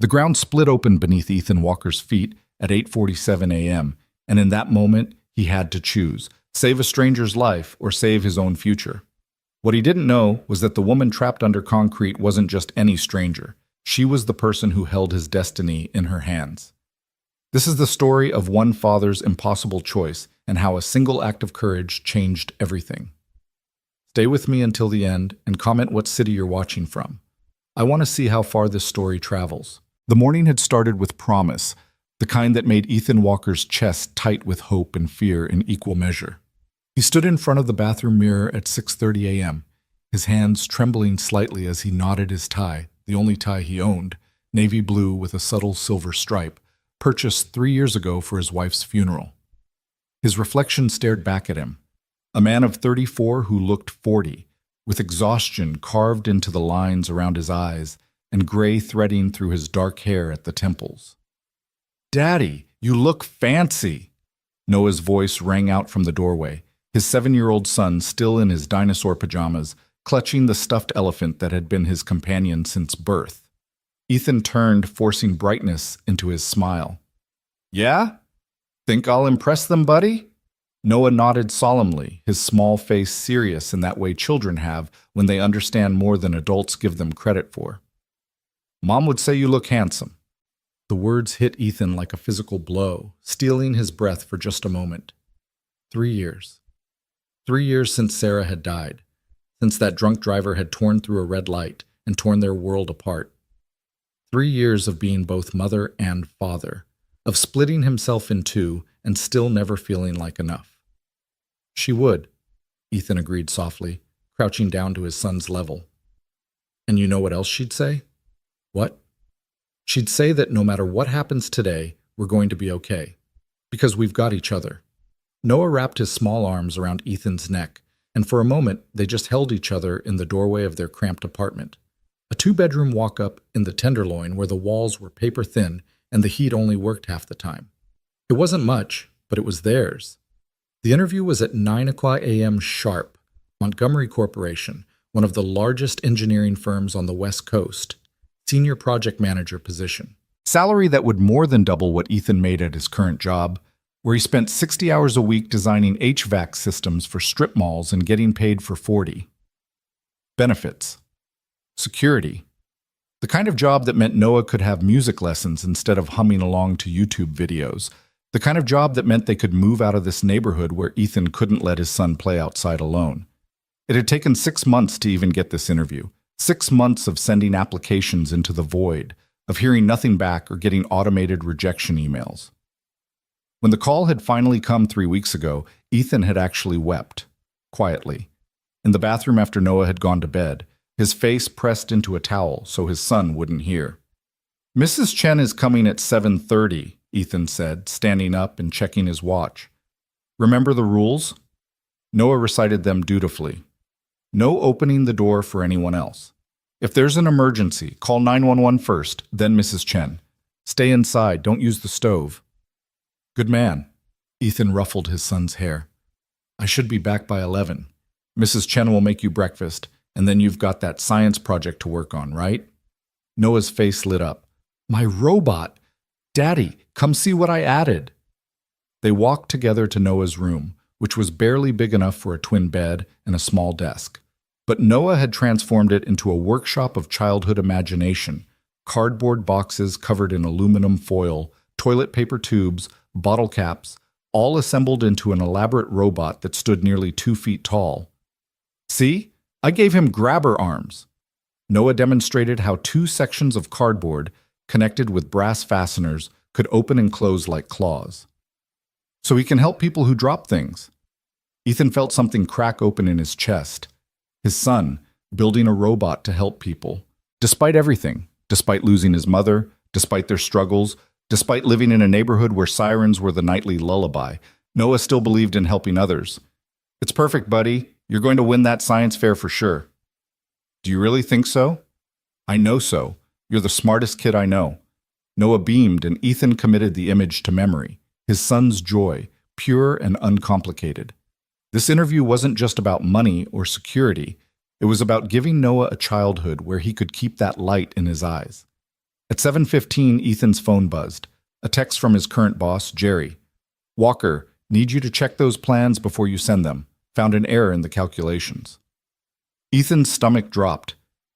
The ground split open beneath Ethan Walker's feet at 8:47 a.m., and in that moment, he had to choose: save a stranger's life or save his own future. What he didn't know was that the woman trapped under concrete wasn't just any stranger. She was the person who held his destiny in her hands. This is the story of one father's impossible choice and how a single act of courage changed everything. Stay with me until the end and comment what city you're watching from. I want to see how far this story travels. The morning had started with promise, the kind that made Ethan Walker's chest tight with hope and fear in equal measure. He stood in front of the bathroom mirror at 6:30 a.m., his hands trembling slightly as he knotted his tie, the only tie he owned, navy blue with a subtle silver stripe, purchased 3 years ago for his wife's funeral. His reflection stared back at him, a man of 34 who looked 40, with exhaustion carved into the lines around his eyes and gray threading through his dark hair at the temples. "Daddy, you look fancy!" Noah's voice rang out from the doorway, his 7-year-old son still in his dinosaur pajamas, clutching the stuffed elephant that had been his companion since birth. Ethan turned, forcing brightness into his smile. "Yeah? Think I'll impress them, buddy?" Noah nodded solemnly, his small face serious in that way children have when they understand more than adults give them credit for. "Mom would say you look handsome." The words hit Ethan like a physical blow, stealing his breath for just a moment. 3 years. 3 years since Sarah had died, since that drunk driver had torn through a red light and torn their world apart. 3 years of being both mother and father, of splitting himself in two and still never feeling like enough. "She would," Ethan agreed softly, crouching down to his son's level. "And you know what else she'd say?" "What?" "She'd say that no matter what happens today, we're going to be okay. Because we've got each other." Noah wrapped his small arms around Ethan's neck, and for a moment they just held each other in the doorway of their cramped apartment. A 2-bedroom walk-up in the Tenderloin where the walls were paper-thin and the heat only worked half the time. It wasn't much, but it was theirs. The interview was at 9 a.m. sharp, Montgomery Corporation, one of the largest engineering firms on the West Coast. Senior project manager position. Salary that would more than double what Ethan made at his current job, where he spent 60 hours a week designing HVAC systems for strip malls and getting paid for 40. Benefits. Security. The kind of job that meant Noah could have music lessons instead of humming along to YouTube videos. The kind of job that meant they could move out of this neighborhood where Ethan couldn't let his son play outside alone. It had taken 6 months to even get this interview. 6 months of sending applications into the void, of hearing nothing back or getting automated rejection emails. When the call had finally come 3 weeks ago, Ethan had actually wept, quietly, in the bathroom after Noah had gone to bed, his face pressed into a towel so his son wouldn't hear. "Mrs. Chen is coming at 7:30, Ethan said, standing up and checking his watch. "Remember the rules?" Noah recited them dutifully. "No opening the door for anyone else. If there's an emergency, call 911 first, then Mrs. Chen. Stay inside, don't use the stove." "Good man." Ethan ruffled his son's hair. "I should be back by 11. Mrs. Chen will make you breakfast, and then you've got that science project to work on, right?" Noah's face lit up. "My robot! Daddy, come see what I added." They walked together to Noah's room, which was barely big enough for a twin bed and a small desk. But Noah had transformed it into a workshop of childhood imagination: cardboard boxes covered in aluminum foil, toilet paper tubes, bottle caps, all assembled into an elaborate robot that stood nearly 2 feet tall. "See? I gave him grabber arms." Noah demonstrated how 2 sections of cardboard, connected with brass fasteners, could open and close like claws. "So he can help people who drop things." Ethan felt something crack open in his chest. His son, building a robot to help people. Despite everything, despite losing his mother, despite their struggles, despite living in a neighborhood where sirens were the nightly lullaby, Noah still believed in helping others. "It's perfect, buddy. You're going to win that science fair for sure." "Do you really think so?" "I know so. You're the smartest kid I know." Noah beamed, and Ethan committed the image to memory, his son's joy, pure and uncomplicated. This interview wasn't just about money or security. It was about giving Noah a childhood where he could keep that light in his eyes. At 7:15, Ethan's phone buzzed. A text from his current boss, Jerry. Walker, need you to check those plans before you send them. Found an error in the calculations. Ethan's stomach dropped.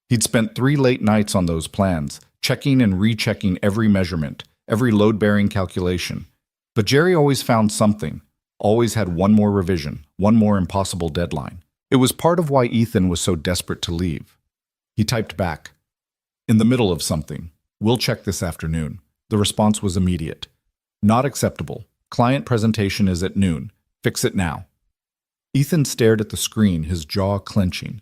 He'd spent 3 late nights on those plans, checking and rechecking every measurement, every load-bearing calculation. But Jerry always found something, always had one more revision, one more impossible deadline. It was part of why Ethan was so desperate to leave. He typed back, "In the middle of something. We'll check this afternoon." The response was immediate. "Not acceptable. Client presentation is at noon. Fix it now." Ethan stared at the screen, his jaw clenching.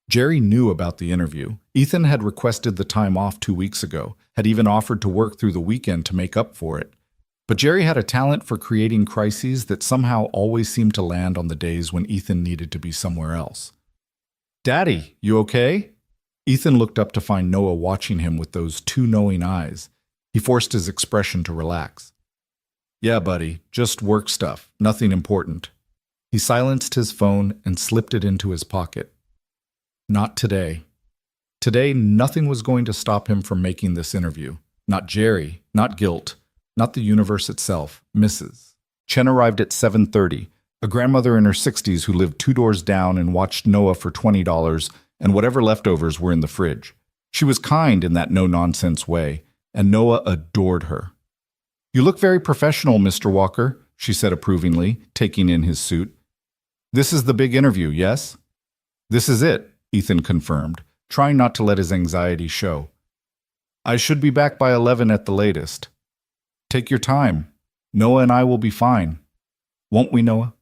Jerry knew about the interview. Ethan had requested the time off 2 weeks ago, had even offered to work through the weekend to make up for it. But Jerry had a talent for creating crises that somehow always seemed to land on the days when Ethan needed to be somewhere else. "Daddy, you okay?" Ethan looked up to find Noah watching him with those 2 knowing eyes. He forced his expression to relax. "Yeah, buddy, just work stuff, nothing important." He silenced his phone and slipped it into his pocket. Not today. Today, nothing was going to stop him from making this interview. Not Jerry, not guilt, not the universe itself, Mrs. Chen arrived at 7:30, a grandmother in her 60s who lived 2 doors down and watched Noah for $20, and whatever leftovers were in the fridge. She was kind in that no-nonsense way, and Noah adored her. "You look very professional, Mr. Walker," she said approvingly, taking in his suit. "This is the big interview, yes?" "This is it," Ethan confirmed, trying not to let his anxiety show. "I should be back by 11 at the latest." "Take your time. Noah and I will be fine. Won't we, Noah?"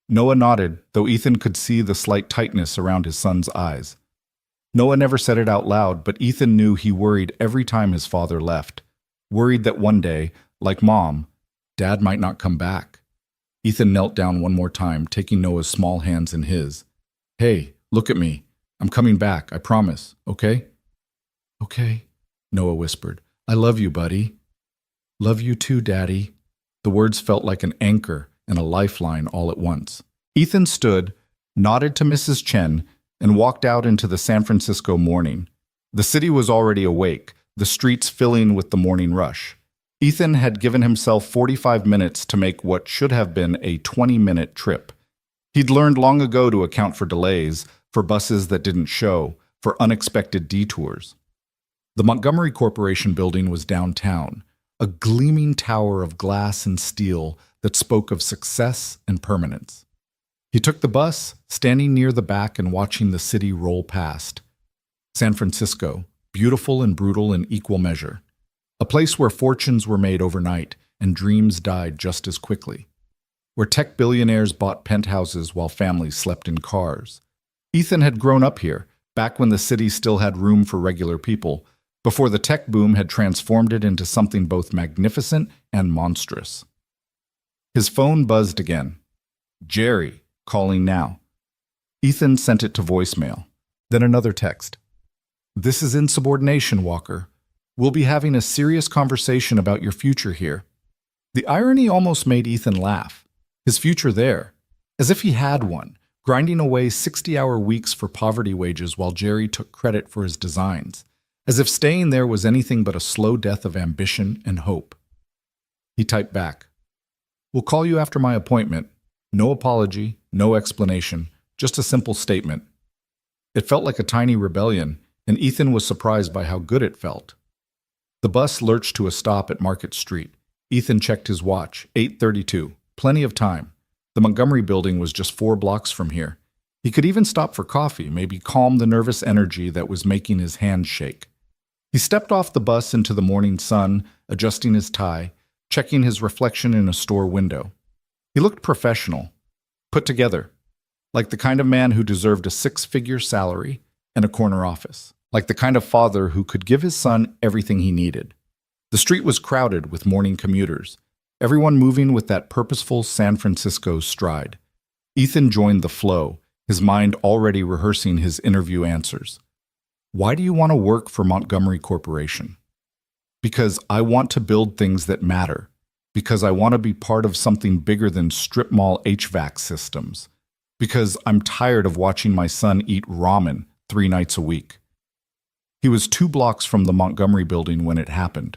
Noah nodded, though Ethan could see the slight tightness around his son's eyes. Noah never said it out loud, but Ethan knew he worried every time his father left. Worried that one day, like Mom, Dad might not come back. Ethan knelt down one more time, taking Noah's small hands in his. "Hey, look at me. I'm coming back, I promise, okay?" "Okay," Noah whispered. "I love you, buddy." "Love you too, Daddy." The words felt like an anchor and a lifeline all at once. Ethan stood, nodded to Mrs. Chen, and walked out into the San Francisco morning. The city was already awake, the streets filling with the morning rush. Ethan had given himself 45 minutes to make what should have been a 20-minute trip. He'd learned long ago to account for delays, for buses that didn't show, for unexpected detours. The Montgomery Corporation building was downtown, a gleaming tower of glass and steel that spoke of success and permanence. He took the bus, standing near the back and watching the city roll past. San Francisco, beautiful and brutal in equal measure. A place where fortunes were made overnight and dreams died just as quickly. Where tech billionaires bought penthouses while families slept in cars. Ethan had grown up here, back when the city still had room for regular people, before the tech boom had transformed it into something both magnificent and monstrous. His phone buzzed again. Jerry, calling now. Ethan sent it to voicemail. Then another text. "This is insubordination, Walker. We'll be having a serious conversation about your future here." The irony almost made Ethan laugh. His future there, as if he had one, grinding away 60-hour weeks for poverty wages while Jerry took credit for his designs, as if staying there was anything but a slow death of ambition and hope. He typed back, "We'll call you after my appointment. No apology, no explanation, just a simple statement." It felt like a tiny rebellion, and Ethan was surprised by how good it felt. The bus lurched to a stop at Market Street. Ethan checked his watch, 8:32. Plenty of time. The Montgomery building was just 4 blocks from here. He could even stop for coffee, maybe calm the nervous energy that was making his hands shake. He stepped off the bus into the morning sun, adjusting his tie, checking his reflection in a store window. He looked professional, put together, like the kind of man who deserved a 6-figure salary and a corner office, like the kind of father who could give his son everything he needed. The street was crowded with morning commuters, everyone moving with that purposeful San Francisco stride. Ethan joined the flow, his mind already rehearsing his interview answers. "Why do you want to work for Montgomery Corporation?" "Because I want to build things that matter. Because I want to be part of something bigger than strip mall HVAC systems. Because I'm tired of watching my son eat ramen 3 nights a week." He was 2 blocks from the Montgomery building when it happened.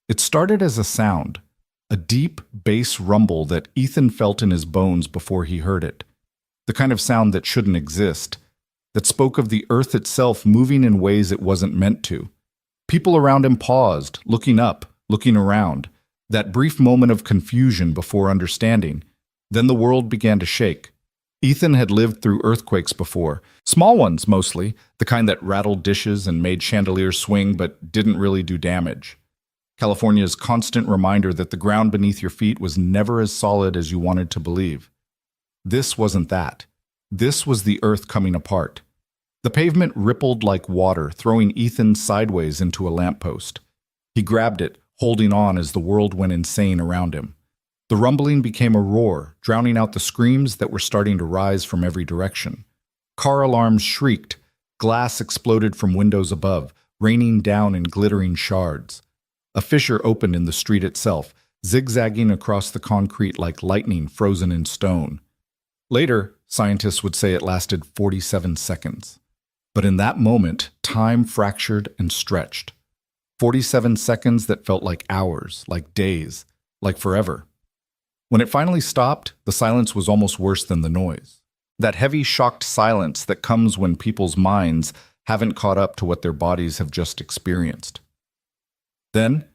It started as a sound, a deep bass rumble that Ethan felt in his bones before he heard it. The kind of sound that shouldn't exist, that spoke of the earth itself moving in ways it wasn't meant to. People around him paused, looking up, looking around, that brief moment of confusion before understanding. Then the world began to shake. Ethan had lived through earthquakes before, small ones mostly, the kind that rattled dishes and made chandeliers swing but didn't really do damage. California's constant reminder that the ground beneath your feet was never as solid as you wanted to believe. This wasn't that. This was the earth coming apart. The pavement rippled like water, throwing Ethan sideways into a lamppost. He grabbed it, holding on as the world went insane around him. The rumbling became a roar, drowning out the screams that were starting to rise from every direction. Car alarms shrieked, glass exploded from windows above, raining down in glittering shards. A fissure opened in the street itself, zigzagging across the concrete like lightning frozen in stone. Later, scientists would say it lasted 47 seconds. But in that moment, time fractured and stretched. 47 seconds that felt like hours, like days, like forever. When it finally stopped, the silence was almost worse than the noise. That heavy, shocked silence that comes when people's minds haven't caught up to what their bodies have just experienced. Then,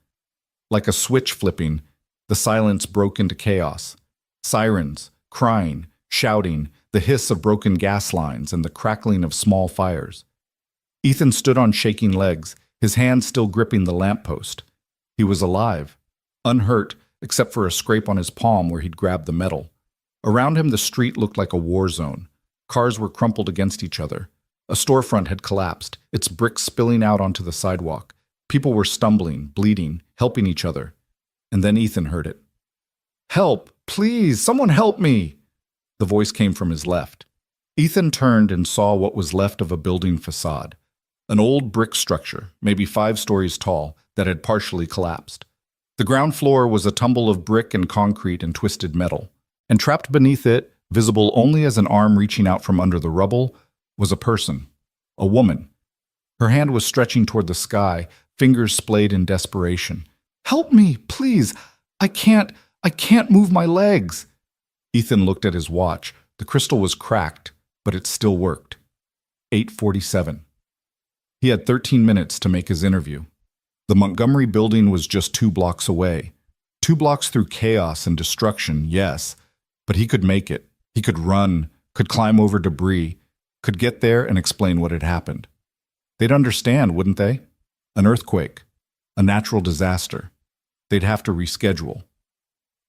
like a switch flipping, the silence broke into chaos. Sirens, crying, shouting, the hiss of broken gas lines, and the crackling of small fires. Ethan stood on shaking legs, his hand still gripping the lamppost. He was alive, unhurt, except for a scrape on his palm where he'd grabbed the metal. Around him, the street looked like a war zone. Cars were crumpled against each other. A storefront had collapsed, its bricks spilling out onto the sidewalk. People were stumbling, bleeding, helping each other. And then Ethan heard it. "Help! Please! Someone help me!" The voice came from his left. Ethan turned and saw what was left of a building facade. An old brick structure, maybe 5 stories tall, that had partially collapsed. The ground floor was a tumble of brick and concrete and twisted metal. And trapped beneath it, visible only as an arm reaching out from under the rubble, was a person. A woman. Her hand was stretching toward the sky, fingers splayed in desperation. "Help me, please! I can't move my legs!" Ethan looked at his watch. The crystal was cracked, but it still worked. 8:47. He had 13 minutes to make his interview. The Montgomery building was just 2 blocks away. 2 blocks through chaos and destruction, yes, but he could make it. He could run, could climb over debris, could get there and explain what had happened. They'd understand, wouldn't they? An earthquake, a natural disaster. They'd have to reschedule.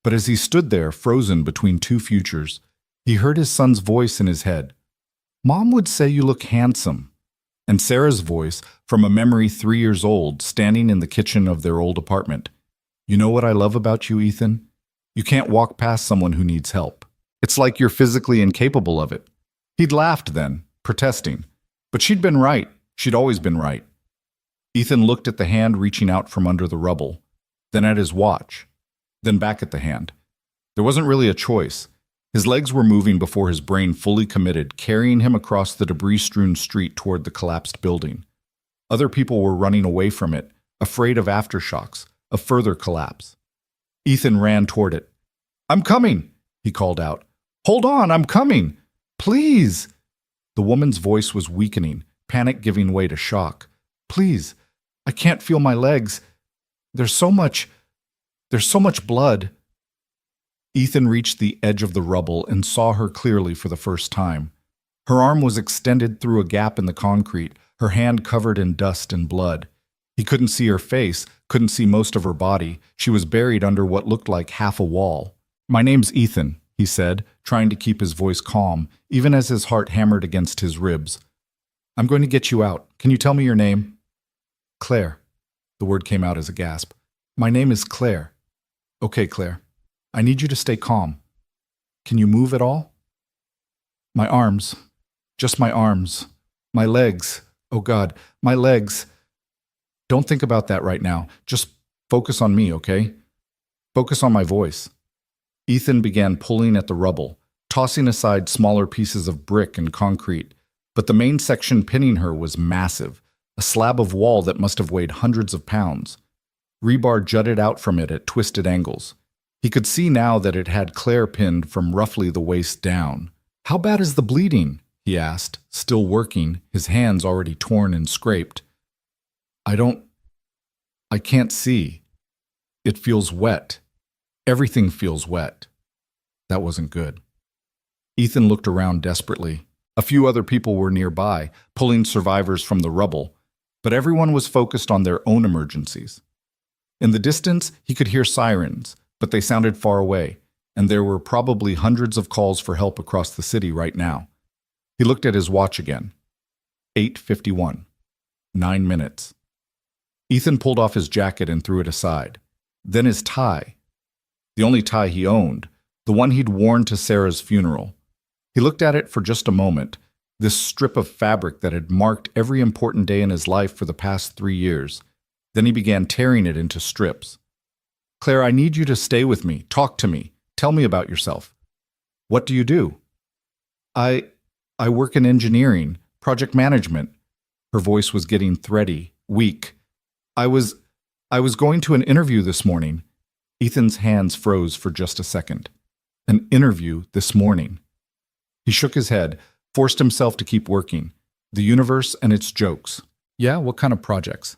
But as he stood there, frozen between 2 futures, he heard his son's voice in his head. "Mom would say you look handsome." And Sarah's voice, from a memory 3 years old, standing in the kitchen of their old apartment. "You know what I love about you, Ethan? You can't walk past someone who needs help. It's like you're physically incapable of it." He'd laughed then, protesting. But she'd been right. She'd always been right. Ethan looked at the hand reaching out from under the rubble, then at his watch, then back at the hand. There wasn't really a choice. His legs were moving before his brain fully committed, carrying him across the debris-strewn street toward the collapsed building. Other people were running away from it, afraid of aftershocks, of further collapse. Ethan ran toward it. "I'm coming," he called out. "Hold on, I'm coming. Please." The woman's voice was weakening, panic giving way to shock. "Please, I can't feel my legs. There's so much blood." Ethan reached the edge of the rubble and saw her clearly for the first time. Her arm was extended through a gap in the concrete, her hand covered in dust and blood. He couldn't see her face, couldn't see most of her body. She was buried under what looked like half a wall. "My name's Ethan," he said, trying to keep his voice calm, even as his heart hammered against his ribs. "I'm going to get you out. Can you tell me your name?" "Claire." The word came out as a gasp. "My name is Claire." "Okay, Claire. I need you to stay calm. Can you move at all?" "My arms. Just my arms. My legs. Oh God, my legs." "Don't think about that right now. Just focus on me, okay? Focus on my voice." Ethan began pulling at the rubble, tossing aside smaller pieces of brick and concrete, but the main section pinning her was massive, a slab of wall that must have weighed hundreds of pounds. Rebar jutted out from it at twisted angles. He could see now that it had Claire pinned from roughly the waist down. "How bad is the bleeding?" he asked, still working, his hands already torn and scraped. I can't see. It feels wet. Everything feels wet." That wasn't good. Ethan looked around desperately. A few other people were nearby, pulling survivors from the rubble, but everyone was focused on their own emergencies. In the distance, he could hear sirens, but they sounded far away, and there were probably hundreds of calls for help across the city right now. He looked at his watch again. 8:51. 9 minutes. Ethan pulled off his jacket and threw it aside. Then his tie. The only tie he owned, the one he'd worn to Sarah's funeral. He looked at it for just a moment, this strip of fabric that had marked every important day in his life for the past 3 years. Then he began tearing it into strips. "Claire, I need you to stay with me. Talk to me. Tell me about yourself." "What do you do?" I work in engineering, project management." Her voice was getting thready, weak. I was going to an interview this morning." Ethan's hands froze for just a second. An interview this morning. He shook his head, forced himself to keep working. The universe and its jokes. "Yeah, what kind of projects?"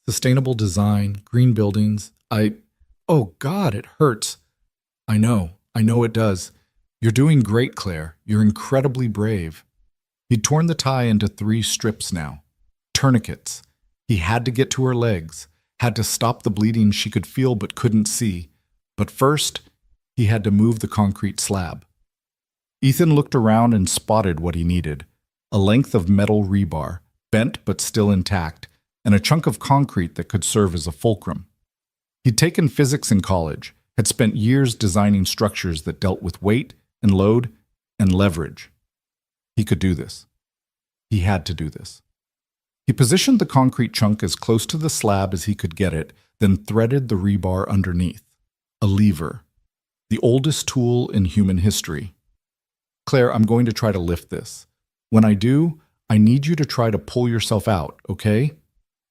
"Sustainable design, green buildings. Oh God, it hurts." I know it does. You're doing great, Claire. You're incredibly brave." He'd torn the tie into 3 strips now. Tourniquets. He had to get to her legs, had to stop the bleeding she could feel but couldn't see. But first, he had to move the concrete slab. Ethan looked around and spotted what he needed. A length of metal rebar, bent but still intact, and a chunk of concrete that could serve as a fulcrum. He'd taken physics in college, had spent years designing structures that dealt with weight and load and leverage. He could do this. He had to do this. He positioned the concrete chunk as close to the slab as he could get it, then threaded the rebar underneath. A lever. The oldest tool in human history. "Claire, I'm going to try to lift this. When I do, I need you to try to pull yourself out, okay?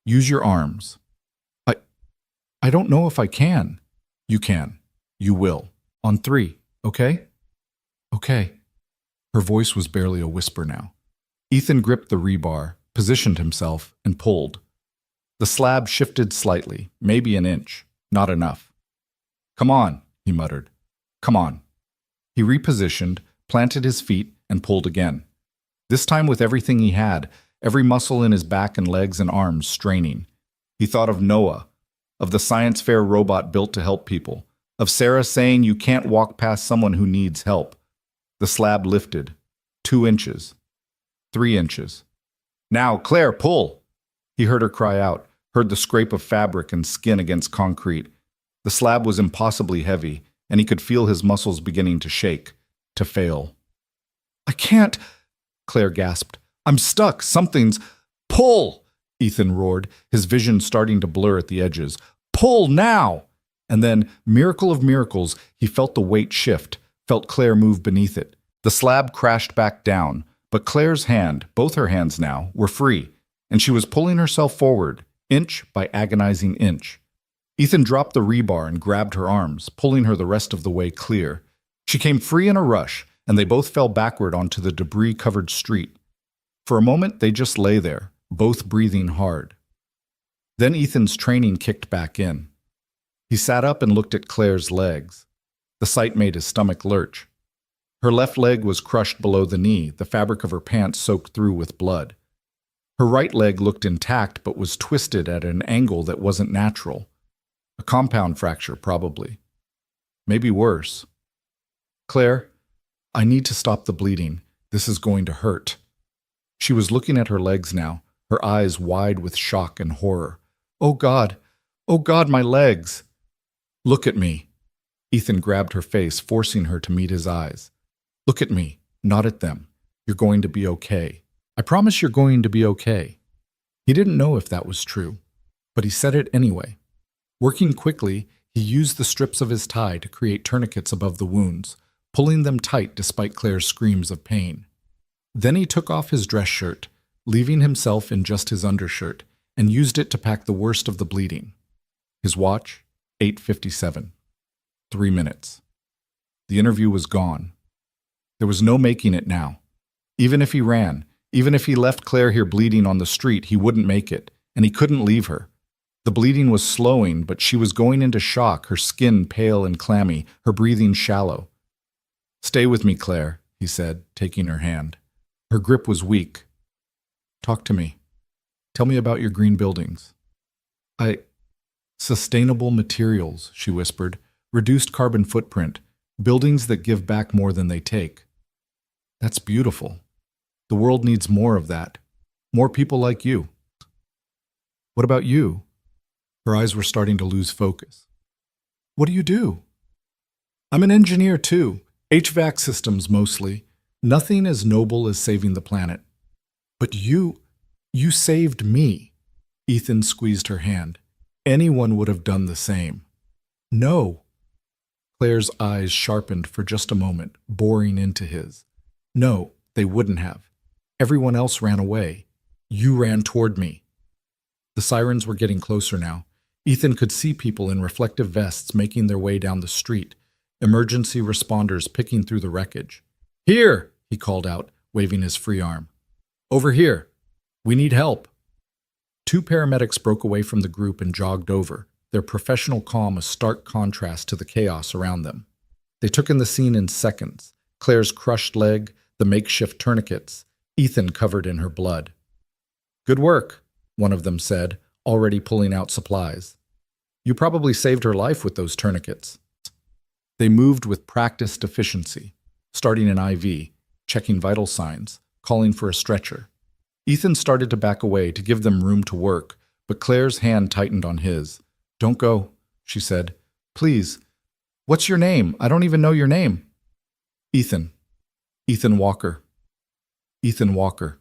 Use your arms." I don't know if I can." "You can. You will. On 3, okay?" "Okay." Her voice was barely a whisper now. Ethan gripped the rebar, positioned himself, and pulled. The slab shifted slightly, maybe an inch. Not enough. "Come on," he muttered. "Come on." He repositioned, planted his feet, and pulled again. This time with everything he had, every muscle in his back and legs and arms straining. He thought of Noah, of the science fair robot built to help people, of Sarah saying you can't walk past someone who needs help. The slab lifted. 2 inches. 3 inches. "Now, Claire, pull!" He heard her cry out, heard the scrape of fabric and skin against concrete. The slab was impossibly heavy, and he could feel his muscles beginning to shake, to fail. "I can't," Claire gasped. "I'm stuck. Something's—" "Pull!" Ethan roared, his vision starting to blur at the edges. "Pull now!" And then, miracle of miracles, he felt the weight shift, felt Claire move beneath it. The slab crashed back down, but Claire's hand, both her hands now, were free, and she was pulling herself forward, inch by agonizing inch. Ethan dropped the rebar and grabbed her arms, pulling her the rest of the way clear. She came free in a rush, and they both fell backward onto the debris-covered street. For a moment, they just lay there, both breathing hard. Then Ethan's training kicked back in. He sat up and looked at Claire's legs. The sight made his stomach lurch. Her left leg was crushed below the knee, the fabric of her pants soaked through with blood. Her right leg looked intact but was twisted at an angle that wasn't natural. A compound fracture, probably. Maybe worse. "Claire, I need to stop the bleeding. This is going to hurt." She was looking at her legs now, her eyes wide with shock and horror. Oh God, my legs!" "Look at me." Ethan grabbed her face, forcing her to meet his eyes. "Look at me, not at them. You're going to be okay. I promise you're going to be okay." He didn't know if that was true, but he said it anyway. Working quickly, he used the strips of his tie to create tourniquets above the wounds, pulling them tight despite Claire's screams of pain. Then he took off his dress shirt, leaving himself in just his undershirt, and used it to pack the worst of the bleeding. His watch, 8:57. 3 minutes. The interview was gone. There was no making it now. Even if he ran, even if he left Claire here bleeding on the street, he wouldn't make it, and he couldn't leave her. The bleeding was slowing, but she was going into shock, her skin pale and clammy, her breathing shallow. "Stay with me, Claire," he said, taking her hand. Her grip was weak. "Talk to me. Tell me about your green buildings." Sustainable materials," she whispered. "Reduced carbon footprint. Buildings that give back more than they take." "That's beautiful. The world needs more of that. More people like you." "What about you?" Her eyes were starting to lose focus. "What do you do?" "I'm an engineer too. HVAC systems mostly. Nothing as noble as saving the planet." "But you saved me." Ethan squeezed her hand. "Anyone would have done the same." "No." Claire's eyes sharpened for just a moment, boring into his. "No, they wouldn't have. Everyone else ran away. You ran toward me." The sirens were getting closer now. Ethan could see people in reflective vests making their way down the street, emergency responders picking through the wreckage. "Here!" he called out, waving his free arm. "Over here. We need help." 2 paramedics broke away from the group and jogged over, their professional calm a stark contrast to the chaos around them. They took in the scene in seconds: Claire's crushed leg, the makeshift tourniquets, Ethan covered in her blood. "Good work," one of them said, already pulling out supplies. "You probably saved her life with those tourniquets." They moved with practiced efficiency, starting an IV, checking vital signs, calling for a stretcher. Ethan started to back away to give them room to work, but Claire's hand tightened on his. "Don't go," she said. "Please. What's your name? I don't even know your name." "Ethan. Ethan Walker. Ethan Walker."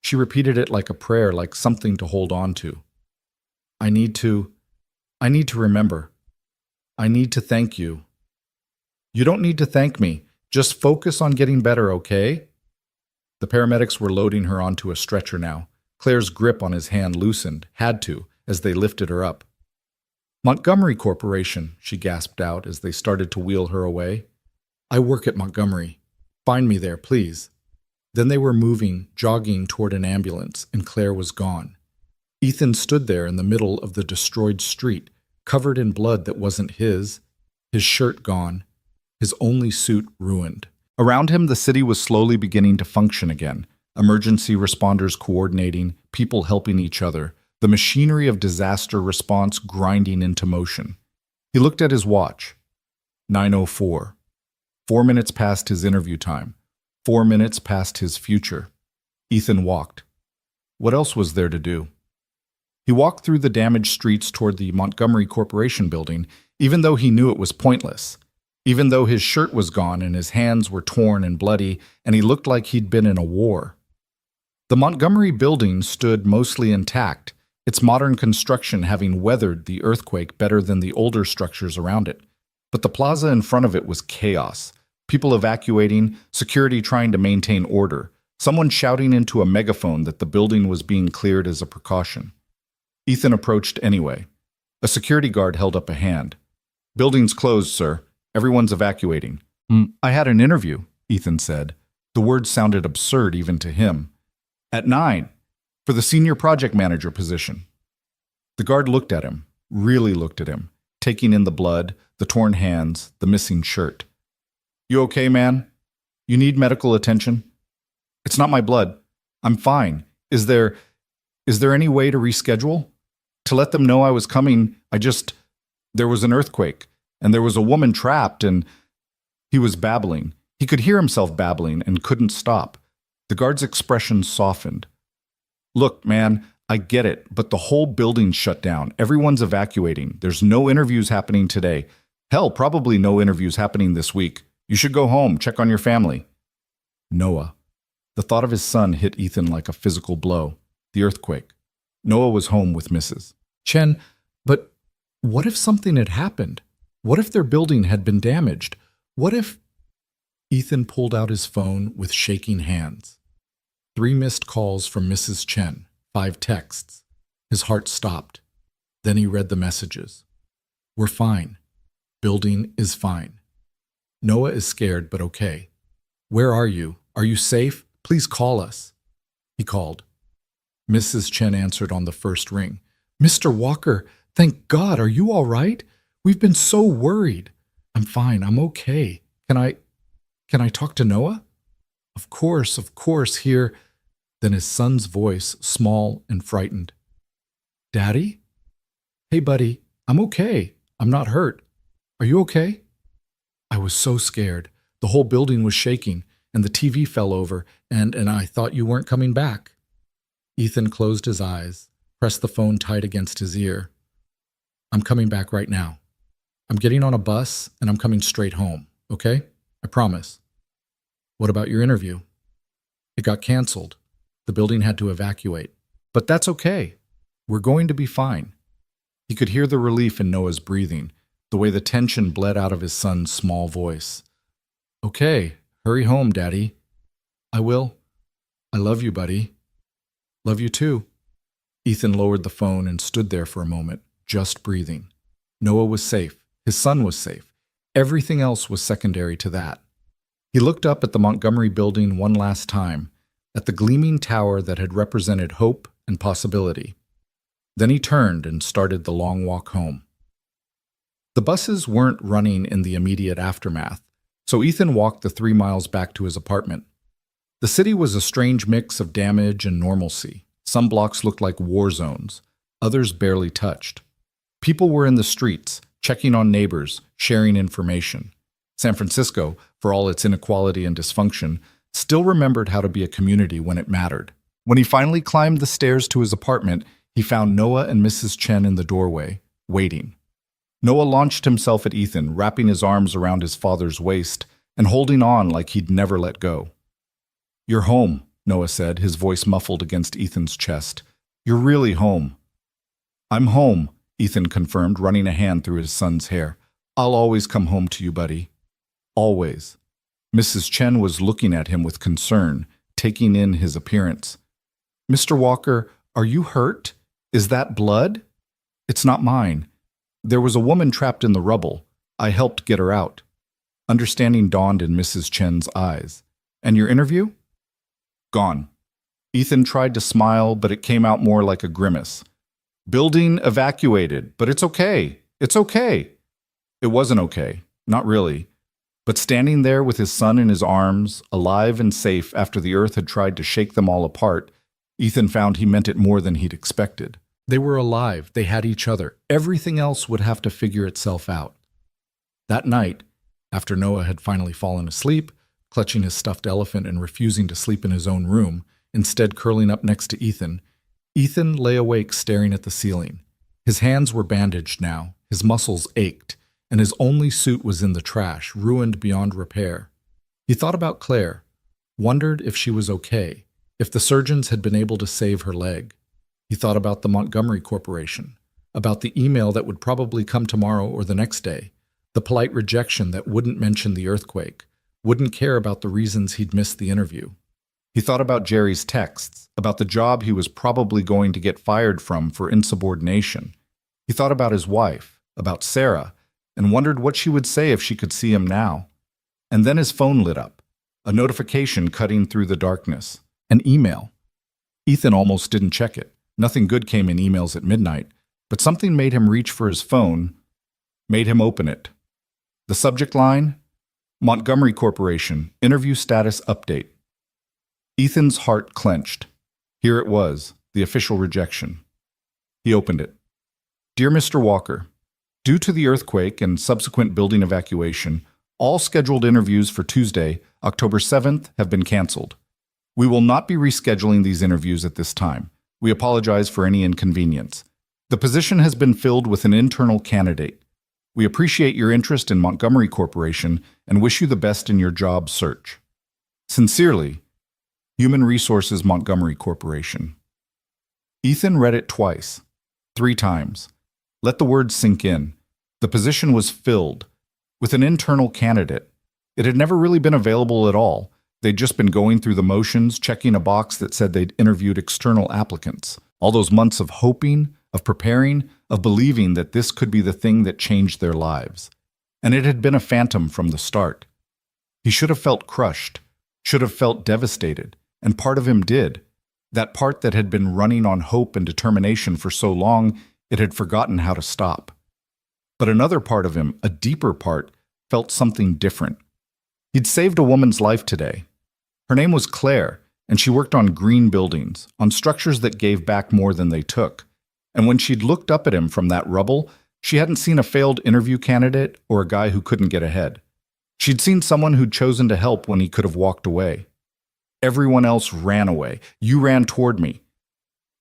She repeated it like a prayer, like something to hold on to. I need to remember. I need to thank you." "You don't need to thank me. Just focus on getting better, okay?" The paramedics were loading her onto a stretcher now. Claire's grip on his hand loosened, had to, as they lifted her up. "Montgomery Corporation," she gasped out as they started to wheel her away. "I work at Montgomery. Find me there, please." Then they were moving, jogging toward an ambulance, and Claire was gone. Ethan stood there in the middle of the destroyed street, covered in blood that wasn't his shirt gone, his only suit ruined. Around him, the city was slowly beginning to function again. Emergency responders coordinating, people helping each other, the machinery of disaster response grinding into motion. He looked at his watch. 9:04. 4 minutes past his interview time. 4 minutes past his future. Ethan walked. What else was there to do? He walked through the damaged streets toward the Montgomery Corporation building, even though he knew it was pointless. Even though his shirt was gone and his hands were torn and bloody, and he looked like he'd been in a war. The Montgomery building stood mostly intact, its modern construction having weathered the earthquake better than the older structures around it. But the plaza in front of it was chaos. People evacuating, security trying to maintain order, someone shouting into a megaphone that the building was being cleared as a precaution. Ethan approached anyway. A security guard held up a hand. "Building's closed, sir. Everyone's evacuating." "I had an interview," Ethan said. The words sounded absurd even to him. "At 9, for the senior project manager position." The guard looked at him, really looked at him, taking in the blood, the torn hands, the missing shirt. "You okay, man? You need medical attention?" "It's not my blood. I'm fine. Is there any way to reschedule? To let them know I was coming, there was an earthquake. And there was a woman trapped, and..." He was babbling. He could hear himself babbling and couldn't stop. The guard's expression softened. "Look, man, I get it, but the whole building's shut down. Everyone's evacuating. There's no interviews happening today. Hell, probably no interviews happening this week. You should go home, check on your family." Noah. The thought of his son hit Ethan like a physical blow. The earthquake. Noah was home with Mrs. Chen, but what if something had happened? What if their building had been damaged? What if... Ethan pulled out his phone with shaking hands. 3 missed calls from Mrs. Chen, 5 texts. His heart stopped. Then he read the messages. We're fine. Building is fine. Noah is scared but okay. Where are you? Are you safe? Please call us. He called. Mrs. Chen answered on the first ring. Mr. Walker, thank God, are you all right? We've been so worried. I'm fine, I'm okay. Can I talk to Noah? Of course, here. Then his son's voice, small and frightened. Daddy? Hey, buddy, I'm okay. I'm not hurt. Are you okay? I was so scared. The whole building was shaking, and the TV fell over, and I thought you weren't coming back. Ethan closed his eyes, pressed the phone tight against his ear. I'm coming back right now. I'm getting on a bus, and I'm coming straight home, okay? I promise. What about your interview? It got canceled. The building had to evacuate. But that's okay. We're going to be fine. He could hear the relief in Noah's breathing, the way the tension bled out of his son's small voice. Okay, hurry home, Daddy. I will. I love you, buddy. Love you too. Ethan lowered the phone and stood there for a moment, just breathing. Noah was safe. His son was safe. Everything else was secondary to that. He looked up at the Montgomery building one last time, at the gleaming tower that had represented hope and possibility. Then he turned and started the long walk home. The buses weren't running in the immediate aftermath, so Ethan walked the 3 miles back to his apartment. The city was a strange mix of damage and normalcy. Some blocks looked like war zones, others barely touched. People were in the streets, checking on neighbors, sharing information. San Francisco, for all its inequality and dysfunction, still remembered how to be a community when it mattered. When he finally climbed the stairs to his apartment, he found Noah and Mrs. Chen in the doorway, waiting. Noah launched himself at Ethan, wrapping his arms around his father's waist and holding on like he'd never let go. You're home, Noah said, his voice muffled against Ethan's chest. You're really home. I'm home, Ethan confirmed, running a hand through his son's hair. I'll always come home to you, buddy. Always. Mrs. Chen was looking at him with concern, taking in his appearance. Mr. Walker, are you hurt? Is that blood? It's not mine. There was a woman trapped in the rubble. I helped get her out. Understanding dawned in Mrs. Chen's eyes. And your interview? Gone. Ethan tried to smile, but it came out more like a grimace. Building evacuated, but it's okay. It's okay. It wasn't okay. Not really. But standing there with his son in his arms, alive and safe after the earth had tried to shake them all apart, Ethan found he meant it more than he'd expected. They were alive. They had each other. Everything else would have to figure itself out. That night, after Noah had finally fallen asleep, clutching his stuffed elephant and refusing to sleep in his own room, instead curling up next to Ethan, Ethan lay awake staring at the ceiling. His hands were bandaged now, his muscles ached, and his only suit was in the trash, ruined beyond repair. He thought about Claire, wondered if she was okay, if the surgeons had been able to save her leg. He thought about the Montgomery Corporation, about the email that would probably come tomorrow or the next day, the polite rejection that wouldn't mention the earthquake, wouldn't care about the reasons he'd missed the interview. He thought about Jerry's texts, about the job he was probably going to get fired from for insubordination. He thought about his wife, about Sarah, and wondered what she would say if she could see him now. And then his phone lit up, a notification cutting through the darkness, an email. Ethan almost didn't check it. Nothing good came in emails at midnight, but something made him reach for his phone, made him open it. The subject line? Montgomery Corporation, interview status update. Ethan's heart clenched. Here it was, the official rejection. He opened it. Dear Mr. Walker, due to the earthquake and subsequent building evacuation, all scheduled interviews for Tuesday, October 7th, have been canceled. We will not be rescheduling these interviews at this time. We apologize for any inconvenience. The position has been filled with an internal candidate. We appreciate your interest in Montgomery Corporation and wish you the best in your job search. Sincerely, Human Resources Montgomery Corporation. Ethan read it twice, 3 times. Let the words sink in. The position was filled with an internal candidate. It had never really been available at all. They'd just been going through the motions, checking a box that said they'd interviewed external applicants. All those months of hoping, of preparing, of believing that this could be the thing that changed their lives. And it had been a phantom from the start. He should have felt crushed, should have felt devastated, and part of him did. That part that had been running on hope and determination for so long, it had forgotten how to stop. But another part of him, a deeper part, felt something different. He'd saved a woman's life today. Her name was Claire, and she worked on green buildings, on structures that gave back more than they took. And when she'd looked up at him from that rubble, she hadn't seen a failed interview candidate or a guy who couldn't get ahead. She'd seen someone who'd chosen to help when he could have walked away. Everyone else ran away. You ran toward me.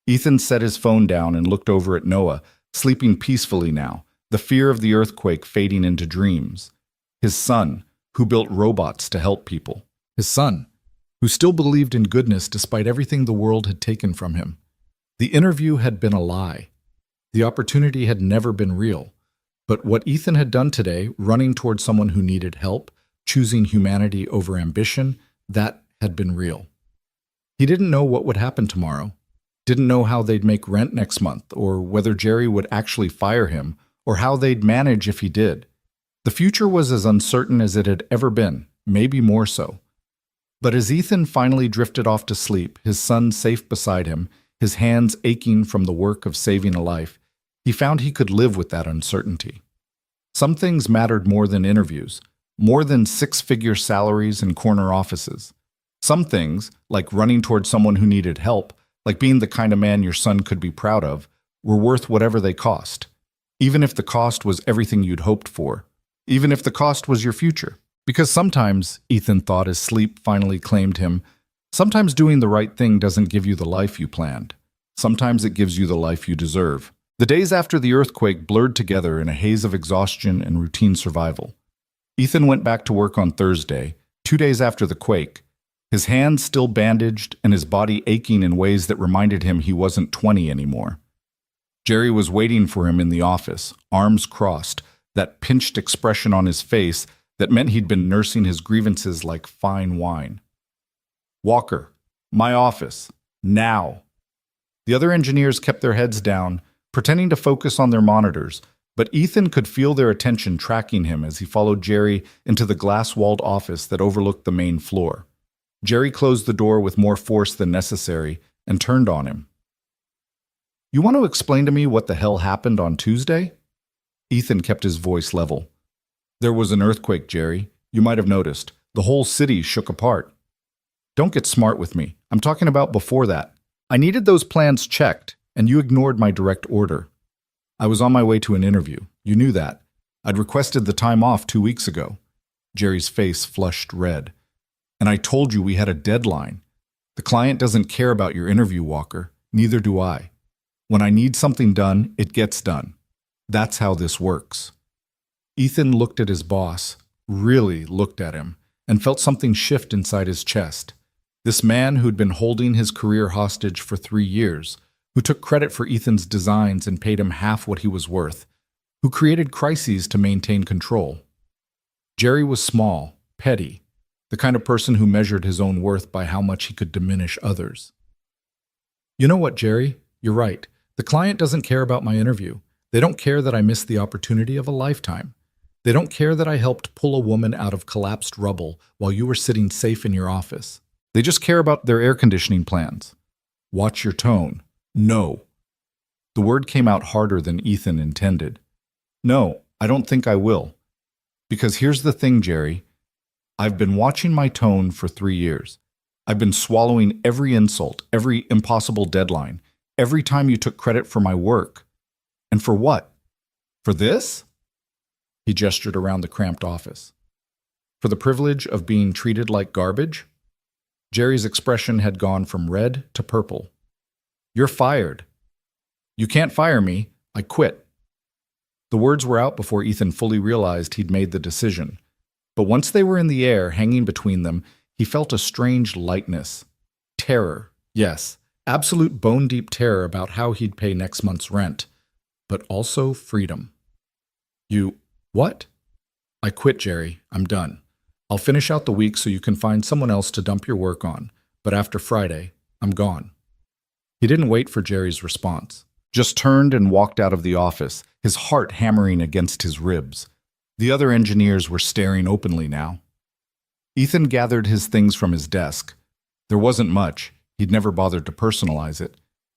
Ethan set his phone down and looked over at Noah, sleeping peacefully now, the fear of the earthquake fading into dreams. His son, who built robots to help people. His son, who still believed in goodness despite everything the world had taken from him. The interview had been a lie. The opportunity had never been real. But what Ethan had done today, running toward someone who needed help, choosing humanity over ambition, that had been real. He didn't know what would happen tomorrow, didn't know how they'd make rent next month, or whether Jerry would actually fire him, or how they'd manage if he did. The future was as uncertain as it had ever been, maybe more so. But as Ethan finally drifted off to sleep, his son safe beside him, his hands aching from the work of saving a life, he found he could live with that uncertainty. Some things mattered more than interviews, more than six-figure salaries and corner offices. Some things, like running toward someone who needed help, like being the kind of man your son could be proud of, were worth whatever they cost, even if the cost was everything you'd hoped for, even if the cost was your future. Because sometimes, Ethan thought as sleep finally claimed him, sometimes doing the right thing doesn't give you the life you planned. Sometimes it gives you the life you deserve. The days after the earthquake blurred together in a haze of exhaustion and routine survival. Ethan went back to work on Thursday, 2 days after the quake, his hands still bandaged and his body aching in ways that reminded him he wasn't 20 anymore. Jerry was waiting for him in the office, arms crossed, that pinched expression on his face that meant he'd been nursing his grievances like fine wine. Walker, my office, now. The other engineers kept their heads down, pretending to focus on their monitors, but Ethan could feel their attention tracking him as he followed Jerry into the glass-walled office that overlooked the main floor. Jerry closed the door with more force than necessary and turned on him. You want to explain to me what the hell happened on Tuesday? Ethan kept his voice level. There was an earthquake, Jerry. You might have noticed. The whole city shook apart. Don't get smart with me. I'm talking about before that. I needed those plans checked, and you ignored my direct order. I was on my way to an interview. You knew that. I'd requested the time off 2 weeks ago. Jerry's face flushed red. And I told you we had a deadline. The client doesn't care about your interview, Walker. Neither do I. When I need something done, it gets done. That's how this works. Ethan looked at his boss, really looked at him, and felt something shift inside his chest. This man who'd been holding his career hostage for 3 years, who took credit for Ethan's designs and paid him half what he was worth, who created crises to maintain control. Jerry was small, petty, the kind of person who measured his own worth by how much he could diminish others. You know what, Jerry? You're right. The client doesn't care about my interview. They don't care that I missed the opportunity of a lifetime. They don't care that I helped pull a woman out of collapsed rubble while you were sitting safe in your office. They just care about their air conditioning plans. Watch your tone. No. The word came out harder than Ethan intended. No, I don't think I will. Because here's the thing, Jerry. I've been watching my tone for 3 years. I've been swallowing every insult, every impossible deadline, every time you took credit for my work. And for what? For this? He gestured around the cramped office. For the privilege of being treated like garbage? Jerry's expression had gone from red to purple. You're fired. You can't fire me. I quit. The words were out before Ethan fully realized he'd made the decision. But once they were in the air, hanging between them, he felt a strange lightness. Terror, yes, absolute bone-deep terror about how he'd pay next month's rent. But also freedom. What? I quit, Jerry. I'm done. I'll finish out the week so you can find someone else to dump your work on, but after Friday, I'm gone." He didn't wait for Jerry's response, just turned and walked out of the office, his heart hammering against his ribs. The other engineers were staring openly now. Ethan gathered his things from his desk. There wasn't much, he'd never bothered to personalize it,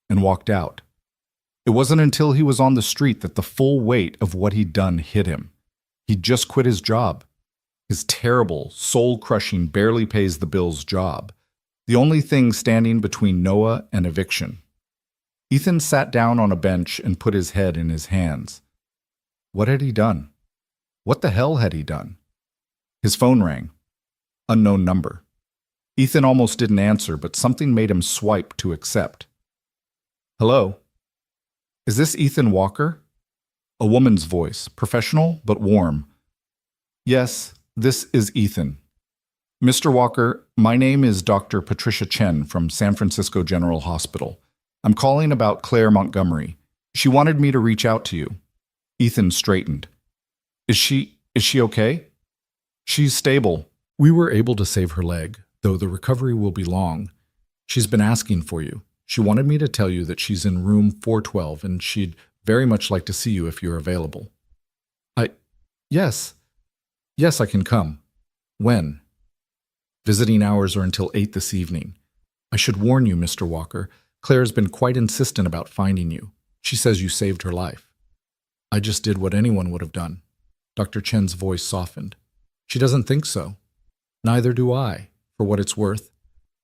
and walked out. It wasn't until he was on the street that the full weight of what he'd done hit him. He'd just quit his job. His terrible, soul-crushing, barely pays the bills job. The only thing standing between Noah and eviction. Ethan sat down on a bench and put his head in his hands. What had he done? What the hell had he done? His phone rang. Unknown number. Ethan almost didn't answer, but something made him swipe to accept. "Hello? Is this Ethan Walker?" A woman's voice, professional but warm. "Yes, this is Ethan. Mr. Walker, my name is Dr. Patricia Chen from San Francisco General Hospital. I'm calling about Claire Montgomery. She wanted me to reach out to you." Ethan straightened. Is she okay?" "She's stable. We were able to save her leg, though the recovery will be long. She's been asking for you. She wanted me to tell you that she's in room 412 and she'd very much like to see you if you're available." Yes, I can come. When?" "Visiting hours are until 8 this evening. I should warn you, Mr. Walker, Claire's been quite insistent about finding you. She says you saved her life." "I just did what anyone would have done." Dr. Chen's voice softened. "She doesn't think so. Neither do I, for what it's worth.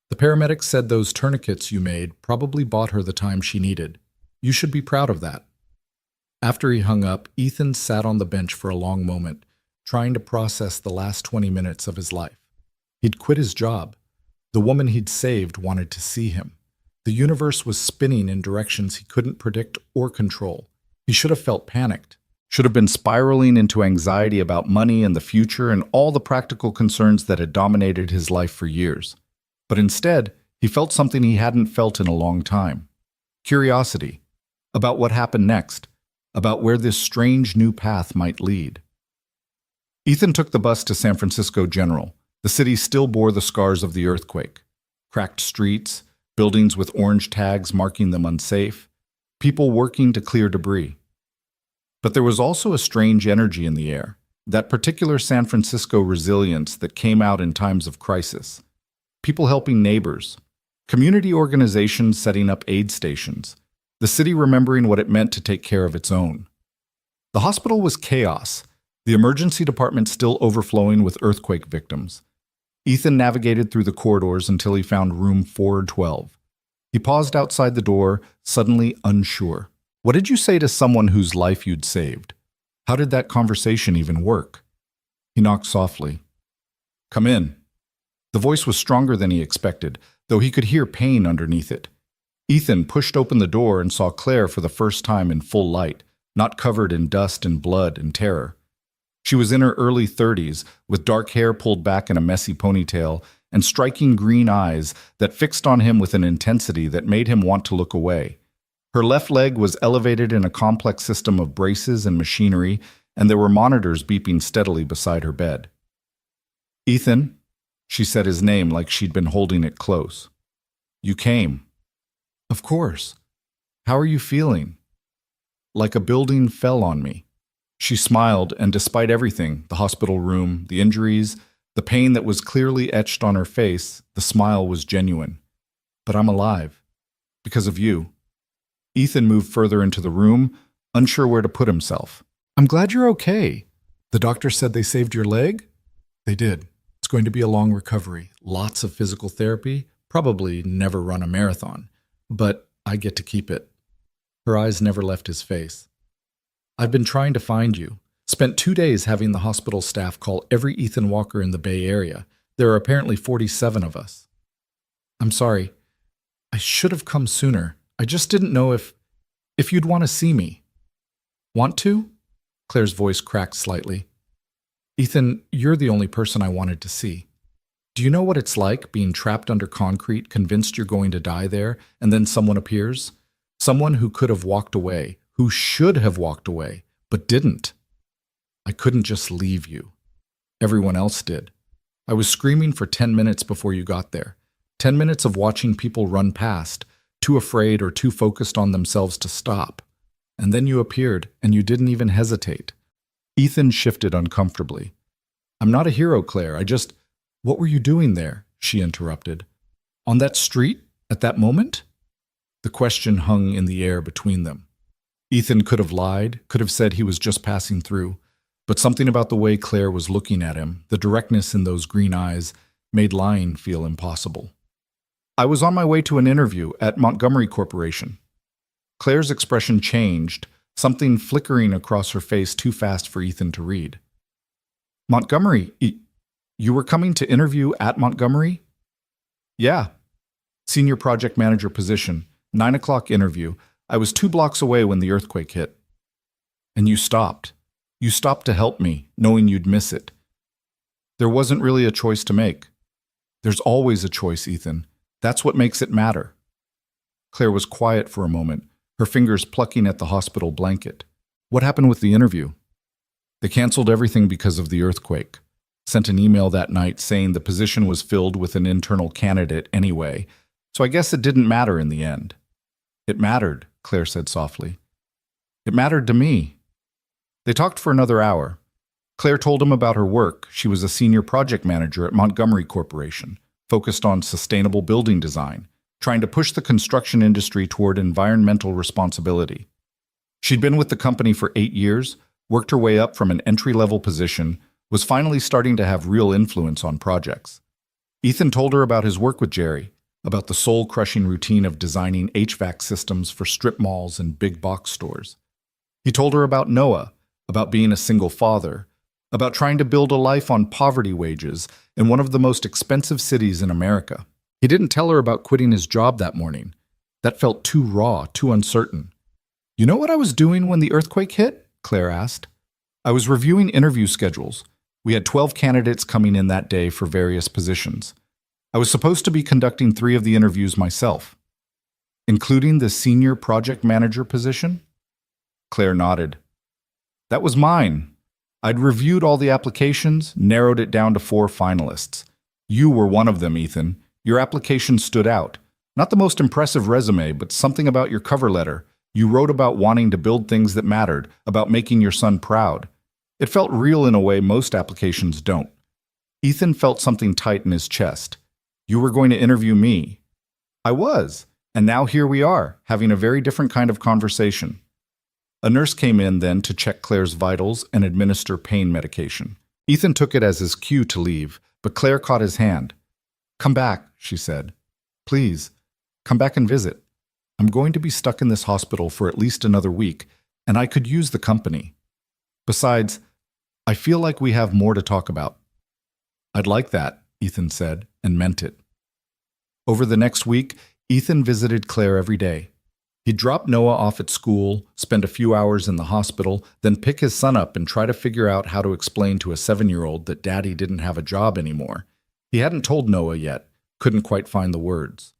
The paramedics said those tourniquets you made probably bought her the time she needed. You should be proud of that." After he hung up, Ethan sat on the bench for a long moment, trying to process the last 20 minutes of his life. He'd quit his job. The woman he'd saved wanted to see him. The universe was spinning in directions he couldn't predict or control. He should have felt panicked, should have been spiraling into anxiety about money and the future and all the practical concerns that had dominated his life for years. But instead, he felt something he hadn't felt in a long time. Curiosity about what happened next, about where this strange new path might lead. Ethan took the bus to San Francisco General. The city still bore the scars of the earthquake. Cracked streets, buildings with orange tags marking them unsafe, people working to clear debris. But there was also a strange energy in the air, that particular San Francisco resilience that came out in times of crisis. People helping neighbors, community organizations setting up aid stations, the city remembering what it meant to take care of its own. The hospital was chaos, the emergency department still overflowing with earthquake victims. Ethan navigated through the corridors until he found room 412. He paused outside the door, suddenly unsure. What did you say to someone whose life you'd saved? How did that conversation even work? He knocked softly. "Come in." The voice was stronger than he expected, though he could hear pain underneath it. Ethan pushed open the door and saw Claire for the first time in full light, not covered in dust and blood and terror. She was in her early 30s, with dark hair pulled back in a messy ponytail and striking green eyes that fixed on him with an intensity that made him want to look away. Her left leg was elevated in a complex system of braces and machinery, and there were monitors beeping steadily beside her bed. "Ethan," she said his name like she'd been holding it close. "You came." "Of course. How are you feeling?" "Like a building fell on me." She smiled, and despite everything, the hospital room, the injuries, the pain that was clearly etched on her face, the smile was genuine. "But I'm alive. Because of you." Ethan moved further into the room, unsure where to put himself. "I'm glad you're okay. The doctor said they saved your leg?" "They did. It's going to be a long recovery, lots of physical therapy, probably never run a marathon. But I get to keep it." Her eyes never left his face. "I've been trying to find you. Spent 2 days having the hospital staff call every Ethan Walker in the Bay Area. There are apparently 47 of us." "I'm sorry. I should have come sooner. I just didn't know if you'd want to see me." "Want to?" Claire's voice cracked slightly. "Ethan, you're the only person I wanted to see. Do you know what it's like being trapped under concrete, convinced you're going to die there, and then someone appears? Someone who could have walked away, who should have walked away, but didn't. I couldn't just leave you. Everyone else did. I was screaming for 10 minutes before you got there. 10 minutes of watching people run past, too afraid or too focused on themselves to stop. And then you appeared, and you didn't even hesitate. Ethan shifted uncomfortably. I'm not a hero, Claire. What were you doing there? She interrupted. On that street? At that moment? The question hung in the air between them. Ethan could have lied, could have said he was just passing through, but something about the way Claire was looking at him, the directness in those green eyes, made lying feel impossible. I was on my way to an interview at Montgomery Corporation. Claire's expression changed, something flickering across her face too fast for Ethan to read. Montgomery? You were coming to interview at Montgomery? Yeah. Senior project manager position, 9 o'clock interview. I was 2 blocks away when the earthquake hit. And you stopped. You stopped to help me, knowing you'd miss it. There wasn't really a choice to make. There's always a choice, Ethan. That's what makes it matter. Claire was quiet for a moment, her fingers plucking at the hospital blanket. What happened with the interview? They canceled everything because of the earthquake. Sent an email that night saying the position was filled with an internal candidate anyway, so I guess it didn't matter in the end. It mattered, Claire said softly. It mattered to me. They talked for another hour. Claire told him about her work. She was a senior project manager at Montgomery Corporation, focused on sustainable building design, trying to push the construction industry toward environmental responsibility. She'd been with the company for 8 years, worked her way up from an entry-level position, was finally starting to have real influence on projects. Ethan told her about his work with Jerry, about the soul-crushing routine of designing HVAC systems for strip malls and big box stores. He told her about Noah, about being a single father, about trying to build a life on poverty wages in one of the most expensive cities in America. He didn't tell her about quitting his job that morning. That felt too raw, too uncertain. You know what I was doing when the earthquake hit? Claire asked. I was reviewing interview schedules. We had 12 candidates coming in that day for various positions. I was supposed to be conducting 3 of the interviews myself. Including the senior project manager position? Claire nodded. That was mine. I'd reviewed all the applications, narrowed it down to 4 finalists. You were one of them, Ethan. Your application stood out. Not the most impressive resume, but something about your cover letter. You wrote about wanting to build things that mattered, about making your son proud. It felt real in a way most applications don't. Ethan felt something tight in his chest. You were going to interview me. I was, and now here we are, having a very different kind of conversation. A nurse came in then to check Claire's vitals and administer pain medication. Ethan took it as his cue to leave, but Claire caught his hand. Come back, she said. Please, come back and visit. I'm going to be stuck in this hospital for at least another week, and I could use the company. Besides, I feel like we have more to talk about. I'd like that, Ethan said, and meant it. Over the next week, Ethan visited Claire every day. He'd drop Noah off at school, spend a few hours in the hospital, then pick his son up and try to figure out how to explain to a 7-year-old that Daddy didn't have a job anymore. He hadn't told Noah yet, couldn't quite find the words.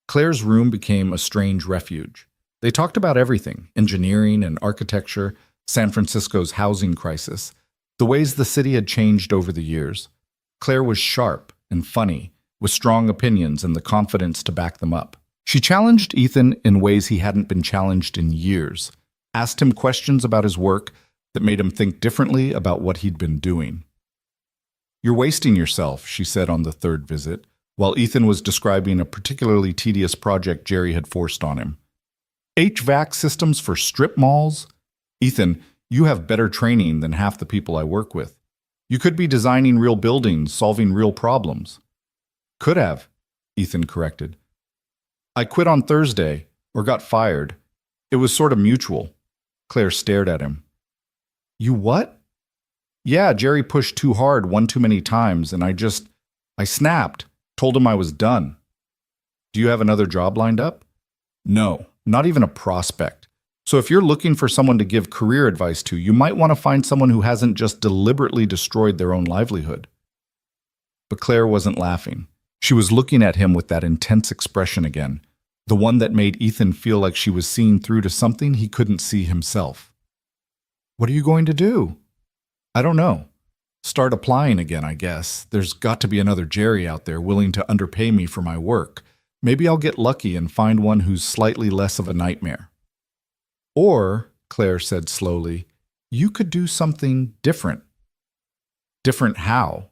Claire's room became a strange refuge. They talked about everything, engineering and architecture, San Francisco's housing crisis, the ways the city had changed over the years. Claire was sharp and funny, with strong opinions and the confidence to back them up. She challenged Ethan in ways he hadn't been challenged in years, asked him questions about his work that made him think differently about what he'd been doing. You're wasting yourself, she said on the 3rd visit, while Ethan was describing a particularly tedious project Jerry had forced on him. HVAC systems for strip malls? Ethan, you have better training than half the people I work with. You could be designing real buildings, solving real problems. Could have, Ethan corrected. I quit on Thursday, or got fired. It was sort of mutual. Claire stared at him. You what? Yeah, Jerry pushed too hard one too many times, and I snapped, told him I was done. Do you have another job lined up? No, not even a prospect. So if you're looking for someone to give career advice to, you might want to find someone who hasn't just deliberately destroyed their own livelihood. But Claire wasn't laughing. She was looking at him with that intense expression again, the one that made Ethan feel like she was seeing through to something he couldn't see himself. What are you going to do? I don't know. Start applying again, I guess. There's got to be another Jerry out there willing to underpay me for my work. Maybe I'll get lucky and find one who's slightly less of a nightmare. Or, Claire said slowly, you could do something different. Different how?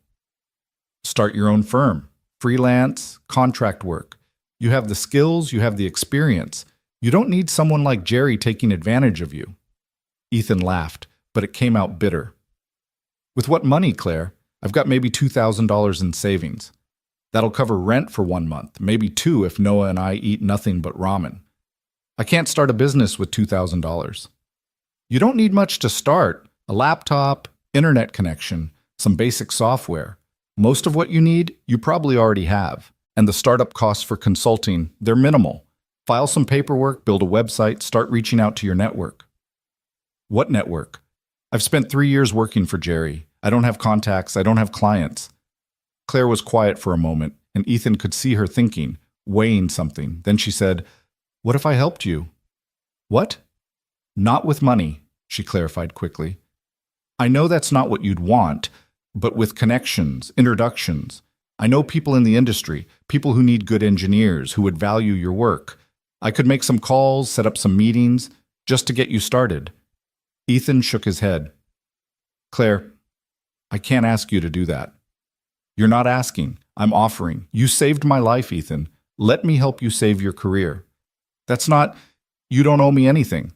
Start your own firm. Freelance, contract work. You have the skills, you have the experience. You don't need someone like Jerry taking advantage of you. Ethan laughed, but it came out bitter. With what money, Claire? I've got maybe $2,000 in savings. That'll cover rent for 1 month, maybe 2 if Noah and I eat nothing but ramen. I can't start a business with $2,000. You don't need much to start. A laptop, internet connection, some basic software. Most of what you need, you probably already have. And the startup costs for consulting, they're minimal. File some paperwork, build a website, start reaching out to your network. What network? I've spent 3 years working for Jerry. I don't have contacts, I don't have clients. Claire was quiet for a moment, and Ethan could see her thinking, weighing something. Then she said, "What if I helped you?" "What?" "Not with money," she clarified quickly. "I know that's not what you'd want, but with connections, introductions. I know people in the industry, people who need good engineers, who would value your work. I could make some calls, set up some meetings, just to get you started." Ethan shook his head. "Claire, I can't ask you to do that." "You're not asking. I'm offering. You saved my life, Ethan. Let me help you save your career." "That's not... You don't owe me anything."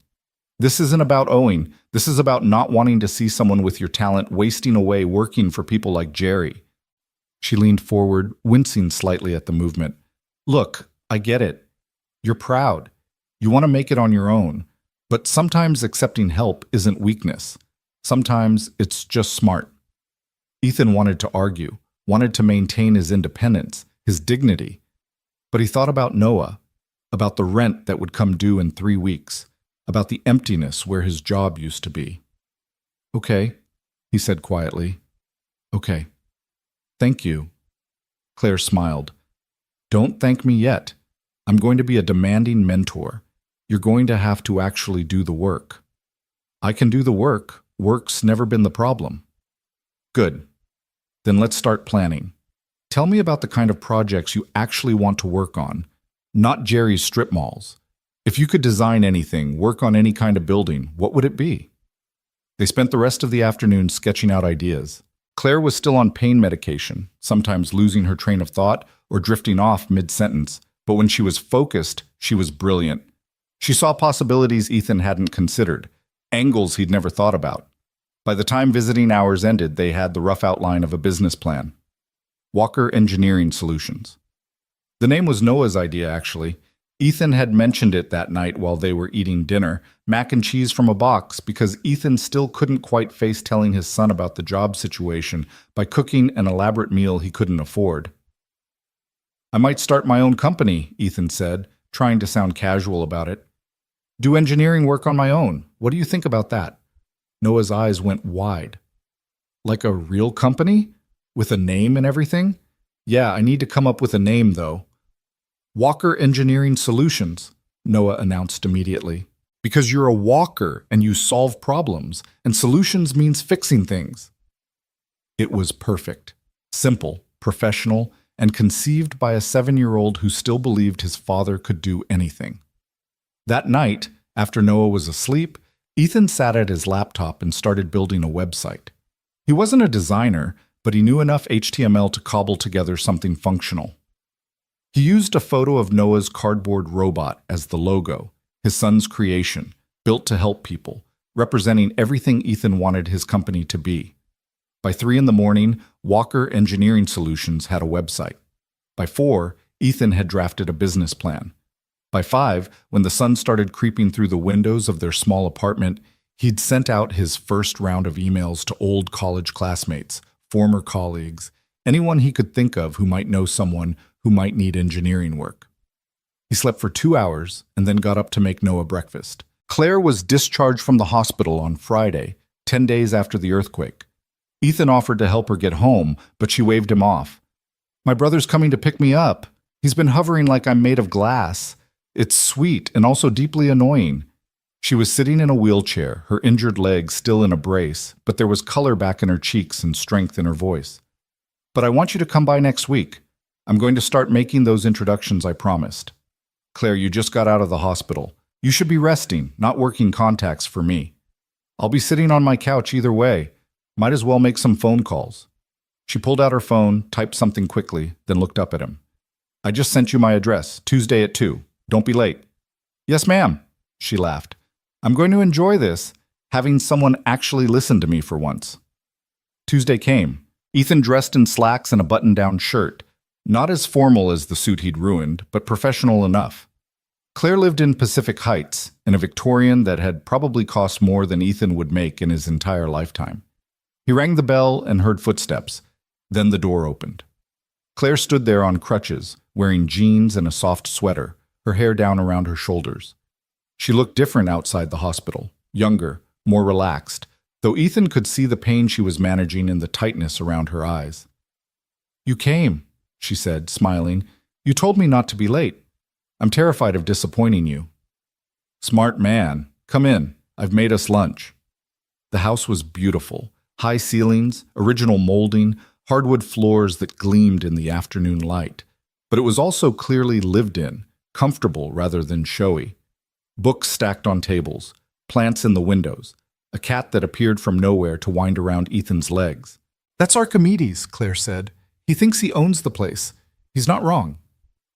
"This isn't about owing. This is about not wanting to see someone with your talent wasting away working for people like Jerry." She leaned forward, wincing slightly at the movement. "Look, I get it. You're proud. You want to make it on your own. But sometimes accepting help isn't weakness. Sometimes it's just smart." Ethan wanted to argue, wanted to maintain his independence, his dignity. But he thought about Noah, about the rent that would come due in 3 weeks, about the emptiness where his job used to be. "Okay," he said quietly. "Okay. Thank you." Claire smiled. "Don't thank me yet. I'm going to be a demanding mentor. You're going to have to actually do the work." "I can do the work. Work's never been the problem." "Good. Then let's start planning. Tell me about the kind of projects you actually want to work on, not Jerry's strip malls. If you could design anything, work on any kind of building, what would it be?" They spent the rest of the afternoon sketching out ideas. Claire was still on pain medication, sometimes losing her train of thought or drifting off mid-sentence, but when she was focused, she was brilliant. She saw possibilities Ethan hadn't considered, angles he'd never thought about. By the time visiting hours ended, they had the rough outline of a business plan. Walker Engineering Solutions. The name was Noah's idea, actually. Ethan had mentioned it that night while they were eating dinner, mac and cheese from a box, because Ethan still couldn't quite face telling his son about the job situation by cooking an elaborate meal he couldn't afford. "I might start my own company," Ethan said, trying to sound casual about it. "Do engineering work on my own. What do you think about that?" Noah's eyes went wide. "Like a real company? With a name and everything?" "Yeah, I need to come up with a name, though." "Walker Engineering Solutions," Noah announced immediately. "Because you're a walker and you solve problems, and solutions means fixing things." It was perfect, simple, professional, and conceived by a 7-year-old who still believed his father could do anything. That night, after Noah was asleep, Ethan sat at his laptop and started building a website. He wasn't a designer, but he knew enough HTML to cobble together something functional. He used a photo of Noah's cardboard robot as the logo, his son's creation, built to help people, representing everything Ethan wanted his company to be. By 3 in the morning, Walker Engineering Solutions had a website. By 4, Ethan had drafted a business plan. By 5, when the sun started creeping through the windows of their small apartment, he'd sent out his first round of emails to old college classmates, former colleagues, anyone he could think of who might know someone who might need engineering work. He slept for 2 hours and then got up to make Noah breakfast. Claire was discharged from the hospital on Friday, 10 days after the earthquake. Ethan offered to help her get home, but she waved him off. "My brother's coming to pick me up. He's been hovering like I'm made of glass. It's sweet and also deeply annoying. She was sitting in a wheelchair, her injured leg still in a brace, but there was color back in her cheeks and strength in her voice. "But I want you to come by next week. I'm going to start making those introductions I promised. Claire, you just got out of the hospital. You should be resting, not working contacts for me. I'll be sitting on my couch either way. Might as well make some phone calls." She pulled out her phone, typed something quickly, then looked up at him. "I just sent you my address, Tuesday at 2. Don't be late." "Yes, ma'am," she laughed. "I'm going to enjoy this, having someone actually listen to me for once." Tuesday came. Ethan dressed in slacks and a button-down shirt. Not as formal as the suit he'd ruined, but professional enough. Claire lived in Pacific Heights, in a Victorian that had probably cost more than Ethan would make in his entire lifetime. He rang the bell and heard footsteps. Then the door opened. Claire stood there on crutches, wearing jeans and a soft sweater, her hair down around her shoulders. She looked different outside the hospital, younger, more relaxed, though Ethan could see the pain she was managing in the tightness around her eyes. "You came," she said, smiling. "You told me not to be late. I'm terrified of disappointing you." "Smart man. Come in. I've made us lunch." The house was beautiful. High ceilings, original molding, hardwood floors that gleamed in the afternoon light. But it was also clearly lived in, comfortable rather than showy. Books stacked on tables, plants in the windows, a cat that appeared from nowhere to wind around Ethan's legs. "That's Archimedes," Claire said. "He thinks he owns the place. He's not wrong."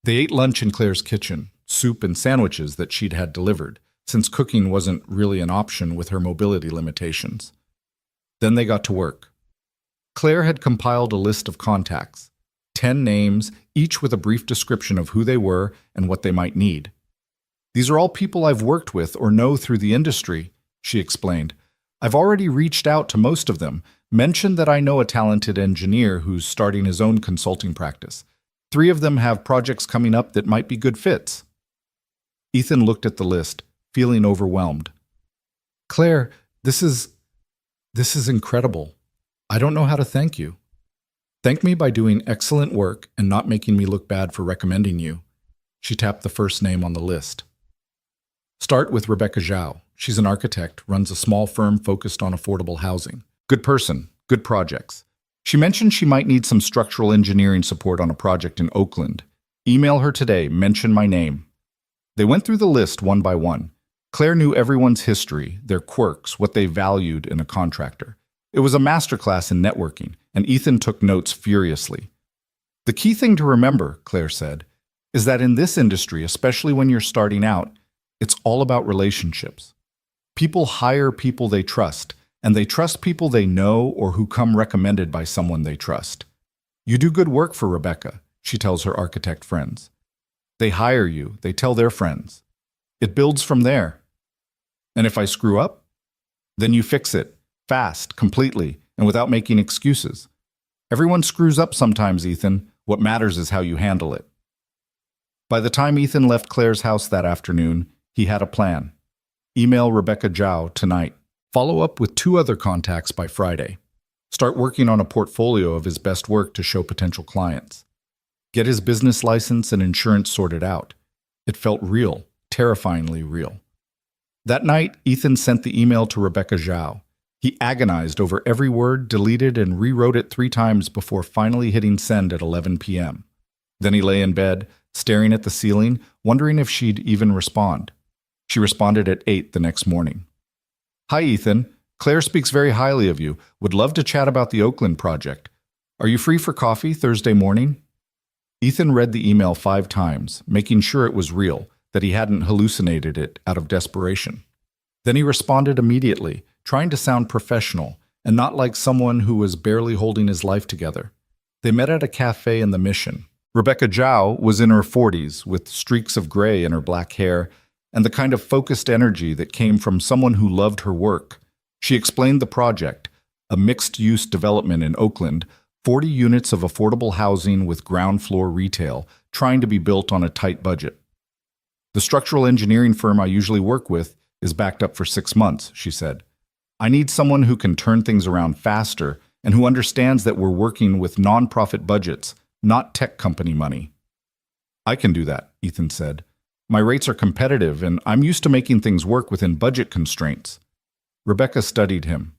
They ate lunch in Claire's kitchen, soup and sandwiches that she'd had delivered, since cooking wasn't really an option with her mobility limitations. Then they got to work. Claire had compiled a list of contacts, 10 names, each with a brief description of who they were and what they might need. "These are all people I've worked with or know through the industry," she explained. "I've already reached out to most of them, mentioned that I know a talented engineer who's starting his own consulting practice. 3 of them have projects coming up that might be good fits." Ethan looked at the list, feeling overwhelmed. "Claire, this is incredible. I don't know how to thank you." "Thank me by doing excellent work and not making me look bad for recommending you." She tapped the first name on the list. "Start with Rebecca Zhao. She's an architect, runs a small firm focused on affordable housing. Good person, good projects. She mentioned she might need some structural engineering support on a project in Oakland. Email her today, mention my name." They went through the list one by one. Claire knew everyone's history, their quirks, what they valued in a contractor. It was a masterclass in networking, and Ethan took notes furiously. "The key thing to remember," Claire said, "is that in this industry, especially when you're starting out, it's all about relationships. People hire people they trust, and they trust people they know or who come recommended by someone they trust. You do good work for Rebecca," she tells her architect friends. They hire you, they tell their friends. It builds from there. And if I screw up, then you fix it, fast, completely, and without making excuses. Everyone screws up sometimes, Ethan. What matters is how you handle it. By the time Ethan left Claire's house that afternoon, he had a plan. Email Rebecca Zhao tonight. Follow up with 2 other contacts by Friday. Start working on a portfolio of his best work to show potential clients. Get his business license and insurance sorted out. It felt real, terrifyingly real. That night, Ethan sent the email to Rebecca Zhao. He agonized over every word, deleted and rewrote it 3 times before finally hitting send at 11 p.m. Then he lay in bed, staring at the ceiling, wondering if she'd even respond. She responded at 8 the next morning. "Hi, Ethan. Claire speaks very highly of you. Would love to chat about the Oakland project. Are you free for coffee Thursday morning?" Ethan read the email 5 times, making sure it was real, that he hadn't hallucinated it out of desperation. Then he responded immediately, trying to sound professional and not like someone who was barely holding his life together. They met at a cafe in the Mission. Rebecca Zhao was in her 40s, with streaks of gray in her black hair and the kind of focused energy that came from someone who loved her work. She explained the project, a mixed-use development in Oakland, 40 units of affordable housing with ground-floor retail, trying to be built on a tight budget. "The structural engineering firm I usually work with is backed up for 6 months," she said. "I need someone who can turn things around faster and who understands that we're working with non-profit budgets, not tech company money." "I can do that," Ethan said. My rates are competitive, and I'm used to making things work within budget constraints. Rebecca studied him.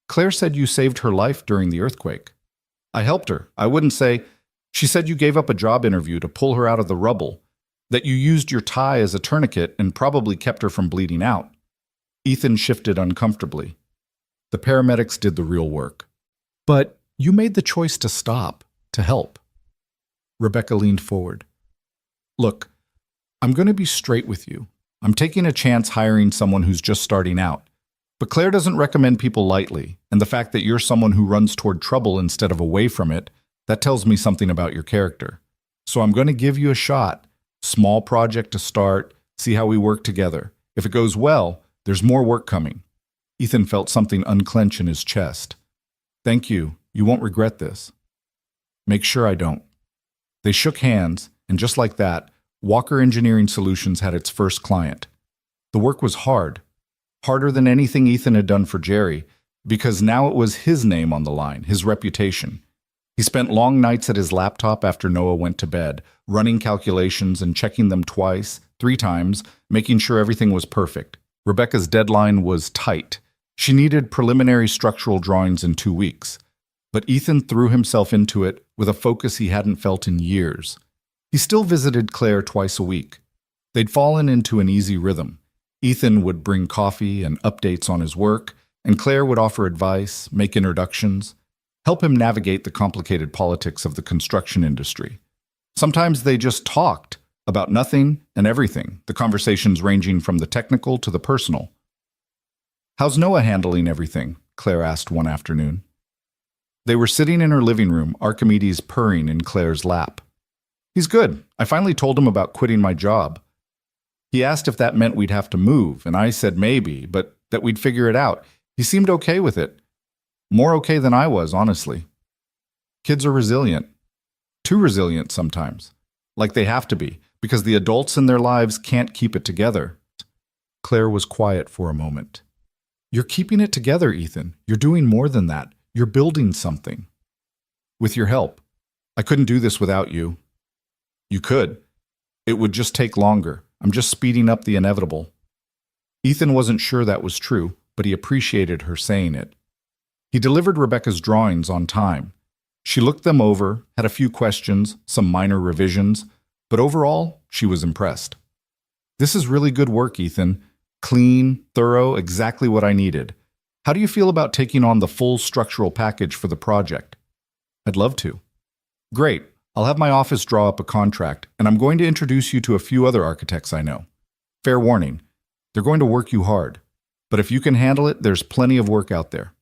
Claire said you saved her life during the earthquake. I helped her. I wouldn't say. She said you gave up a job interview to pull her out of the rubble, that you used your tie as a tourniquet and probably kept her from bleeding out. Ethan shifted uncomfortably. The paramedics did the real work. But you made the choice to stop, to help. Rebecca leaned forward. Look, I'm going to be straight with you. I'm taking a chance hiring someone who's just starting out. But Claire doesn't recommend people lightly, and the fact that you're someone who runs toward trouble instead of away from it, that tells me something about your character. So I'm going to give you a shot. Small project to start, see how we work together. If it goes well, there's more work coming. Ethan felt something unclench in his chest. Thank you. You won't regret this. Make sure I don't. They shook hands, and just like that, Walker Engineering Solutions had its first client. The work was hard. Harder than anything Ethan had done for Jerry, because now it was his name on the line, his reputation. He spent long nights at his laptop after Noah went to bed, running calculations and checking them twice, 3 times, making sure everything was perfect. Rebecca's deadline was tight. She needed preliminary structural drawings in 2 weeks. But Ethan threw himself into it with a focus he hadn't felt in years. He still visited Claire twice a week. They'd fallen into an easy rhythm. Ethan would bring coffee and updates on his work, and Claire would offer advice, make introductions, help him navigate the complicated politics of the construction industry. Sometimes they just talked about nothing and everything, the conversations ranging from the technical to the personal. How's Noah handling everything? Claire asked one afternoon. They were sitting in her living room, Archimedes purring in Claire's lap. He's good. I finally told him about quitting my job. He asked if that meant we'd have to move, and I said maybe, but that we'd figure it out. He seemed okay with it. More okay than I was, honestly. Kids are resilient. Too resilient sometimes. Like they have to be, because the adults in their lives can't keep it together. Claire was quiet for a moment. You're keeping it together, Ethan. You're doing more than that. You're building something. With your help. I couldn't do this without you. You could. It would just take longer. I'm just speeding up the inevitable. Ethan wasn't sure that was true, but he appreciated her saying it. He delivered Rebecca's drawings on time. She looked them over, had a few questions, some minor revisions, but overall, she was impressed. This is really good work, Ethan. Clean, thorough, exactly what I needed. How do you feel about taking on the full structural package for the project? I'd love to. Great. I'll have my office draw up a contract, and I'm going to introduce you to a few other architects I know. Fair warning, they're going to work you hard. But if you can handle it, there's plenty of work out there.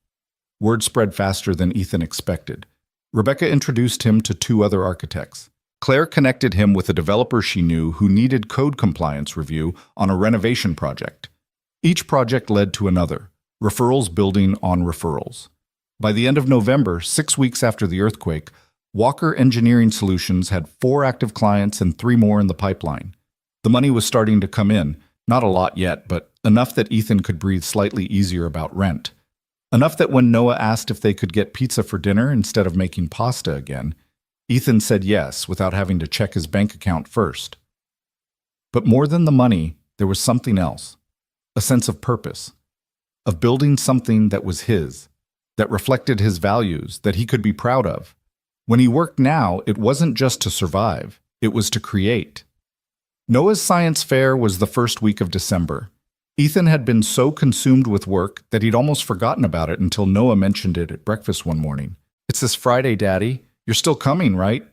Word spread faster than Ethan expected. Rebecca introduced him to 2 other architects. Claire connected him with a developer she knew who needed code compliance review on a renovation project. Each project led to another, referrals building on referrals. By the end of November, 6 weeks after the earthquake, Walker Engineering Solutions had 4 active clients and 3 more in the pipeline. The money was starting to come in, not a lot yet, but enough that Ethan could breathe slightly easier about rent. Enough that when Noah asked if they could get pizza for dinner instead of making pasta again, Ethan said yes without having to check his bank account first. But more than the money, there was something else. A sense of purpose. Of building something that was his, that reflected his values, that he could be proud of. When he worked now, it wasn't just to survive, it was to create. Noah's science fair was the first week of December. Ethan had been so consumed with work that he'd almost forgotten about it until Noah mentioned it at breakfast one morning. It's this Friday, Daddy. You're still coming, right?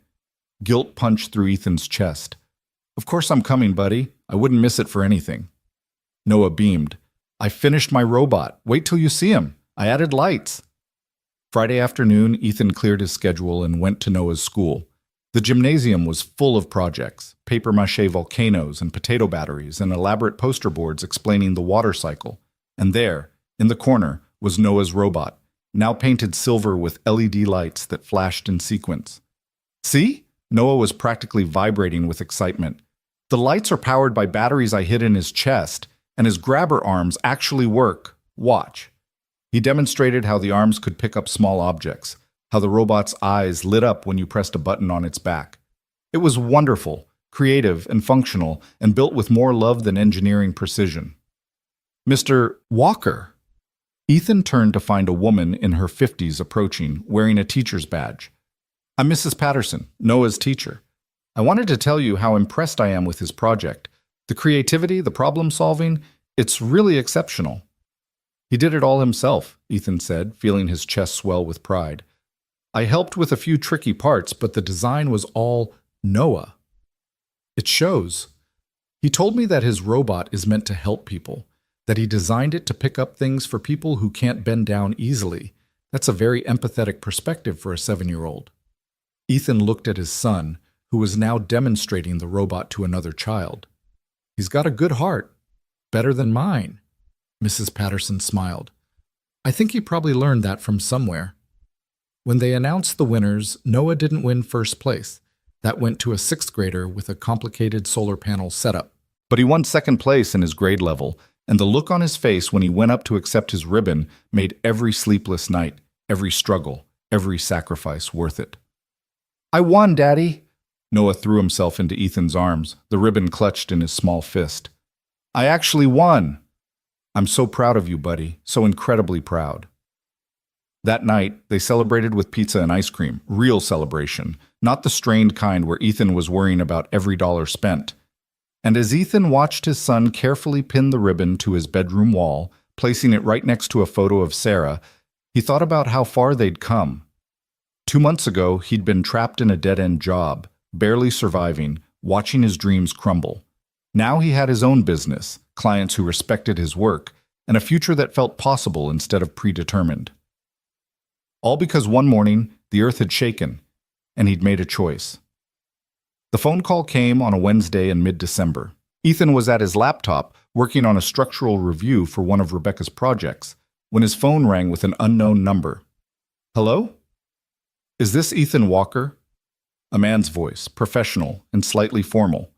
Guilt punched through Ethan's chest. Of course I'm coming, buddy. I wouldn't miss it for anything. Noah beamed. I finished my robot. Wait till you see him. I added lights. Friday afternoon, Ethan cleared his schedule and went to Noah's school. The gymnasium was full of projects, papier-mâché volcanoes and potato batteries and elaborate poster boards explaining the water cycle. And there, in the corner, was Noah's robot, now painted silver with LED lights that flashed in sequence. See? Noah was practically vibrating with excitement. The lights are powered by batteries I hid in his chest, and his grabber arms actually work. Watch. He demonstrated how the arms could pick up small objects, how the robot's eyes lit up when you pressed a button on its back. It was wonderful. creative and functional, and built with more love than engineering precision. Mr. Walker. Ethan turned to find a woman in her 50s approaching, wearing a teacher's badge. I'm Mrs. Patterson, Noah's teacher. I wanted to tell you how impressed I am with his project. The creativity, the problem solving, it's really exceptional. He did it all himself, Ethan said, feeling his chest swell with pride. I helped with a few tricky parts, but the design was all Noah. It shows. He told me that his robot is meant to help people, that he designed it to pick up things for people who can't bend down easily. That's a very empathetic perspective for a 7-year-old. Ethan looked at his son, who was now demonstrating the robot to another child. He's got a good heart. Better than mine. Mrs. Patterson smiled. I think he probably learned that from somewhere. When they announced the winners, Noah didn't win first place. That went to a 6th grader with a complicated solar panel setup. But he won 2nd place in his grade level, and the look on his face when he went up to accept his ribbon made every sleepless night, every struggle, every sacrifice worth it. I won, Daddy! Noah threw himself into Ethan's arms, the ribbon clutched in his small fist. I actually won! I'm so proud of you, buddy, so incredibly proud. That night, they celebrated with pizza and ice cream, real celebration, not the strained kind where Ethan was worrying about every dollar spent. And as Ethan watched his son carefully pin the ribbon to his bedroom wall, placing it right next to a photo of Sarah, he thought about how far they'd come. 2 months ago, he'd been trapped in a dead-end job, barely surviving, watching his dreams crumble. Now he had his own business, clients who respected his work, and a future that felt possible instead of predetermined. All because one morning, the earth had shaken, and he'd made a choice. The phone call came on a Wednesday in mid-December. Ethan was at his laptop, working on a structural review for one of Rebecca's projects, when his phone rang with an unknown number. Hello? Is this Ethan Walker? A man's voice, professional and slightly formal.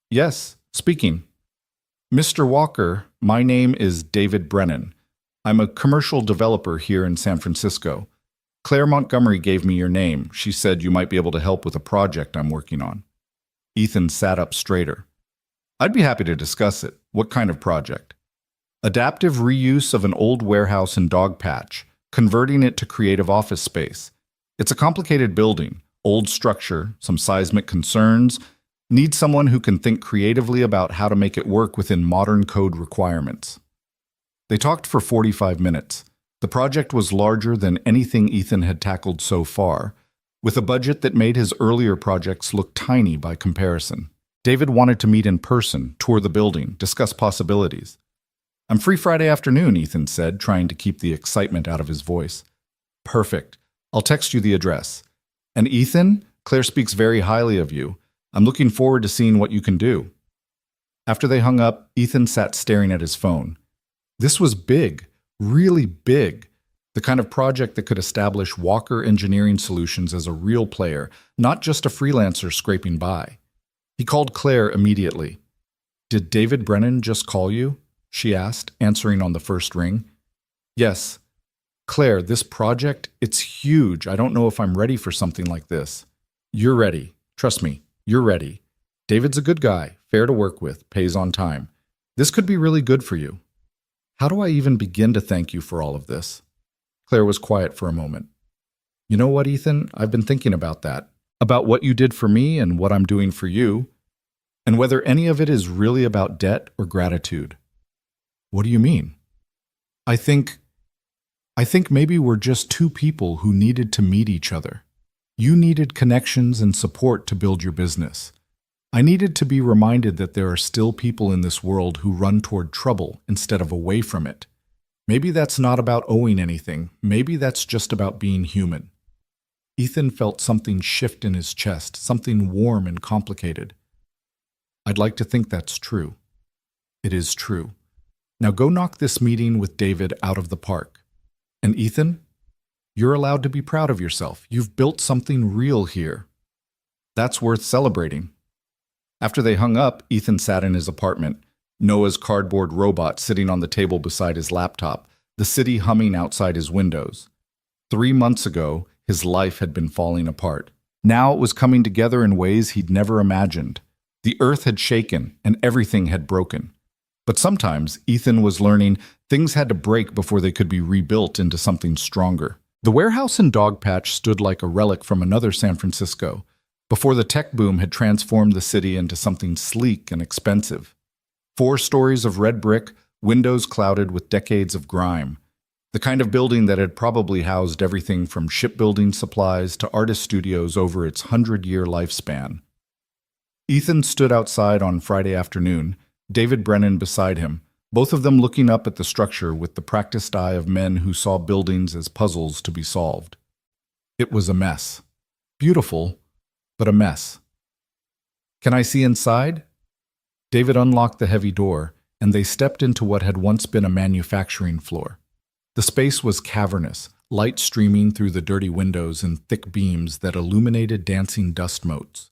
Yes, speaking. Mr. Walker, my name is David Brennan. I'm a commercial developer here in San Francisco. Claire Montgomery gave me your name. She said you might be able to help with a project I'm working on. Ethan sat up straighter. I'd be happy to discuss it. What kind of project? Adaptive reuse of an old warehouse in Dogpatch, converting it to creative office space. It's a complicated building, old structure, some seismic concerns. Need someone who can think creatively about how to make it work within modern code requirements. They talked for 45 minutes. The project was larger than anything Ethan had tackled so far, with a budget that made his earlier projects look tiny by comparison. David wanted to meet in person, tour the building, discuss possibilities. I'm free Friday afternoon, Ethan said, trying to keep the excitement out of his voice. Perfect. I'll text you the address. And Ethan, Claire speaks very highly of you. I'm looking forward to seeing what you can do. After they hung up, Ethan sat staring at his phone. This was big. Really big. The kind of project that could establish Walker Engineering Solutions as a real player, not just a freelancer scraping by. He called Claire immediately. Did David Brennan just call you? She asked, answering on the first ring. Yes. Claire, this project, it's huge. I don't know if I'm ready for something like this. You're ready. Trust me, you're ready. David's a good guy, fair to work with, pays on time. This could be really good for you. How do I even begin to thank you for all of this? Claire was quiet for a moment. You know what, Ethan? I've been thinking about that. About what you did for me and what I'm doing for you. And whether any of it is really about debt or gratitude. What do you mean? I think maybe we're just two people who needed to meet each other. You needed connections and support to build your business. I needed to be reminded that there are still people in this world who run toward trouble instead of away from it. Maybe that's not about owing anything. Maybe that's just about being human. Ethan felt something shift in his chest, something warm and complicated. I'd like to think that's true. It is true. Now go knock this meeting with David out of the park. And Ethan, you're allowed to be proud of yourself. You've built something real here. That's worth celebrating. After they hung up, Ethan sat in his apartment, Noah's cardboard robot sitting on the table beside his laptop, the city humming outside his windows. 3 months ago, his life had been falling apart. Now it was coming together in ways he'd never imagined. The earth had shaken and everything had broken. But sometimes, Ethan was learning, things had to break before they could be rebuilt into something stronger. The warehouse in Dogpatch stood like a relic from another San Francisco, before the tech boom had transformed the city into something sleek and expensive. 4 stories of red brick, windows clouded with decades of grime. The kind of building that had probably housed everything from shipbuilding supplies to artist studios over its 100-year lifespan. Ethan stood outside on Friday afternoon, David Brennan beside him, both of them looking up at the structure with the practiced eye of men who saw buildings as puzzles to be solved. It was a mess. Beautiful, but a mess. "Can I see inside?" David unlocked the heavy door, and they stepped into what had once been a manufacturing floor. The space was cavernous, light streaming through the dirty windows in thick beams that illuminated dancing dust motes.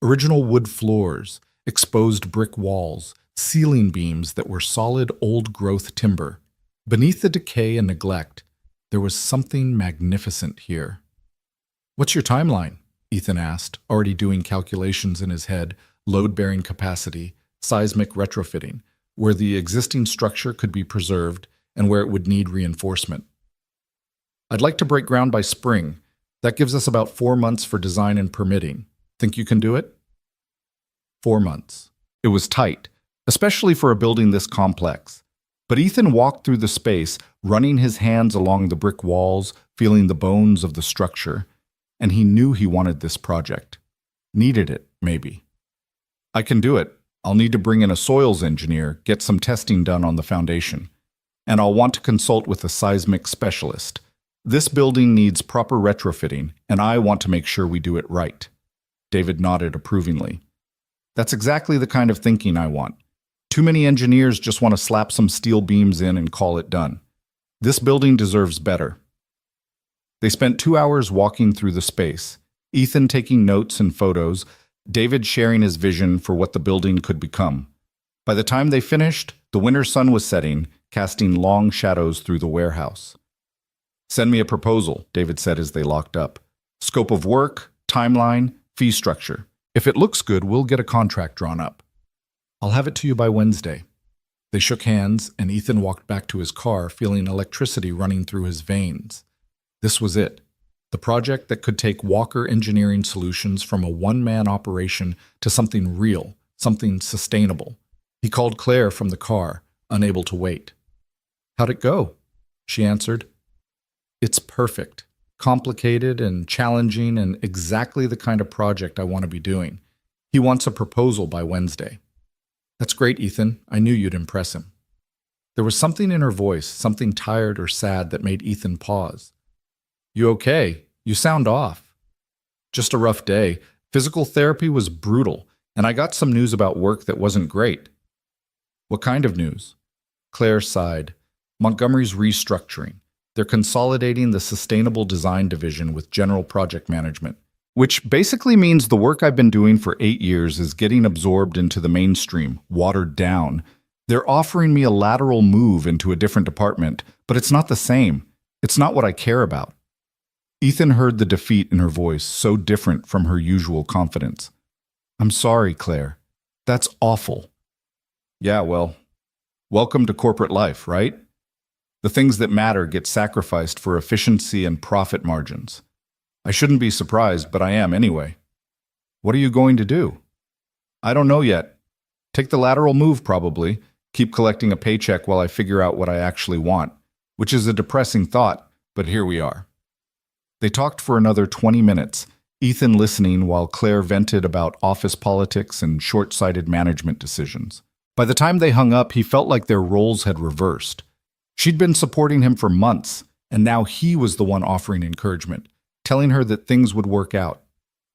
Original wood floors, exposed brick walls, ceiling beams that were solid old-growth timber. Beneath the decay and neglect, there was something magnificent here. "What's your timeline?" Ethan asked, already doing calculations in his head, load-bearing capacity, seismic retrofitting, where the existing structure could be preserved and where it would need reinforcement. "I'd like to break ground by spring. That gives us about 4 months for design and permitting. Think you can do it?" 4 months. It was tight, especially for a building this complex. But Ethan walked through the space, running his hands along the brick walls, feeling the bones of the structure, and he knew he wanted this project. Needed it, maybe. "I can do it. I'll need to bring in a soils engineer, get some testing done on the foundation. And I'll want to consult with a seismic specialist. This building needs proper retrofitting, and I want to make sure we do it right." David nodded approvingly. "That's exactly the kind of thinking I want. Too many engineers just want to slap some steel beams in and call it done. This building deserves better." They spent 2 hours walking through the space, Ethan taking notes and photos, David sharing his vision for what the building could become. By the time they finished, the winter sun was setting, casting long shadows through the warehouse. "Send me a proposal," David said as they locked up. "Scope of work, timeline, fee structure. If it looks good, we'll get a contract drawn up. I'll have it to you by Wednesday." They shook hands, and Ethan walked back to his car, feeling electricity running through his veins. This was it. The project that could take Walker Engineering Solutions from a one-man operation to something real, something sustainable. He called Claire from the car, unable to wait. "How'd it go?" She answered. "It's perfect. Complicated and challenging and exactly the kind of project I want to be doing. He wants a proposal by Wednesday." "That's great, Ethan. I knew you'd impress him." There was something in her voice, something tired or sad that made Ethan pause. "You okay? You sound off." "Just a rough day. Physical therapy was brutal, and I got some news about work that wasn't great." "What kind of news?" Claire sighed. "Montgomery's restructuring. They're consolidating the Sustainable Design Division with General Project Management, which basically means the work I've been doing for 8 years is getting absorbed into the mainstream, watered down. They're offering me a lateral move into a different department, but it's not the same. It's not what I care about." Ethan heard the defeat in her voice, so different from her usual confidence. "I'm sorry, Claire. That's awful." "Yeah, well, welcome to corporate life, right? The things that matter get sacrificed for efficiency and profit margins. I shouldn't be surprised, but I am anyway." "What are you going to do?" "I don't know yet. Take the lateral move, probably. Keep collecting a paycheck while I figure out what I actually want, which is a depressing thought, but here we are." They talked for another 20 minutes, Ethan listening while Claire vented about office politics and short-sighted management decisions. By the time they hung up, he felt like their roles had reversed. She'd been supporting him for months, and now he was the one offering encouragement, telling her that things would work out.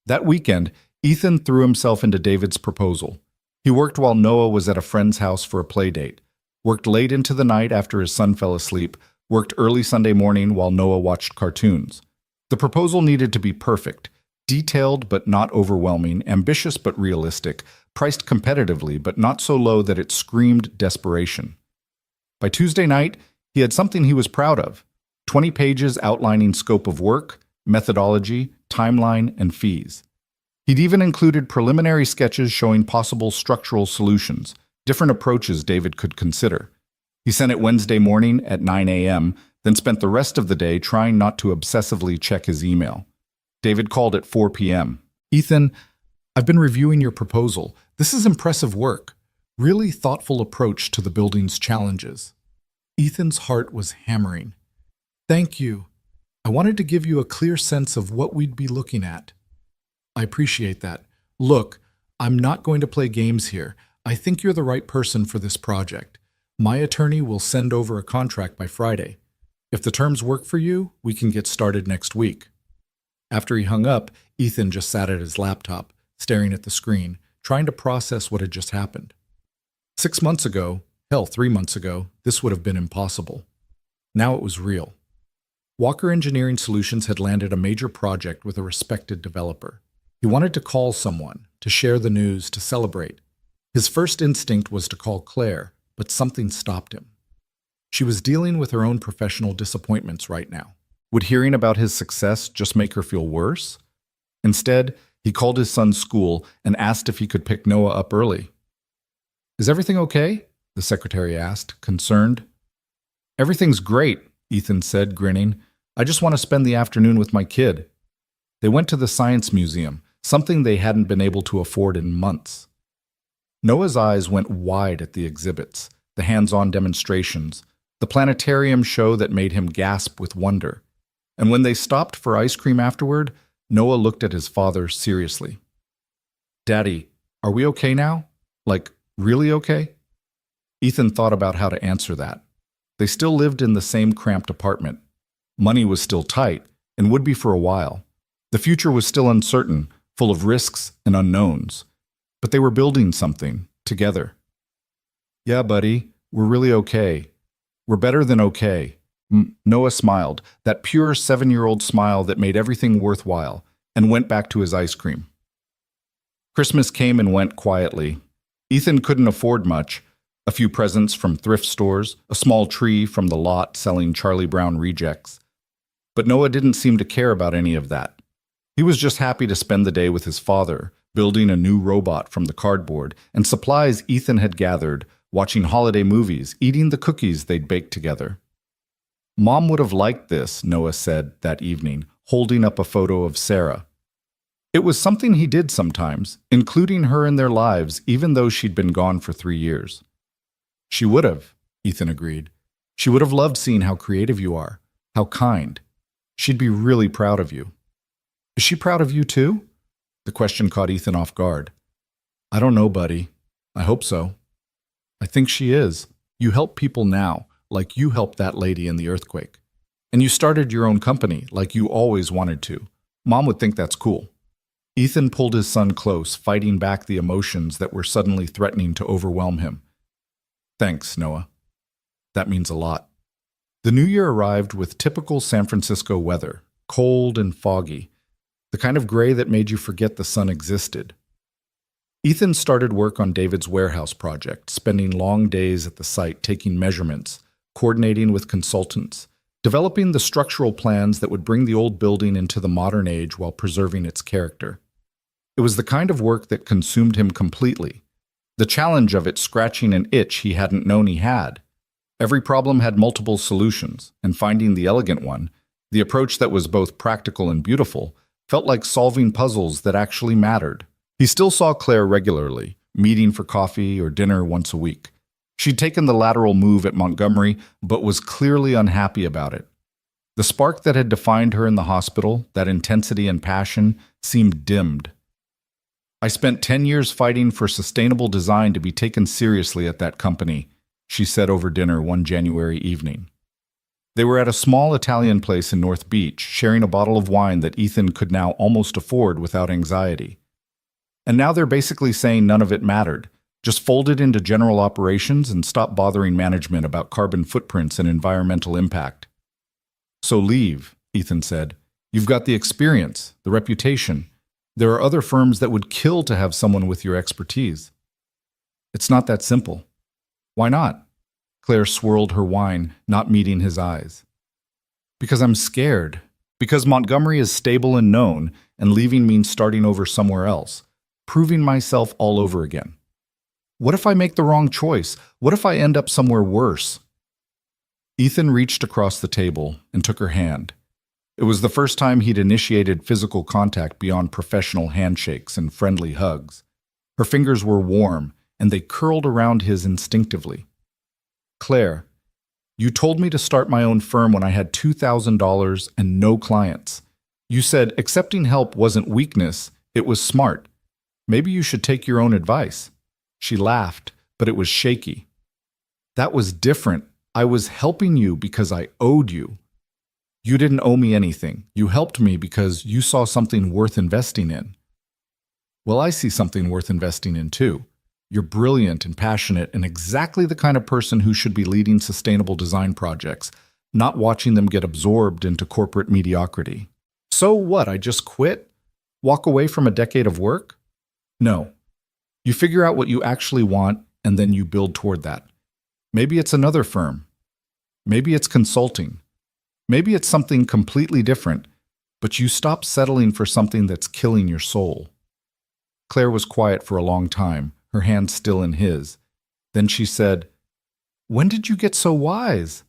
That weekend, Ethan threw himself into David's proposal. He worked while Noah was at a friend's house for a play date, worked late into the night after his son fell asleep, worked early Sunday morning while Noah watched cartoons. The proposal needed to be perfect, detailed but not overwhelming, ambitious but realistic, priced competitively but not so low that it screamed desperation. By Tuesday night, he had something he was proud of: 20 pages outlining scope of work, methodology, timeline, and fees. He'd even included preliminary sketches showing possible structural solutions, different approaches David could consider. He sent it Wednesday morning at 9 a.m., then spent the rest of the day trying not to obsessively check his email. David called at 4 p.m. Ethan, I've been reviewing your proposal. This is impressive work. Really thoughtful approach to the building's challenges. Ethan's heart was hammering. Thank you. I wanted to give you a clear sense of what we'd be looking at. I appreciate that. Look, I'm not going to play games here. I think you're the right person for this project. My attorney will send over a contract by Friday. If the terms work for you, we can get started next week. After he hung up, Ethan just sat at his laptop, staring at the screen, trying to process what had just happened. 6 months ago, hell, 3 months ago, this would have been impossible. Now it was real. Walker Engineering Solutions had landed a major project with a respected developer. He wanted to call someone, to share the news, to celebrate. His first instinct was to call Claire, but something stopped him. She was dealing with her own professional disappointments right now. Would hearing about his success just make her feel worse? Instead, he called his son's school and asked if he could pick Noah up early. Is everything okay? The secretary asked, concerned. Everything's great, Ethan said, grinning. I just want to spend the afternoon with my kid. They went to the Science Museum, something they hadn't been able to afford in months. Noah's eyes went wide at the exhibits, the hands-on demonstrations, the planetarium show that made him gasp with wonder. And when they stopped for ice cream afterward, Noah looked at his father seriously. Daddy, are we okay now? Like, really okay? Ethan thought about how to answer that. They still lived in the same cramped apartment. Money was still tight, and would be for a while. The future was still uncertain, full of risks and unknowns. But they were building something, together. Yeah, buddy, we're really okay. We're better than okay. Noah smiled, that pure 7-year-old smile that made everything worthwhile, and went back to his ice cream. Christmas came and went quietly. Ethan couldn't afford much. A few presents from thrift stores, a small tree from the lot selling Charlie Brown rejects. But Noah didn't seem to care about any of that. He was just happy to spend the day with his father, building a new robot from the cardboard and supplies Ethan had gathered, watching holiday movies, eating the cookies they'd baked together. Mom would have liked this, Noah said that evening, holding up a photo of Sarah. It was something he did sometimes, including her in their lives, even though she'd been gone for 3 years. She would have, Ethan agreed. She would have loved seeing how creative you are, how kind. She'd be really proud of you. Is she proud of you too? The question caught Ethan off guard. I don't know, buddy. I hope so. I think she is. You help people now, like you helped that lady in the earthquake. And you started your own company, like you always wanted to. Mom would think that's cool. Ethan pulled his son close, fighting back the emotions that were suddenly threatening to overwhelm him. Thanks, Noah. That means a lot. The new year arrived with typical San Francisco weather, cold and foggy, the kind of gray that made you forget the sun existed. Ethan started work on David's warehouse project, spending long days at the site taking measurements, coordinating with consultants, developing the structural plans that would bring the old building into the modern age while preserving its character. It was the kind of work that consumed him completely, the challenge of it scratching an itch he hadn't known he had. Every problem had multiple solutions, and finding the elegant one, the approach that was both practical and beautiful, felt like solving puzzles that actually mattered. He still saw Claire regularly, meeting for coffee or dinner once a week. She'd taken the lateral move at Montgomery, but was clearly unhappy about it. The spark that had defined her in the hospital, that intensity and passion, seemed dimmed. I spent 10 years fighting for sustainable design to be taken seriously at that company, she said over dinner one January evening. They were at a small Italian place in North Beach, sharing a bottle of wine that Ethan could now almost afford without anxiety. And now they're basically saying none of it mattered. Just fold it into general operations and stop bothering management about carbon footprints and environmental impact. So leave, Ethan said. You've got the experience, the reputation. There are other firms that would kill to have someone with your expertise. It's not that simple. Why not? Claire swirled her wine, not meeting his eyes. Because I'm scared. Because Montgomery is stable and known, and leaving means starting over somewhere else, proving myself all over again. What if I make the wrong choice? What if I end up somewhere worse? Ethan reached across the table and took her hand. It was the first time he'd initiated physical contact beyond professional handshakes and friendly hugs. Her fingers were warm, and they curled around his instinctively. Claire, you told me to start my own firm when I had $2,000 and no clients. You said accepting help wasn't weakness, it was smart. Maybe you should take your own advice. She laughed, but it was shaky. That was different. I was helping you because I owed you. You didn't owe me anything. You helped me because you saw something worth investing in. Well, I see something worth investing in too. You're brilliant and passionate and exactly the kind of person who should be leading sustainable design projects, not watching them get absorbed into corporate mediocrity. So what, I just quit? Walk away from a decade of work? No. You figure out what you actually want and then you build toward that. Maybe it's another firm. Maybe it's consulting. Maybe it's something completely different, but you stop settling for something that's killing your soul. Claire was quiet for a long time, her hand still in his. Then she said, "When did you get so wise?"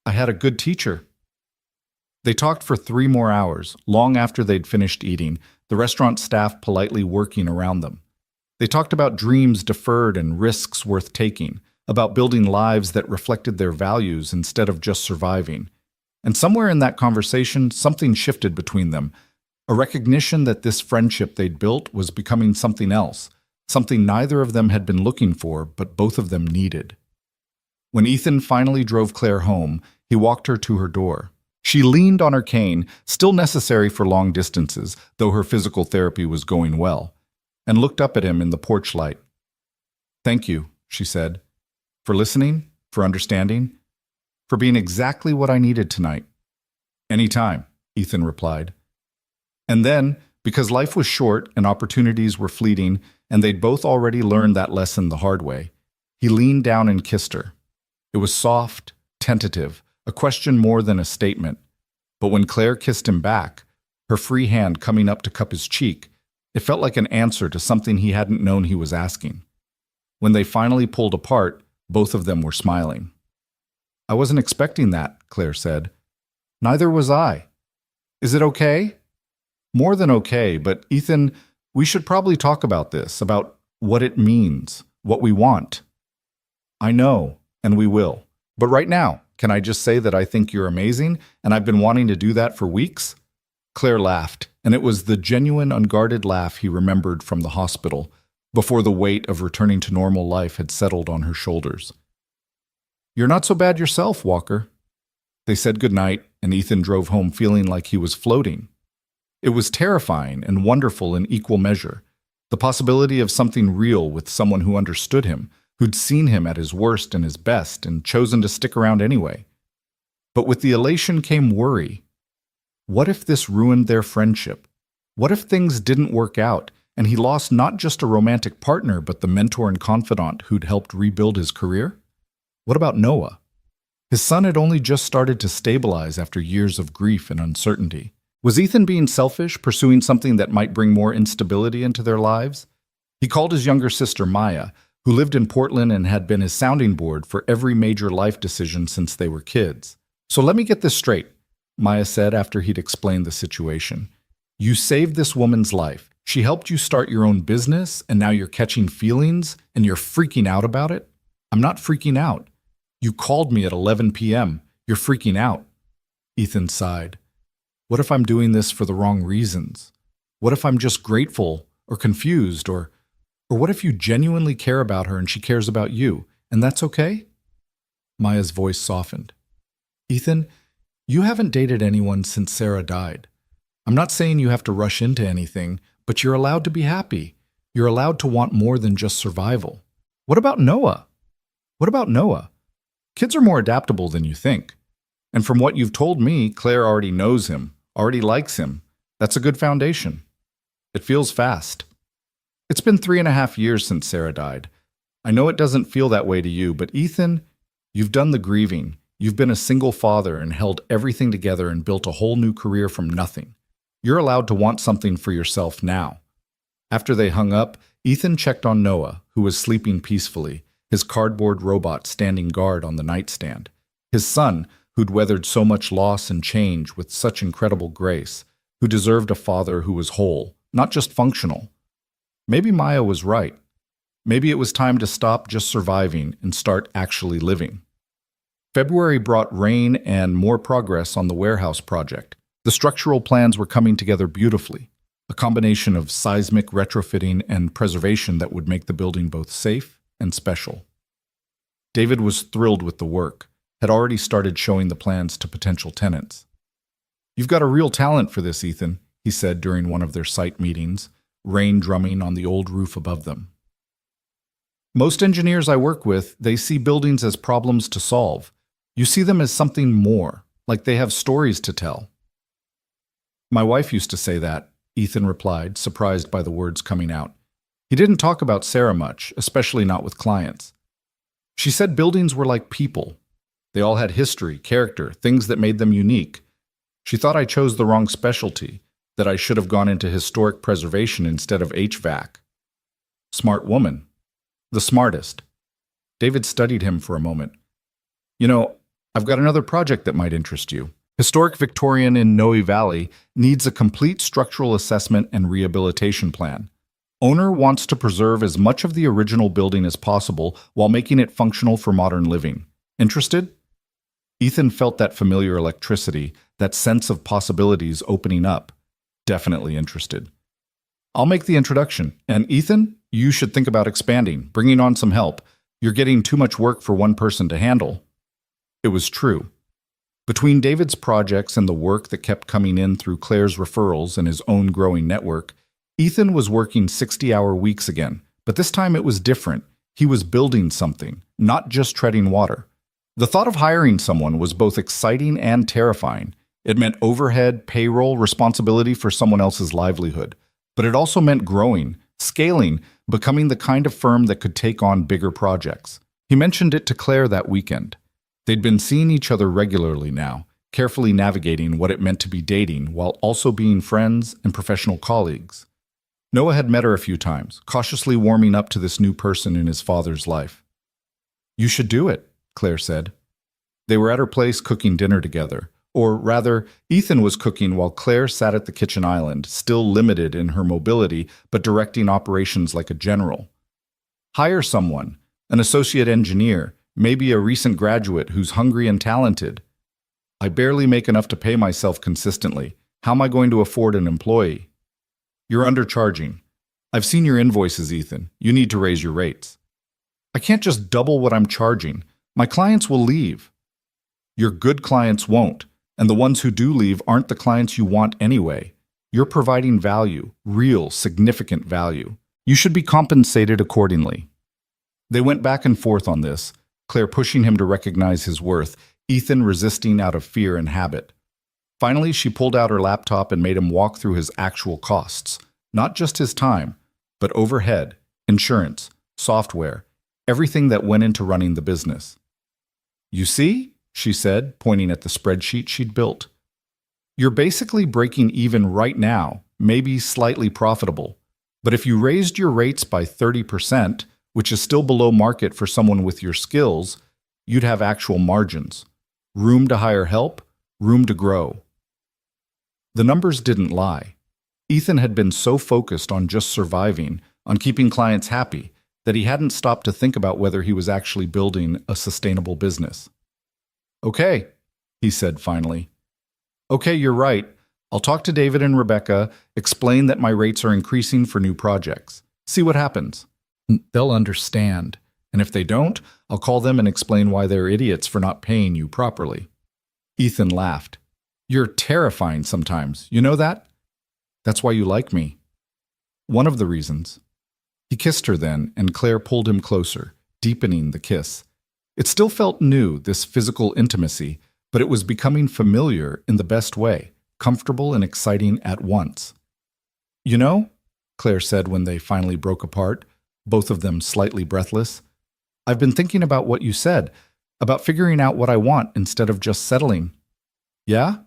"I had a good teacher." They talked for 3 more hours, long after they'd finished eating, the restaurant staff politely working around them. They talked about dreams deferred and risks worth taking, about building lives that reflected their values instead of just surviving. And somewhere in that conversation, something shifted between them, a recognition that this friendship they'd built was becoming something else, something neither of them had been looking for, but both of them needed. When Ethan finally drove Claire home, he walked her to her door. She leaned on her cane, still necessary for long distances, though her physical therapy was going well, and looked up at him in the porch light. "Thank you," she said, "for listening, for understanding, for being exactly what I needed tonight." "Anytime," Ethan replied. And then, because life was short and opportunities were fleeting, and they'd both already learned that lesson the hard way, he leaned down and kissed her. It was soft, tentative, a question more than a statement. But when Claire kissed him back, her free hand coming up to cup his cheek, it felt like an answer to something he hadn't known he was asking. When they finally pulled apart, both of them were smiling. "I wasn't expecting that," Claire said. "Neither was I. Is it okay?" "More than okay, but Ethan, we should probably talk about this, about what it means, what we want." "I know, and we will. But right now, can I just say that I think you're amazing, and I've been wanting to do that for weeks?" Claire laughed, and it was the genuine, unguarded laugh he remembered from the hospital, before the weight of returning to normal life had settled on her shoulders. "You're not so bad yourself, Walker." They said goodnight, and Ethan drove home feeling like he was floating. It was terrifying and wonderful in equal measure, the possibility of something real with someone who understood him, who'd seen him at his worst and his best and chosen to stick around anyway. But with the elation came worry. What if this ruined their friendship? What if things didn't work out, and he lost not just a romantic partner but the mentor and confidant who'd helped rebuild his career? What about Noah? His son had only just started to stabilize after years of grief and uncertainty. Was Ethan being selfish, pursuing something that might bring more instability into their lives? He called his younger sister Maya, who lived in Portland and had been his sounding board for every major life decision since they were kids. "So let me get this straight," Maya said after he'd explained the situation. "You saved this woman's life. She helped you start your own business, and now you're catching feelings, and you're freaking out about it?" "I'm not freaking out. You called me at 11 p.m. You're freaking out." Ethan sighed. "What if I'm doing this for the wrong reasons? What if I'm just grateful or confused, or what if you genuinely care about her and she cares about you, and that's okay?" Maya's voice softened. "Ethan, you haven't dated anyone since Sarah died. I'm not saying you have to rush into anything, but you're allowed to be happy. You're allowed to want more than just survival. What about Noah? What about Noah? Kids are more adaptable than you think. And from what you've told me, Claire already knows him, already likes him. That's a good foundation. It feels fast. It's been 3.5 years since Sarah died. I know it doesn't feel that way to you, but Ethan, you've done the grieving. You've been a single father and held everything together and built a whole new career from nothing. You're allowed to want something for yourself now." After they hung up, Ethan checked on Noah, who was sleeping peacefully, his cardboard robot standing guard on the nightstand. His son, who'd weathered so much loss and change with such incredible grace, who deserved a father who was whole, not just functional. Maybe Maya was right. Maybe it was time to stop just surviving and start actually living. February brought rain and more progress on the warehouse project. The structural plans were coming together beautifully, a combination of seismic retrofitting and preservation that would make the building both safe and special. David was thrilled with the work, had already started showing the plans to potential tenants. "You've got a real talent for this, Ethan," he said during one of their site meetings, rain drumming on the old roof above them. "Most engineers I work with, they see buildings as problems to solve. You see them as something more, like they have stories to tell." "My wife used to say that," Ethan replied, surprised by the words coming out. He didn't talk about Sarah much, especially not with clients. "She said buildings were like people. They all had history, character, things that made them unique. She thought I chose the wrong specialty, that I should have gone into historic preservation instead of HVAC. Smart woman. The smartest." David studied him for a moment. "You know, I've got another project that might interest you. Historic Victorian in Noe Valley needs a complete structural assessment and rehabilitation plan. Owner wants to preserve as much of the original building as possible while making it functional for modern living. Interested?" Ethan felt that familiar electricity, that sense of possibilities opening up. Definitely interested. "I'll make the introduction. And Ethan, you should think about expanding, bringing on some help. You're getting too much work for one person to handle." It was true. Between David's projects and the work that kept coming in through Claire's referrals and his own growing network, Ethan was working 60-hour weeks again, but this time it was different. He was building something, not just treading water. The thought of hiring someone was both exciting and terrifying. It meant overhead, payroll, responsibility for someone else's livelihood. But it also meant growing, scaling, becoming the kind of firm that could take on bigger projects. He mentioned it to Claire that weekend. They'd been seeing each other regularly now, carefully navigating what it meant to be dating while also being friends and professional colleagues. Noah had met her a few times, cautiously warming up to this new person in his father's life. "You should do it," Claire said. They were at her place cooking dinner together. Or rather, Ethan was cooking while Claire sat at the kitchen island, still limited in her mobility, but directing operations like a general. "Hire someone, an associate engineer, maybe a recent graduate who's hungry and talented. I barely make enough to pay myself consistently. How am I going to afford an employee?" "You're undercharging. I've seen your invoices, Ethan. You need to raise your rates." "I can't just double what I'm charging. My clients will leave." "Your good clients won't. And the ones who do leave aren't the clients you want anyway. You're providing value, real, significant value. You should be compensated accordingly." They went back and forth on this, Claire pushing him to recognize his worth, Ethan resisting out of fear and habit. Finally, she pulled out her laptop and made him walk through his actual costs, not just his time, but overhead, insurance, software, everything that went into running the business. "You see?" she said, pointing at the spreadsheet she'd built. "You're basically breaking even right now, maybe slightly profitable. But if you raised your rates by 30%, which is still below market for someone with your skills, you'd have actual margins. Room to hire help, room to grow." The numbers didn't lie. Ethan had been so focused on just surviving, on keeping clients happy, that he hadn't stopped to think about whether he was actually building a sustainable business. "Okay," he said finally. "Okay, you're right. I'll talk to David and Rebecca, explain that my rates are increasing for new projects. See what happens. They'll understand. And if they don't, I'll call them and explain why they're idiots for not paying you properly." Ethan laughed. "You're terrifying sometimes. You know that? That's why you like me." "One of the reasons." He kissed her then, and Claire pulled him closer, deepening the kiss. It still felt new, this physical intimacy, but it was becoming familiar in the best way, comfortable and exciting at once. "You know," Claire said when they finally broke apart, both of them slightly breathless, "I've been thinking about what you said. About figuring out what I want instead of just settling. Yeah?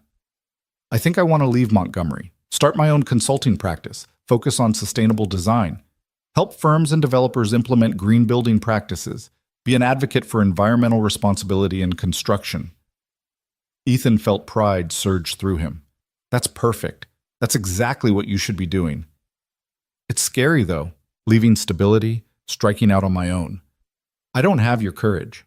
I think I want to leave Montgomery, start my own consulting practice, focus on sustainable design, help firms and developers implement green building practices, be an advocate for environmental responsibility in construction. Ethan felt pride surge through him. That's perfect. That's exactly what you should be doing. It's scary, though, leaving stability, striking out on my own. I don't have your courage.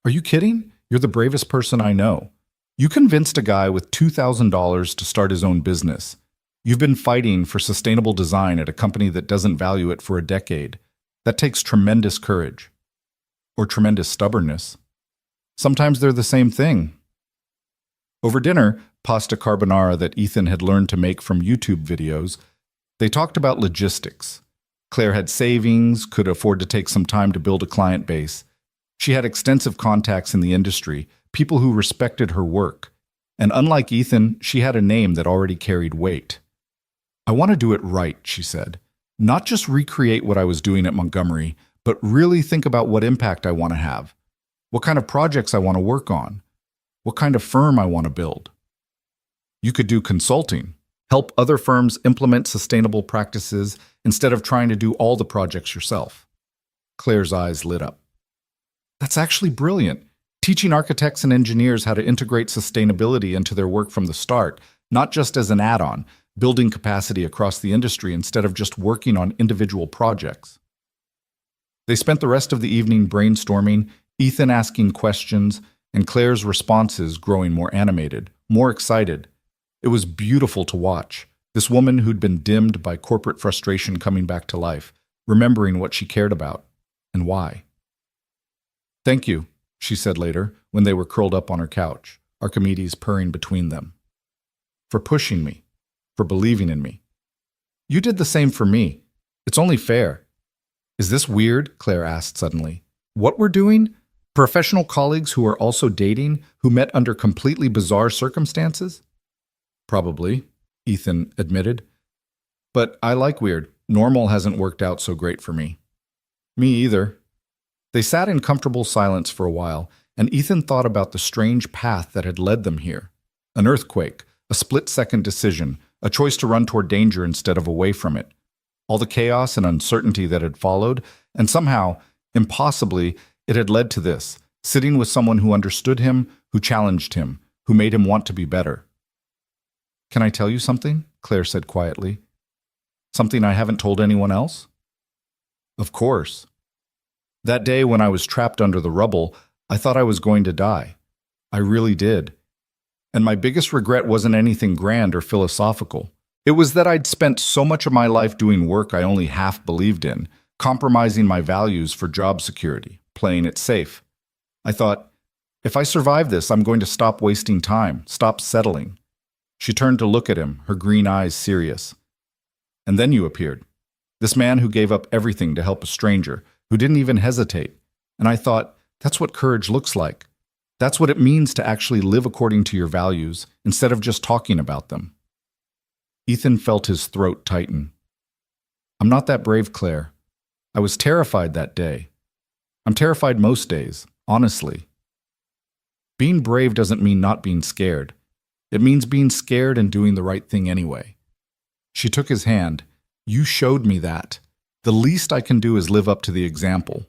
Are you kidding? You're the bravest person I know. You convinced a guy with $2,000 to start his own business. You've been fighting for sustainable design at a company that doesn't value it for a decade. That takes tremendous courage. Or tremendous stubbornness. Sometimes they're the same thing. Over dinner, pasta carbonara that Ethan had learned to make from YouTube videos, they talked about logistics. Claire had savings, could afford to take some time to build a client base. She had extensive contacts in the industry, people who respected her work. And unlike Ethan, she had a name that already carried weight. I want to do it right, she said. Not just recreate what I was doing at Montgomery, but really think about what impact I want to have, what kind of projects I want to work on, what kind of firm I want to build. You could do consulting, help other firms implement sustainable practices instead of trying to do all the projects yourself. Claire's eyes lit up. That's actually brilliant. Teaching architects and engineers how to integrate sustainability into their work from the start, not just as an add-on, building capacity across the industry instead of just working on individual projects. They spent the rest of the evening brainstorming, Ethan asking questions, and Claire's responses growing more animated, more excited. It was beautiful to watch. This woman who'd been dimmed by corporate frustration coming back to life, remembering what she cared about and why. Thank you, she said later, when they were curled up on her couch, Archimedes purring between them. For pushing me, for believing in me. You did the same for me. It's only fair. Is this weird? Claire asked suddenly. What we're doing? Professional colleagues who are also dating, who met under completely bizarre circumstances? Probably, Ethan admitted. But I like weird. Normal hasn't worked out so great for me. Me either. They sat in comfortable silence for a while, and Ethan thought about the strange path that had led them here. An earthquake, a split-second decision, a choice to run toward danger instead of away from it. All the chaos and uncertainty that had followed, and somehow, impossibly, it had led to this, sitting with someone who understood him, who challenged him, who made him want to be better. Can I tell you something? Claire said quietly. Something I haven't told anyone else? Of course. That day when I was trapped under the rubble, I thought I was going to die. I really did. And my biggest regret wasn't anything grand or philosophical. It was that I'd spent so much of my life doing work I only half believed in, compromising my values for job security, playing it safe. I thought, if I survive this, I'm going to stop wasting time, stop settling. She turned to look at him, her green eyes serious. And then you appeared. This man who gave up everything to help a stranger, who didn't even hesitate. And I thought, that's what courage looks like. That's what it means to actually live according to your values, instead of just talking about them. Ethan felt his throat tighten. I'm not that brave, Claire. I was terrified that day. I'm terrified most days, honestly. Being brave doesn't mean not being scared. It means being scared and doing the right thing anyway. She took his hand. You showed me that. The least I can do is live up to the example.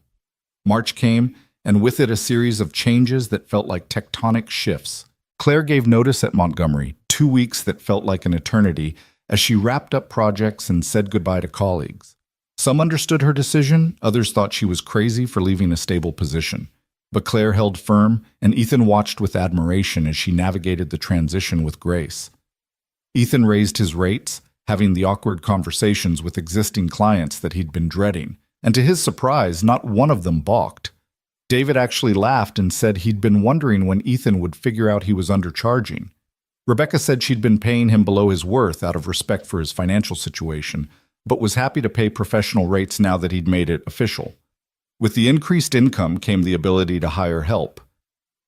March came, and with it a series of changes that felt like tectonic shifts. Claire gave notice at Montgomery, 2 weeks that felt like an eternity, as she wrapped up projects and said goodbye to colleagues. Some understood her decision, others thought she was crazy for leaving a stable position. But Claire held firm, and Ethan watched with admiration as she navigated the transition with grace. Ethan raised his rates, having the awkward conversations with existing clients that he'd been dreading, and to his surprise, not one of them balked. David actually laughed and said he'd been wondering when Ethan would figure out he was undercharging. Rebecca said she'd been paying him below his worth out of respect for his financial situation, but was happy to pay professional rates now that he'd made it official. With the increased income came the ability to hire help.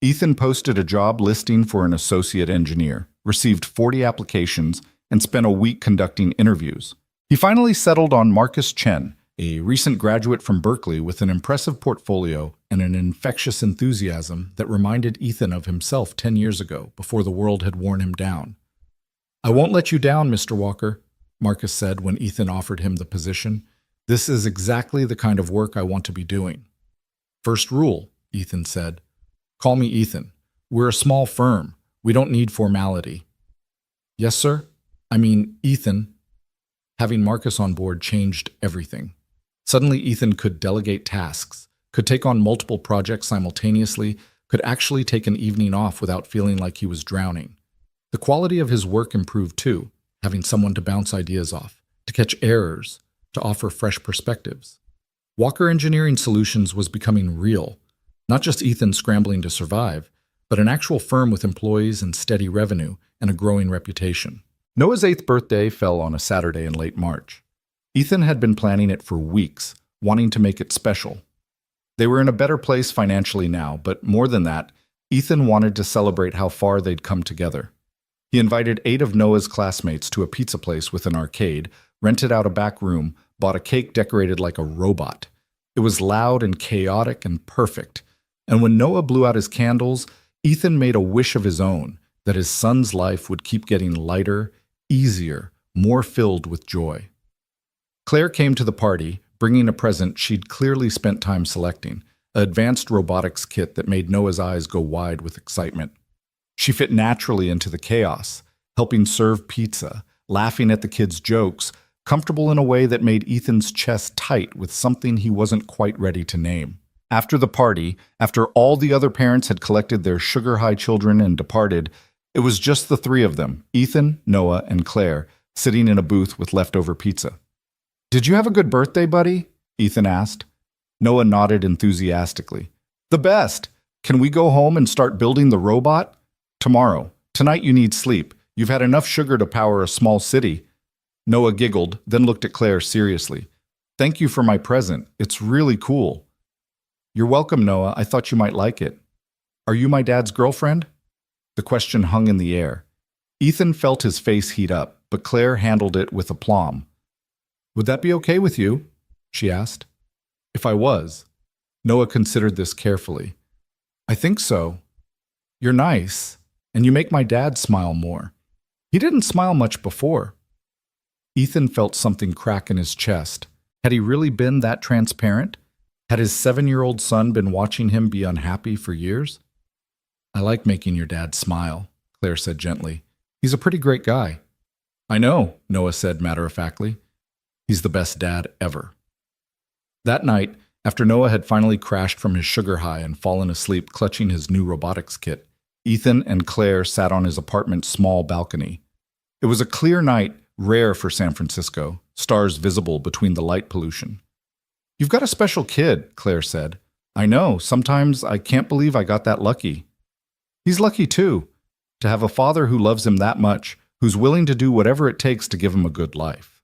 Ethan posted a job listing for an associate engineer, received 40 applications, and spent a week conducting interviews. He finally settled on Marcus Chen, a recent graduate from Berkeley with an impressive portfolio and an infectious enthusiasm that reminded Ethan of himself 10 years ago, before the world had worn him down. "I won't let you down, Mr. Walker," Marcus said when Ethan offered him the position. "This is exactly the kind of work I want to be doing." "First rule," Ethan said. "Call me Ethan. We're a small firm. We don't need formality." "Yes, sir? I mean, Ethan." Having Marcus on board changed everything. Suddenly, Ethan could delegate tasks, could take on multiple projects simultaneously, could actually take an evening off without feeling like he was drowning. The quality of his work improved too, having someone to bounce ideas off, to catch errors, to offer fresh perspectives. Walker Engineering Solutions was becoming real, not just Ethan scrambling to survive, but an actual firm with employees and steady revenue and a growing reputation. Noah's 8th birthday fell on a Saturday in late March. Ethan had been planning it for weeks, wanting to make it special. They were in a better place financially now, but more than that, Ethan wanted to celebrate how far they'd come together. He invited 8 of Noah's classmates to a pizza place with an arcade, rented out a back room, bought a cake decorated like a robot. It was loud and chaotic and perfect. And when Noah blew out his candles, Ethan made a wish of his own, that his son's life would keep getting lighter, easier, more filled with joy. Claire came to the party, bringing a present she'd clearly spent time selecting, an advanced robotics kit that made Noah's eyes go wide with excitement. She fit naturally into the chaos, helping serve pizza, laughing at the kids' jokes, comfortable in a way that made Ethan's chest tight with something he wasn't quite ready to name. After the party, after all the other parents had collected their sugar-high children and departed, it was just the 3 of them, Ethan, Noah, and Claire, sitting in a booth with leftover pizza. "Did you have a good birthday, buddy?" Ethan asked. Noah nodded enthusiastically. "The best! Can we go home and start building the robot?" "Tomorrow. Tonight you need sleep. You've had enough sugar to power a small city." Noah giggled, then looked at Claire seriously. "Thank you for my present. It's really cool." "You're welcome, Noah. I thought you might like it." "Are you my dad's girlfriend?" The question hung in the air. Ethan felt his face heat up, but Claire handled it with aplomb. "Would that be okay with you?" she asked. "If I was." Noah considered this carefully. "I think so. You're nice, and you make my dad smile more. He didn't smile much before." Ethan felt something crack in his chest. Had he really been that transparent? Had his 7-year-old son been watching him be unhappy for years? "I like making your dad smile," Claire said gently. "He's a pretty great guy." "I know," Noah said matter-of-factly. "He's the best dad ever." That night, after Noah had finally crashed from his sugar high and fallen asleep clutching his new robotics kit, Ethan and Claire sat on his apartment's small balcony. It was a clear night, rare for San Francisco, stars visible between the light pollution. "You've got a special kid," Claire said. "I know, sometimes I can't believe I got that lucky." "He's lucky too, to have a father who loves him that much, who's willing to do whatever it takes to give him a good life."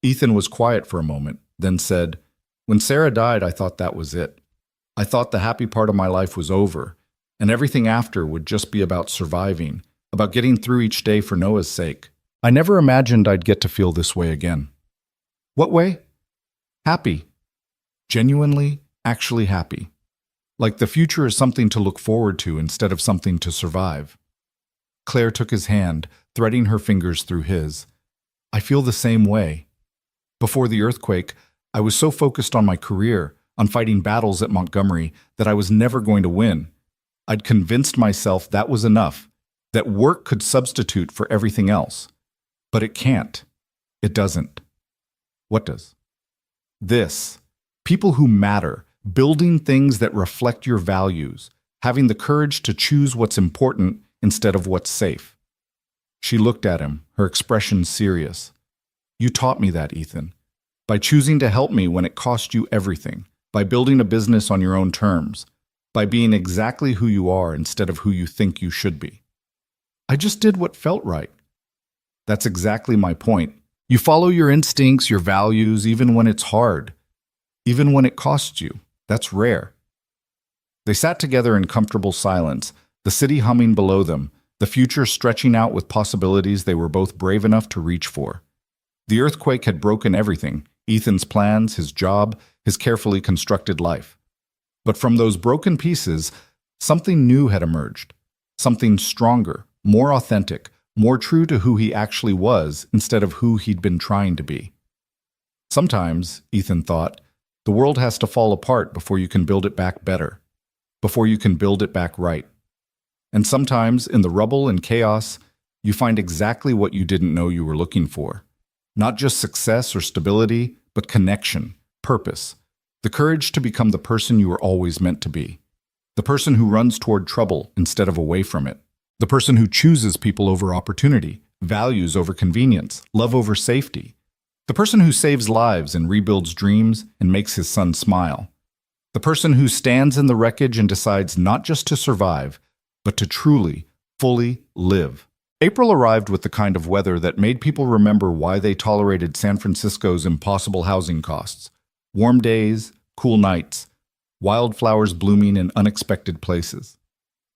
Ethan was quiet for a moment, then said, "When Sarah died, I thought that was it. I thought the happy part of my life was over, and everything after would just be about surviving, about getting through each day for Noah's sake. I never imagined I'd get to feel this way again." "What way?" "Happy. Genuinely, actually happy. Like the future is something to look forward to instead of something to survive." Claire took his hand, threading her fingers through his. "I feel the same way. Before the earthquake, I was so focused on my career, on fighting battles at Montgomery, that I was never going to win. I'd convinced myself that was enough, that work could substitute for everything else. But it can't. It doesn't." "What does?" "This. People who matter, building things that reflect your values, having the courage to choose what's important instead of what's safe." She looked at him, her expression serious. "You taught me that, Ethan. By choosing to help me when it cost you everything, by building a business on your own terms, by being exactly who you are instead of who you think you should be." "I just did what felt right." "That's exactly my point. You follow your instincts, your values, even when it's hard. Even when it costs you. That's rare." They sat together in comfortable silence, the city humming below them, the future stretching out with possibilities they were both brave enough to reach for. The earthquake had broken everything, Ethan's plans, his job, his carefully constructed life. But from those broken pieces, something new had emerged. Something stronger, more authentic, more true to who he actually was instead of who he'd been trying to be. Sometimes, Ethan thought, the world has to fall apart before you can build it back better, before you can build it back right. And sometimes, in the rubble and chaos, you find exactly what you didn't know you were looking for. Not just success or stability, but connection, purpose, the courage to become the person you were always meant to be. The person who runs toward trouble instead of away from it. The person who chooses people over opportunity, values over convenience, love over safety. The person who saves lives and rebuilds dreams and makes his son smile. The person who stands in the wreckage and decides not just to survive, but to truly, fully live. April arrived with the kind of weather that made people remember why they tolerated San Francisco's impossible housing costs. Warm days, cool nights, wildflowers blooming in unexpected places.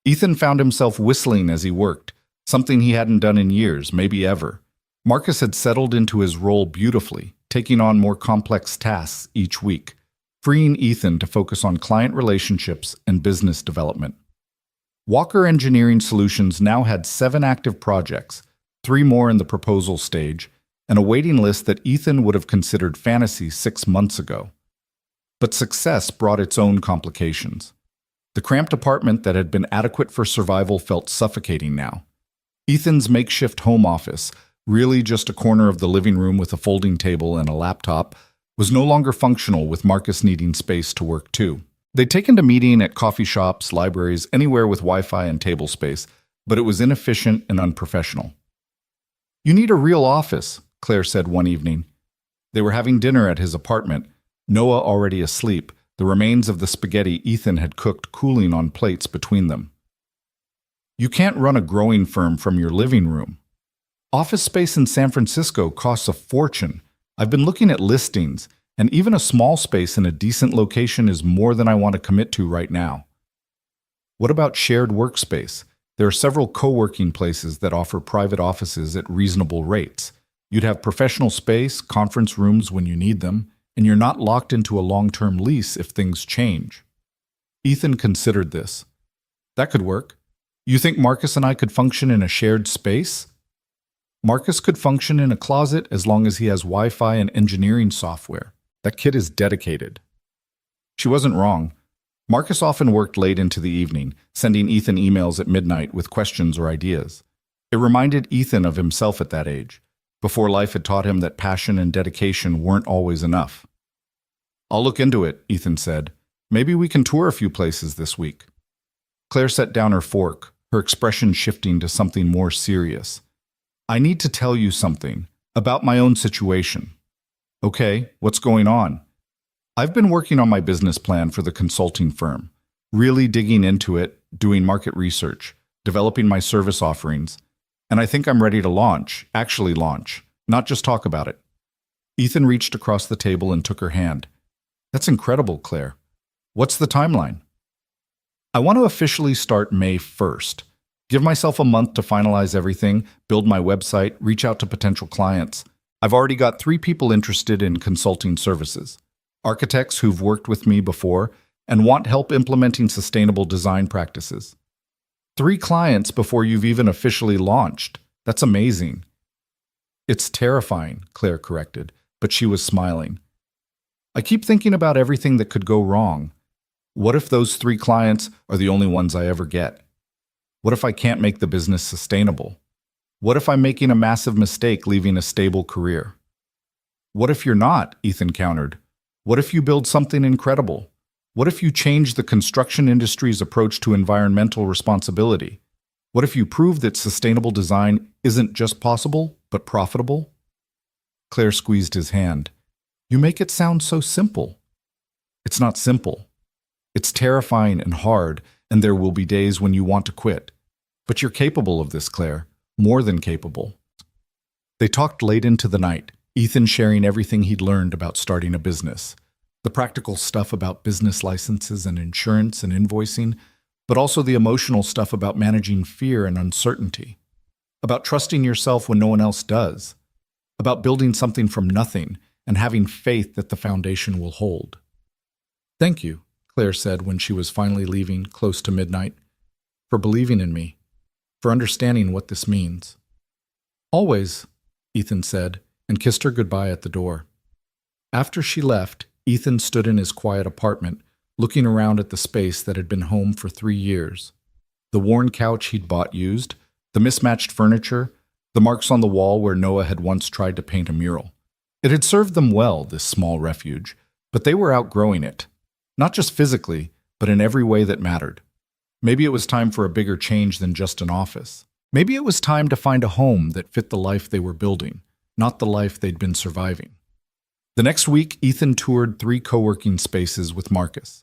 Ethan found himself whistling as he worked, something he hadn't done in years, maybe ever. Marcus had settled into his role beautifully, taking on more complex tasks each week, freeing Ethan to focus on client relationships and business development. Walker Engineering Solutions now had 7 active projects, 3 more in the proposal stage, and a waiting list that Ethan would have considered fantasy 6 months ago. But success brought its own complications. The cramped apartment that had been adequate for survival felt suffocating now. Ethan's makeshift home office, really just a corner of the living room with a folding table and a laptop, was no longer functional with Marcus needing space to work too. They'd taken to meeting at coffee shops, libraries, anywhere with Wi-Fi and table space, but it was inefficient and unprofessional. "You need a real office," Claire said one evening. They were having dinner at his apartment, Noah already asleep, the remains of the spaghetti Ethan had cooked cooling on plates between them. "You can't run a growing firm from your living room. Office space in San Francisco costs a fortune. I've been looking at listings, and even a small space in a decent location is more than I want to commit to right now." "What about shared workspace? There are several co-working places that offer private offices at reasonable rates. You'd have professional space, conference rooms when you need them, and you're not locked into a long-term lease if things change." Ethan considered this. "That could work. You think Marcus and I could function in a shared space?" "Marcus could function in a closet as long as he has Wi-Fi and engineering software. That kid is dedicated." She wasn't wrong. Marcus often worked late into the evening, sending Ethan emails at midnight with questions or ideas. It reminded Ethan of himself at that age, before life had taught him that passion and dedication weren't always enough. "I'll look into it," Ethan said. "Maybe we can tour a few places this week." Claire set down her fork, her expression shifting to something more serious. "I need to tell you something about my own situation." "Okay, what's going on?" "I've been working on my business plan for the consulting firm, really digging into it, doing market research, developing my service offerings, and I think I'm ready to actually launch, not just talk about it." Ethan reached across the table and took her hand. "That's incredible, Claire. What's the timeline?" "I want to officially start May 1st. Give myself a month to finalize everything, build my website, reach out to potential clients. I've already got 3 people interested in consulting services. Architects who've worked with me before and want help implementing sustainable design practices. 3 clients before you've even officially launched. That's amazing." "It's terrifying," Claire corrected, but she was smiling. "I keep thinking about everything that could go wrong. What if those 3 clients are the only ones I ever get? What if I can't make the business sustainable? What if I'm making a massive mistake leaving a stable career?" "What if you're not?" Ethan countered. "What if you build something incredible? What if you change the construction industry's approach to environmental responsibility? What if you prove that sustainable design isn't just possible, but profitable?" Claire squeezed his hand. "You make it sound so simple." "It's not simple. It's terrifying and hard, and there will be days when you want to quit. But you're capable of this, Claire. More than capable." They talked late into the night, Ethan sharing everything he'd learned about starting a business. The practical stuff about business licenses and insurance and invoicing, but also the emotional stuff about managing fear and uncertainty. About trusting yourself when no one else does. About building something from nothing and having faith that the foundation will hold. "Thank you," Claire said when she was finally leaving close to midnight, "for believing in me, for understanding what this means." "Always," Ethan said, and kissed her goodbye at the door. After she left, Ethan stood in his quiet apartment, looking around at the space that had been home for 3 years. The worn couch he'd bought used, the mismatched furniture, the marks on the wall where Noah had once tried to paint a mural. It had served them well, this small refuge, but they were outgrowing it. Not just physically, but in every way that mattered. Maybe it was time for a bigger change than just an office. Maybe it was time to find a home that fit the life they were building, not the life they'd been surviving. The next week, Ethan toured 3 co-working spaces with Marcus.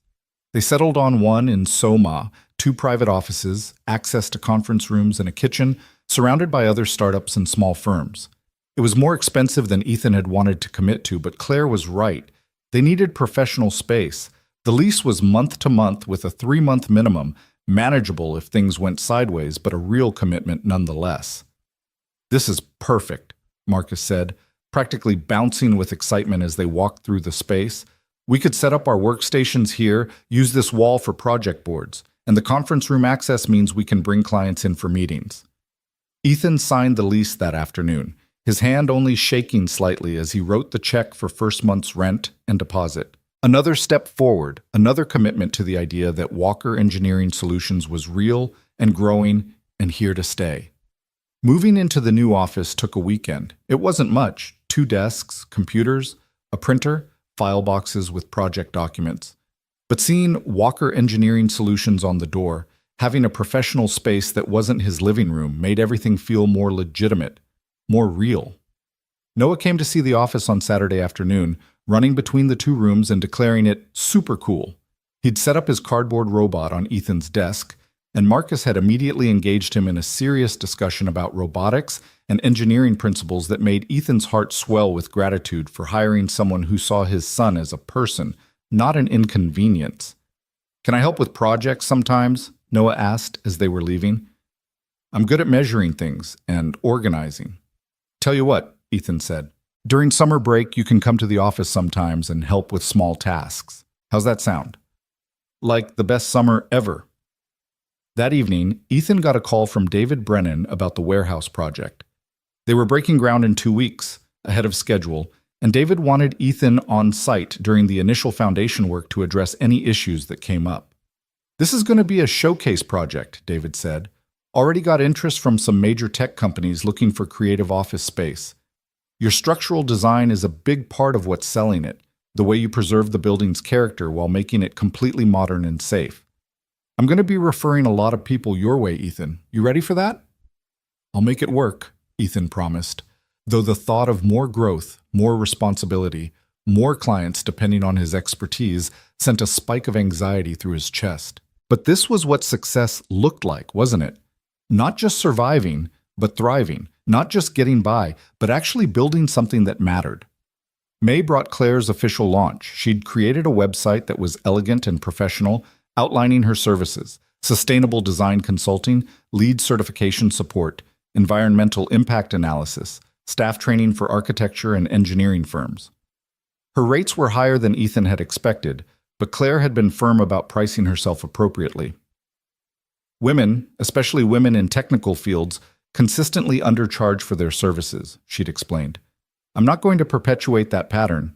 They settled on one in Soma, 2 private offices, access to conference rooms and a kitchen, surrounded by other startups and small firms. It was more expensive than Ethan had wanted to commit to, but Claire was right. They needed professional space. The lease was month to month with a 3-month minimum, manageable if things went sideways, but a real commitment nonetheless. "This is perfect," Marcus said, practically bouncing with excitement as they walked through the space. "We could set up our workstations here, use this wall for project boards, and the conference room access means we can bring clients in for meetings." Ethan signed the lease that afternoon, his hand only shaking slightly as he wrote the check for first month's rent and deposit. Another step forward, another commitment to the idea that Walker Engineering Solutions was real and growing and here to stay. Moving into the new office took a weekend. It wasn't much: 2 desks, computers, a printer, file boxes with project documents. But seeing Walker Engineering Solutions on the door, having a professional space that wasn't his living room, made everything feel more legitimate, more real. Noah came to see the office on Saturday afternoon, running between the 2 rooms and declaring it super cool. He'd set up his cardboard robot on Ethan's desk, and Marcus had immediately engaged him in a serious discussion about robotics and engineering principles that made Ethan's heart swell with gratitude for hiring someone who saw his son as a person, not an inconvenience. "Can I help with projects sometimes?" Noah asked as they were leaving. "I'm good at measuring things and organizing." "Tell you what," Ethan said. "During summer break, you can come to the office sometimes and help with small tasks. How's that sound?" "Like the best summer ever." That evening, Ethan got a call from David Brennan about the warehouse project. They were breaking ground in 2 weeks, ahead of schedule, and David wanted Ethan on site during the initial foundation work to address any issues that came up. "This is going to be a showcase project," David said. "Already got interest from some major tech companies looking for creative office space. Your structural design is a big part of what's selling it, the way you preserve the building's character while making it completely modern and safe. I'm going to be referring a lot of people your way, Ethan. You ready for that?" "I'll make it work," Ethan promised, though the thought of more growth, more responsibility, more clients depending on his expertise sent a spike of anxiety through his chest. But this was what success looked like, wasn't it? Not just surviving, but thriving. Not just getting by, but actually building something that mattered. May brought Claire's official launch. She'd created a website that was elegant and professional, outlining her services: sustainable design consulting, lead certification support, environmental impact analysis, staff training for architecture and engineering firms. Her rates were higher than Ethan had expected, but Claire had been firm about pricing herself appropriately. "Women, especially women in technical fields, consistently undercharge for their services," she'd explained. "I'm not going to perpetuate that pattern.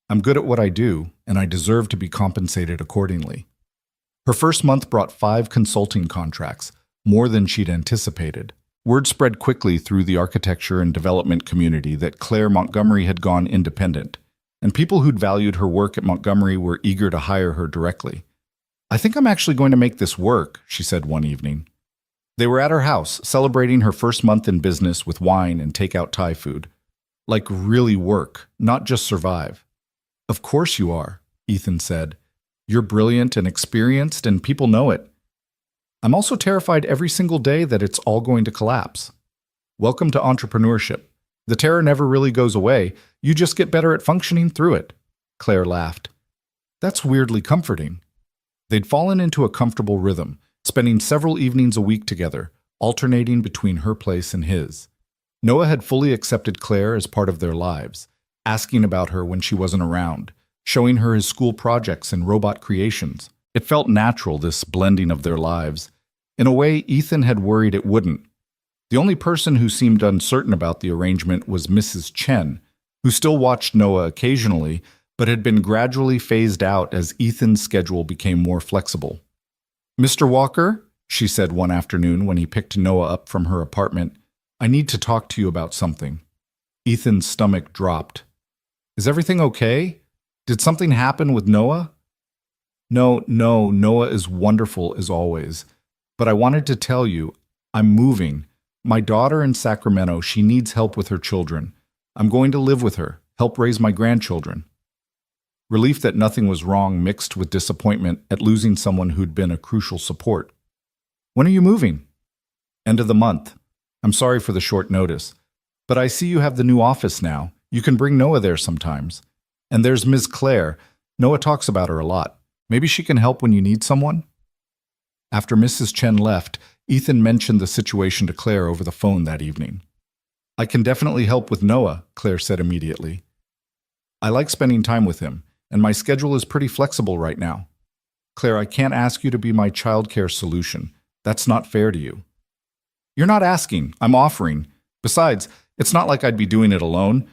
I'm good at what I do, and I deserve to be compensated accordingly." Her first month brought 5 consulting contracts, more than she'd anticipated. Word spread quickly through the architecture and development community that Claire Montgomery had gone independent, and people who'd valued her work at Montgomery were eager to hire her directly. "I think I'm actually going to make this work," she said one evening. They were at her house, celebrating her first month in business with wine and takeout Thai food. "Like really work, not just survive." "Of course you are," Ethan said. "You're brilliant and experienced, and people know it. I'm also terrified every single day that it's all going to collapse." "Welcome to entrepreneurship. The terror never really goes away. You just get better at functioning through it." Claire laughed. "That's weirdly comforting." They'd fallen into a comfortable rhythm, spending several evenings a week together, alternating between her place and his. Noah had fully accepted Claire as part of their lives. asking about her when she wasn't around, showing her his school projects and robot creations. It felt natural, this blending of their lives. In a way, Ethan had worried it wouldn't. The only person who seemed uncertain about the arrangement was Mrs. Chen, who still watched Noah occasionally, but had been gradually phased out as Ethan's schedule became more flexible. "Mr. Walker," she said one afternoon when he picked Noah up from her apartment, "I need to talk to you about something." Ethan's stomach dropped. "Is everything okay? Did something happen with Noah?" No, Noah is wonderful as always. But I wanted to tell you, I'm moving. My daughter in Sacramento, she needs help with her children. I'm going to live with her, help raise my grandchildren." Relief that nothing was wrong mixed with disappointment at losing someone who'd been a crucial support. "When are you moving?" "End of the month. I'm sorry for the short notice. But I see you have the new office now. You can bring Noah there sometimes. And there's Ms. Claire. Noah talks about her a lot. Maybe she can help when you need someone?" After Mrs. Chen left, Ethan mentioned the situation to Claire over the phone that evening. "I can definitely help with Noah," Claire said immediately. "I like spending time with him, and my schedule is pretty flexible right now. Claire, I can't ask you to be my childcare solution. That's not fair to you." "You're not asking, I'm offering. Besides, it's not like I'd be doing it alone.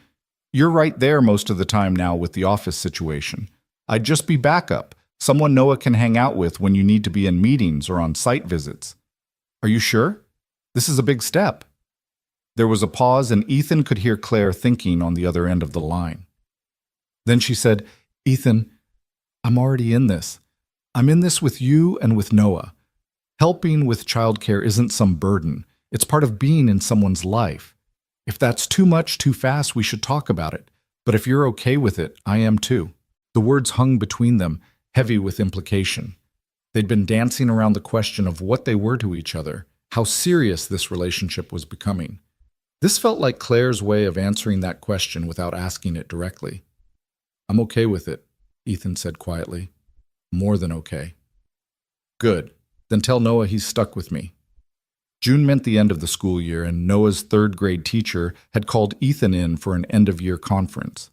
You're right there most of the time now with the office situation. I'd just be backup, someone Noah can hang out with when you need to be in meetings or on site visits." "Are you sure? This is a big step." There was a pause, and Ethan could hear Claire thinking on the other end of the line. Then she said, "Ethan, I'm already in this. I'm in this with you and with Noah. Helping with childcare isn't some burden. It's part of being in someone's life. If that's too much, too fast, we should talk about it. But if you're okay with it, I am too." The words hung between them, heavy with implication. They'd been dancing around the question of what they were to each other, how serious this relationship was becoming. This felt like Claire's way of answering that question without asking it directly. "I'm okay with it," Ethan said quietly. "More than okay." "Good. Then tell Noah he's stuck with me." June meant the end of the school year, and Noah's third-grade teacher had called Ethan in for an end-of-year conference.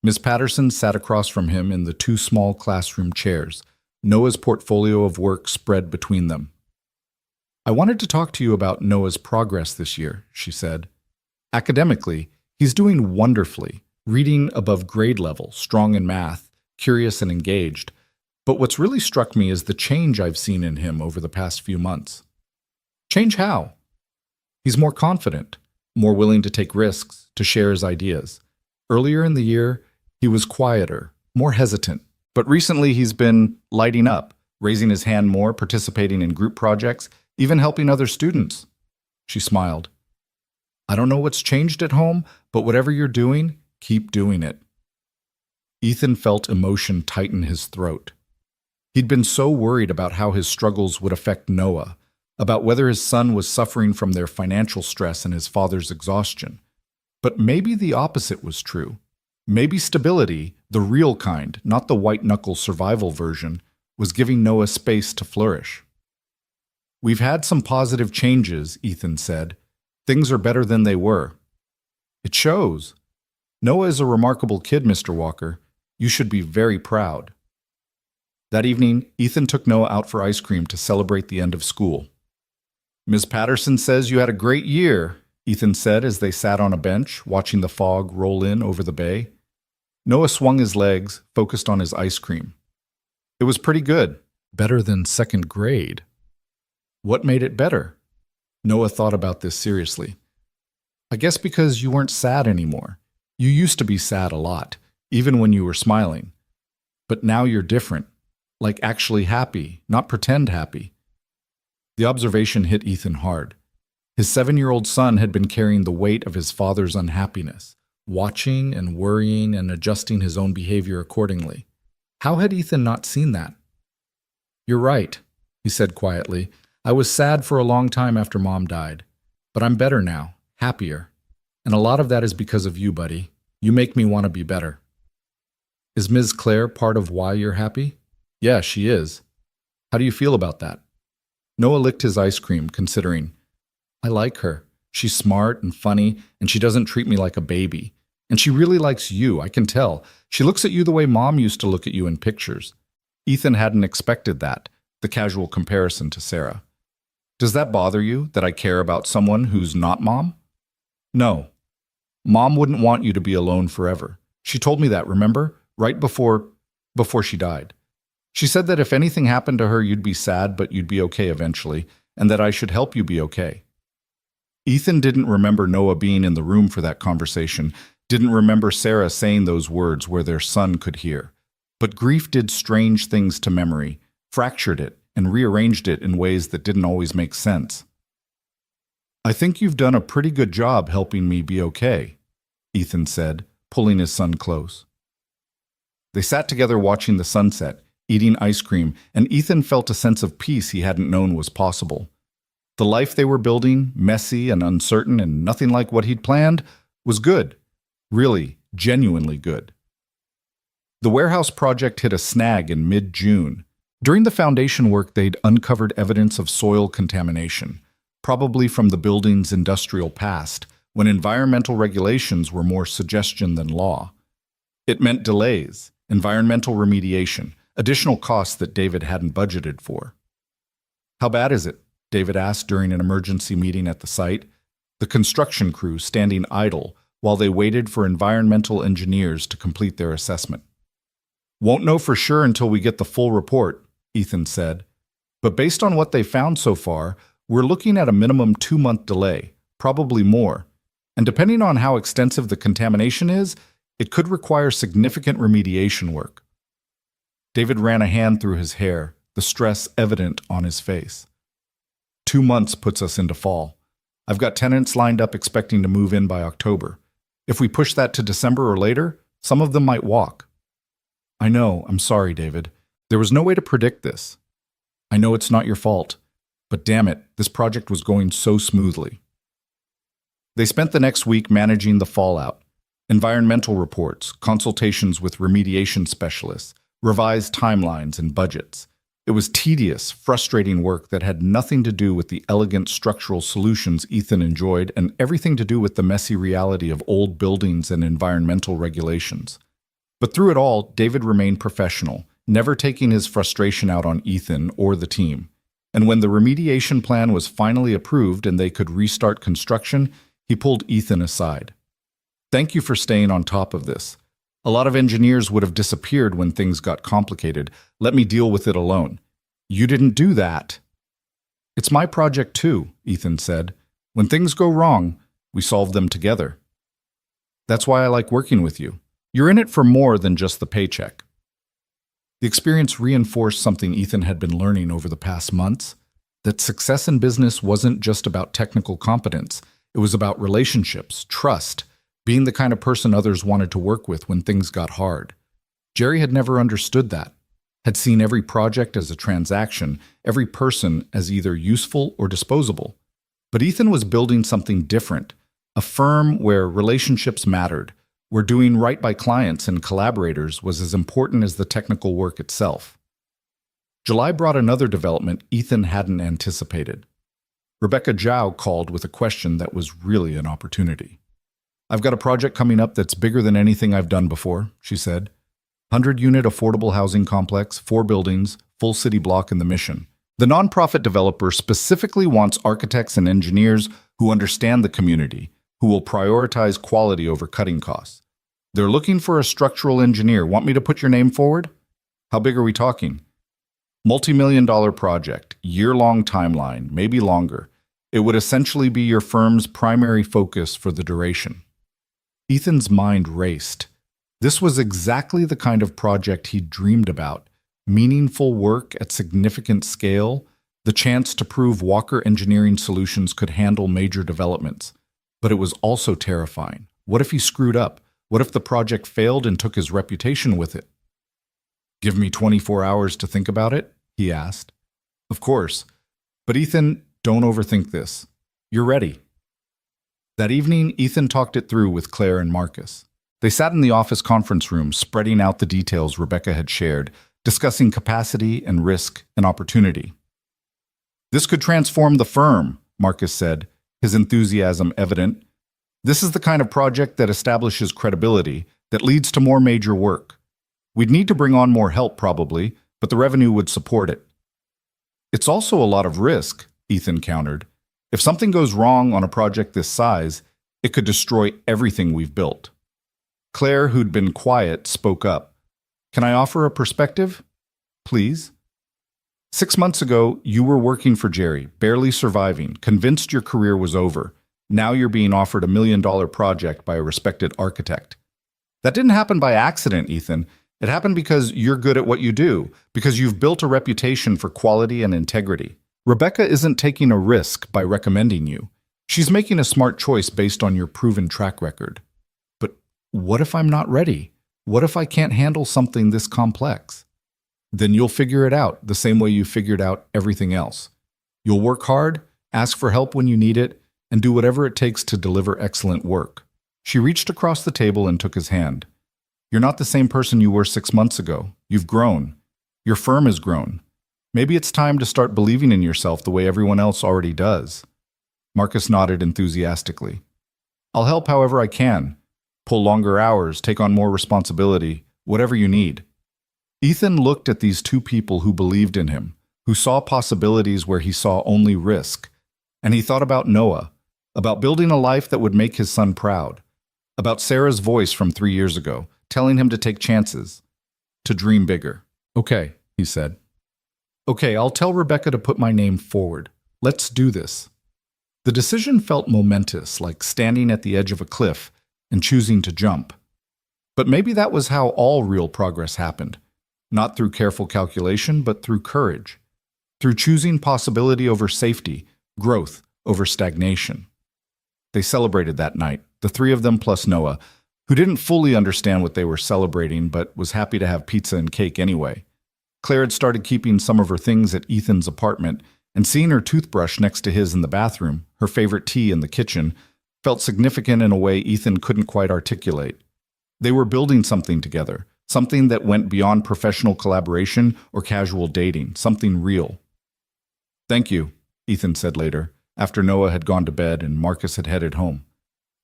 Ms. Patterson sat across from him in the two small classroom chairs, Noah's portfolio of work spread between them. "I wanted to talk to you about Noah's progress this year," she said. "Academically, he's doing wonderfully, reading above grade level, strong in math, curious and engaged. But what's really struck me is the change I've seen in him over the past few months." "Change how?" "He's more confident, more willing to take risks, to share his ideas. Earlier in the year, he was quieter, more hesitant. But recently he's been lighting up, raising his hand more, participating in group projects, even helping other students." She smiled. "I don't know what's changed at home, but whatever you're doing, keep doing it." Ethan felt emotion tighten his throat. He'd been so worried about how his struggles would affect Noah, about whether his son was suffering from their financial stress and his father's exhaustion. But maybe the opposite was true. Maybe stability, the real kind, not the white-knuckle survival version, was giving Noah space to flourish. "We've had some positive changes," Ethan said. "Things are better than they were." "It shows. Noah is a remarkable kid, Mr. Walker. You should be very proud." That evening, Ethan took Noah out for ice cream to celebrate the end of school. "Ms. Patterson says you had a great year," Ethan said as they sat on a bench, watching the fog roll in over the bay. Noah swung his legs, focused on his ice cream. "It was pretty good. Better than second grade." "What made it better?" Noah thought about this seriously. "I guess because you weren't sad anymore. You used to be sad a lot, even when you were smiling. But now you're different, like actually happy, not pretend happy." The observation hit Ethan hard. His 7-year-old son had been carrying the weight of his father's unhappiness, watching and worrying and adjusting his own behavior accordingly. How had Ethan not seen that? "You're right," he said quietly. "I was sad for a long time after Mom died. But I'm better now, happier. And a lot of that is because of you, buddy. You make me want to be better." "Is Ms. Claire part of why you're happy?" "Yeah, she is." "How do you feel about that?" Noah licked his ice cream, considering. "I like her. She's smart and funny, and she doesn't treat me like a baby. And she really likes you, I can tell. She looks at you the way Mom used to look at you in pictures. Ethan hadn't expected that, the casual comparison to Sarah. Does that bother you, that I care about someone who's not Mom? No. Mom wouldn't want you to be alone forever. She told me that, remember? Right before she died. She said that if anything happened to her, you'd be sad, but you'd be okay eventually, and that I should help you be okay. Ethan didn't remember Noah being in the room for that conversation, didn't remember Sarah saying those words where their son could hear. But grief did strange things to memory, fractured it, and rearranged it in ways that didn't always make sense. I think you've done a pretty good job helping me be okay, Ethan said, pulling his son close. They sat together watching the sunset, eating ice cream, and Ethan felt a sense of peace he hadn't known was possible. The life they were building, messy and uncertain and nothing like what he'd planned, was good. Really, genuinely good. The warehouse project hit a snag in mid-June. During the foundation work, they'd uncovered evidence of soil contamination, probably from the building's industrial past, when environmental regulations were more suggestion than law. It meant delays, environmental remediation, additional costs that David hadn't budgeted for. How bad is it? David asked during an emergency meeting at the site, the construction crew standing idle while they waited for environmental engineers to complete their assessment. Won't know for sure until we get the full report, Ethan said. But based on what they found so far, we're looking at a minimum 2-month delay, probably more. And depending on how extensive the contamination is, it could require significant remediation work. David ran a hand through his hair, the stress evident on his face. 2 months puts us into fall. I've got tenants lined up expecting to move in by October. If we push that to December or later, some of them might walk. I know, I'm sorry, David. There was no way to predict this. I know it's not your fault, but damn it, this project was going so smoothly. They spent the next week managing the fallout, environmental reports, consultations with remediation specialists, revised timelines and budgets. It was tedious, frustrating work that had nothing to do with the elegant structural solutions Ethan enjoyed and everything to do with the messy reality of old buildings and environmental regulations. But through it all, David remained professional, never taking his frustration out on Ethan or the team. And when the remediation plan was finally approved and they could restart construction, he pulled Ethan aside. Thank you for staying on top of this. A lot of engineers would have disappeared when things got complicated. Let me deal with it alone. You didn't do that. It's my project too, Ethan said. When things go wrong, we solve them together. That's why I like working with you. You're in it for more than just the paycheck. The experience reinforced something Ethan had been learning over the past months, that success in business wasn't just about technical competence. It was about relationships, trust, being the kind of person others wanted to work with when things got hard. Jerry had never understood that, had seen every project as a transaction, every person as either useful or disposable. But Ethan was building something different, a firm where relationships mattered, where doing right by clients and collaborators was as important as the technical work itself. July brought another development Ethan hadn't anticipated. Rebecca Zhao called with a question that was really an opportunity. I've got a project coming up that's bigger than anything I've done before, she said. 100-unit affordable housing complex, 4 buildings, full city block in the Mission. The nonprofit developer specifically wants architects and engineers who understand the community, who will prioritize quality over cutting costs. They're looking for a structural engineer. Want me to put your name forward? How big are we talking? Multi-million-dollar project, year-long timeline, maybe longer. It would essentially be your firm's primary focus for the duration. Ethan's mind raced. This was exactly the kind of project he'd dreamed about. Meaningful work at significant scale, the chance to prove Walker Engineering Solutions could handle major developments. But it was also terrifying. What if he screwed up? What if the project failed and took his reputation with it? Give me 24 hours to think about it? He asked. Of course. But Ethan, don't overthink this. You're ready. That evening, Ethan talked it through with Claire and Marcus. They sat in the office conference room, spreading out the details Rebecca had shared, discussing capacity and risk and opportunity. This could transform the firm, Marcus said, his enthusiasm evident. This is the kind of project that establishes credibility, that leads to more major work. We'd need to bring on more help probably, but the revenue would support it. It's also a lot of risk, Ethan countered. If something goes wrong on a project this size, it could destroy everything we've built. Claire, who'd been quiet, spoke up. Can I offer a perspective? Please? 6 months ago, you were working for Jerry, barely surviving, convinced your career was over. Now you're being offered $1 million project by a respected architect. That didn't happen by accident, Ethan. It happened because you're good at what you do, because you've built a reputation for quality and integrity. Rebecca isn't taking a risk by recommending you. She's making a smart choice based on your proven track record. But what if I'm not ready? What if I can't handle something this complex? Then you'll figure it out the same way you figured out everything else. You'll work hard, ask for help when you need it, and do whatever it takes to deliver excellent work. She reached across the table and took his hand. You're not the same person you were 6 months ago. You've grown. Your firm has grown. Maybe it's time to start believing in yourself the way everyone else already does. Marcus nodded enthusiastically. I'll help however I can. Pull longer hours, take on more responsibility, whatever you need. Ethan looked at these two people who believed in him, who saw possibilities where he saw only risk. And he thought about Noah, about building a life that would make his son proud, about Sarah's voice from 3 years ago, telling him to take chances, to dream bigger. Okay, he said. Okay, I'll tell Rebecca to put my name forward. Let's do this. The decision felt momentous, like standing at the edge of a cliff and choosing to jump. But maybe that was how all real progress happened. Not through careful calculation, but through courage. Through choosing possibility over safety, growth over stagnation. They celebrated that night, the three of them plus Noah, who didn't fully understand what they were celebrating but was happy to have pizza and cake anyway. Claire had started keeping some of her things at Ethan's apartment, and seeing her toothbrush next to his in the bathroom, her favorite tea in the kitchen, felt significant in a way Ethan couldn't quite articulate. They were building something together, something that went beyond professional collaboration or casual dating, something real. Thank you, Ethan said later, after Noah had gone to bed and Marcus had headed home,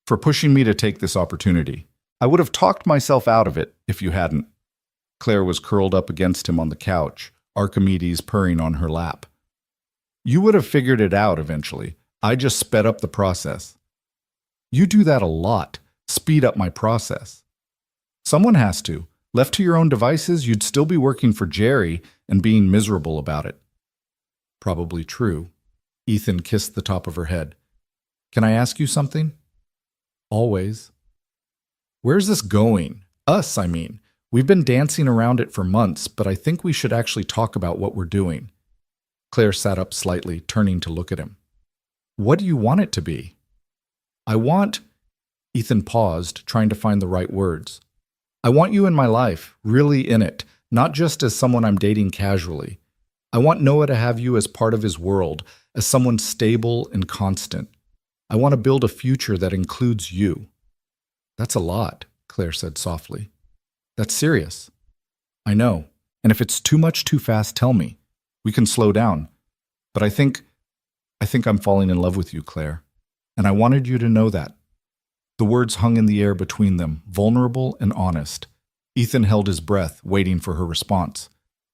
for pushing me to take this opportunity. I would have talked myself out of it if you hadn't. Claire was curled up against him on the couch, Archimedes purring on her lap. You would have figured it out eventually. I just sped up the process. You do that a lot, speed up my process. Someone has to. Left to your own devices, you'd still be working for Jerry and being miserable about it. Probably true. Ethan kissed the top of her head. Can I ask you something? Always. Where's this going? Us, I mean. We've been dancing around it for months, but I think we should actually talk about what we're doing. Claire sat up slightly, turning to look at him. What do you want it to be? I want... Ethan paused, trying to find the right words. I want you in my life, really in it, not just as someone I'm dating casually. I want Noah to have you as part of his world, as someone stable and constant. I want to build a future that includes you. That's a lot, Claire said softly. That's serious. I know, and if it's too much too fast, tell me. We can slow down. But I think I'm falling in love with you, Claire, and I wanted you to know that. The words hung in the air between them, vulnerable and honest. Ethan held his breath, waiting for her response.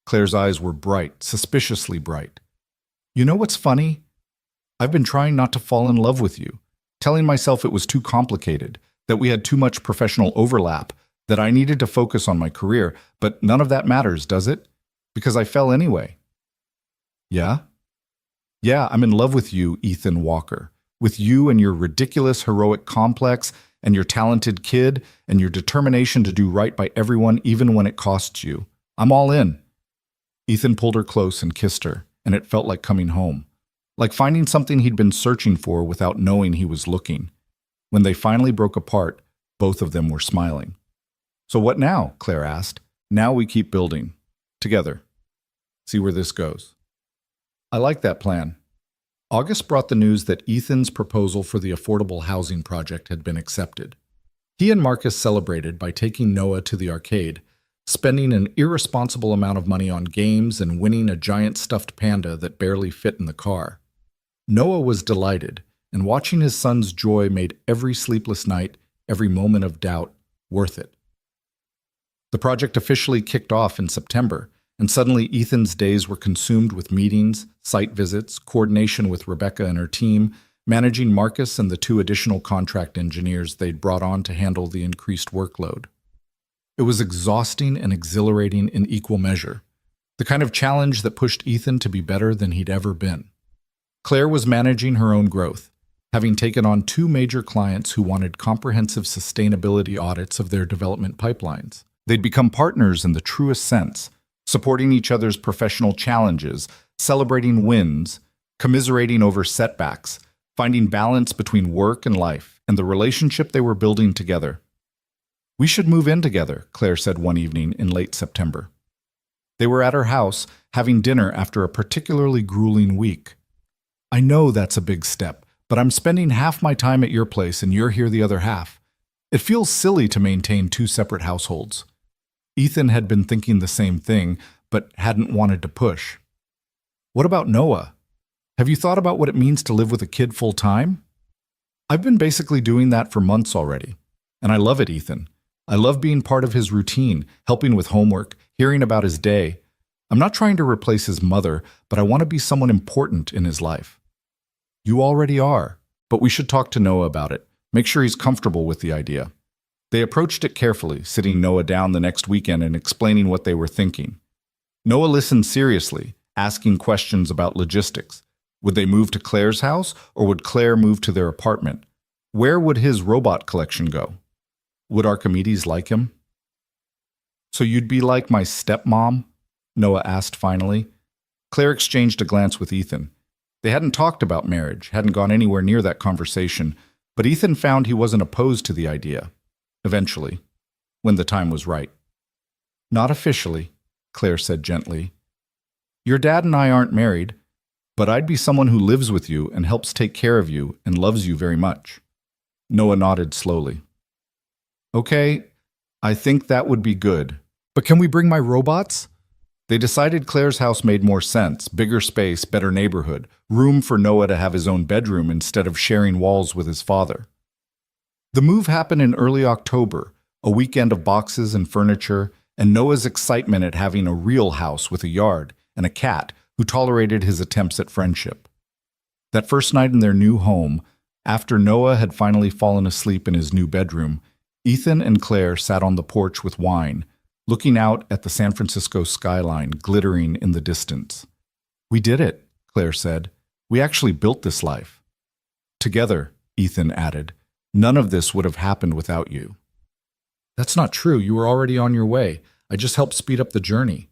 Claire's eyes were bright, suspiciously bright. You know what's funny? I've been trying not to fall in love with you, telling myself it was too complicated, that we had too much professional overlap, that I needed to focus on my career, but none of that matters, does it? Because I fell anyway. Yeah? Yeah, I'm in love with you, Ethan Walker. With you and your ridiculous heroic complex and your talented kid and your determination to do right by everyone even when it costs you. I'm all in. Ethan pulled her close and kissed her, and it felt like coming home. Like finding something he'd been searching for without knowing he was looking. When they finally broke apart, both of them were smiling. So what now? Claire asked. Now we keep building. Together. See where this goes. I like that plan. August brought the news that Ethan's proposal for the affordable housing project had been accepted. He and Marcus celebrated by taking Noah to the arcade, spending an irresponsible amount of money on games and winning a giant stuffed panda that barely fit in the car. Noah was delighted, and watching his son's joy made every sleepless night, every moment of doubt, worth it. The project officially kicked off in September, and suddenly Ethan's days were consumed with meetings, site visits, coordination with Rebecca and her team, managing Marcus and the 2 additional contract engineers they'd brought on to handle the increased workload. It was exhausting and exhilarating in equal measure, the kind of challenge that pushed Ethan to be better than he'd ever been. Claire was managing her own growth, having taken on 2 major clients who wanted comprehensive sustainability audits of their development pipelines. They'd become partners in the truest sense, supporting each other's professional challenges, celebrating wins, commiserating over setbacks, finding balance between work and life, and the relationship they were building together. "We should move in together," Claire said one evening in late September. They were at her house, having dinner after a particularly grueling week. "I know that's a big step, but I'm spending half my time at your place and you're here the other half. It feels silly to maintain 2 separate households." Ethan had been thinking the same thing, but hadn't wanted to push. "What about Noah? Have you thought about what it means to live with a kid full time?" "I've been basically doing that for months already. And I love it, Ethan. I love being part of his routine, helping with homework, hearing about his day. I'm not trying to replace his mother, but I want to be someone important in his life." "You already are, but we should talk to Noah about it. Make sure he's comfortable with the idea." They approached it carefully, sitting Noah down the next weekend and explaining what they were thinking. Noah listened seriously, asking questions about logistics. Would they move to Claire's house, or would Claire move to their apartment? Where would his robot collection go? Would Archimedes like him? "So you'd be like my stepmom?" Noah asked finally. Claire exchanged a glance with Ethan. They hadn't talked about marriage, hadn't gone anywhere near that conversation, but Ethan found he wasn't opposed to the idea. Eventually, when the time was right. "Not officially," Claire said gently. "Your dad and I aren't married, but I'd be someone who lives with you and helps take care of you and loves you very much." Noah nodded slowly. "Okay, I think that would be good. But can we bring my robots?" They decided Claire's house made more sense, bigger space, better neighborhood, room for Noah to have his own bedroom instead of sharing walls with his father. The move happened in early October, a weekend of boxes and furniture, and Noah's excitement at having a real house with a yard and a cat who tolerated his attempts at friendship. That first night in their new home, after Noah had finally fallen asleep in his new bedroom, Ethan and Claire sat on the porch with wine, looking out at the San Francisco skyline glittering in the distance. "We did it," Claire said. "We actually built this life." "Together," Ethan added. "None of this would have happened without you." "That's not true. You were already on your way. I just helped speed up the journey."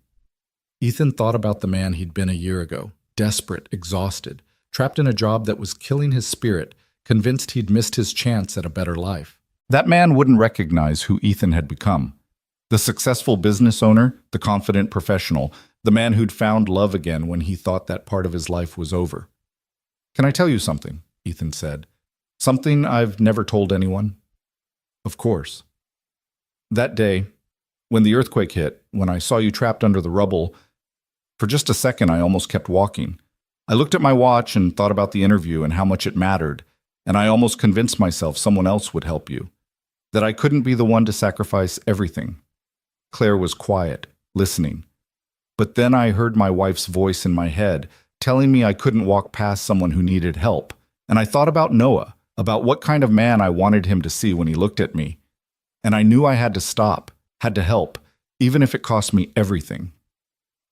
Ethan thought about the man he'd been a year ago, desperate, exhausted, trapped in a job that was killing his spirit, convinced he'd missed his chance at a better life. That man wouldn't recognize who Ethan had become. The successful business owner, the confident professional, the man who'd found love again when he thought that part of his life was over. "Can I tell you something?" Ethan said. "Something I've never told anyone?" "Of course." "That day, when the earthquake hit, when I saw you trapped under the rubble, for just a second I almost kept walking. I looked at my watch and thought about the interview and how much it mattered, and I almost convinced myself someone else would help you, that I couldn't be the one to sacrifice everything." Claire was quiet, listening. "But then I heard my wife's voice in my head, telling me I couldn't walk past someone who needed help, and I thought about Noah, about what kind of man I wanted him to see when he looked at me. And I knew I had to stop, had to help, even if it cost me everything."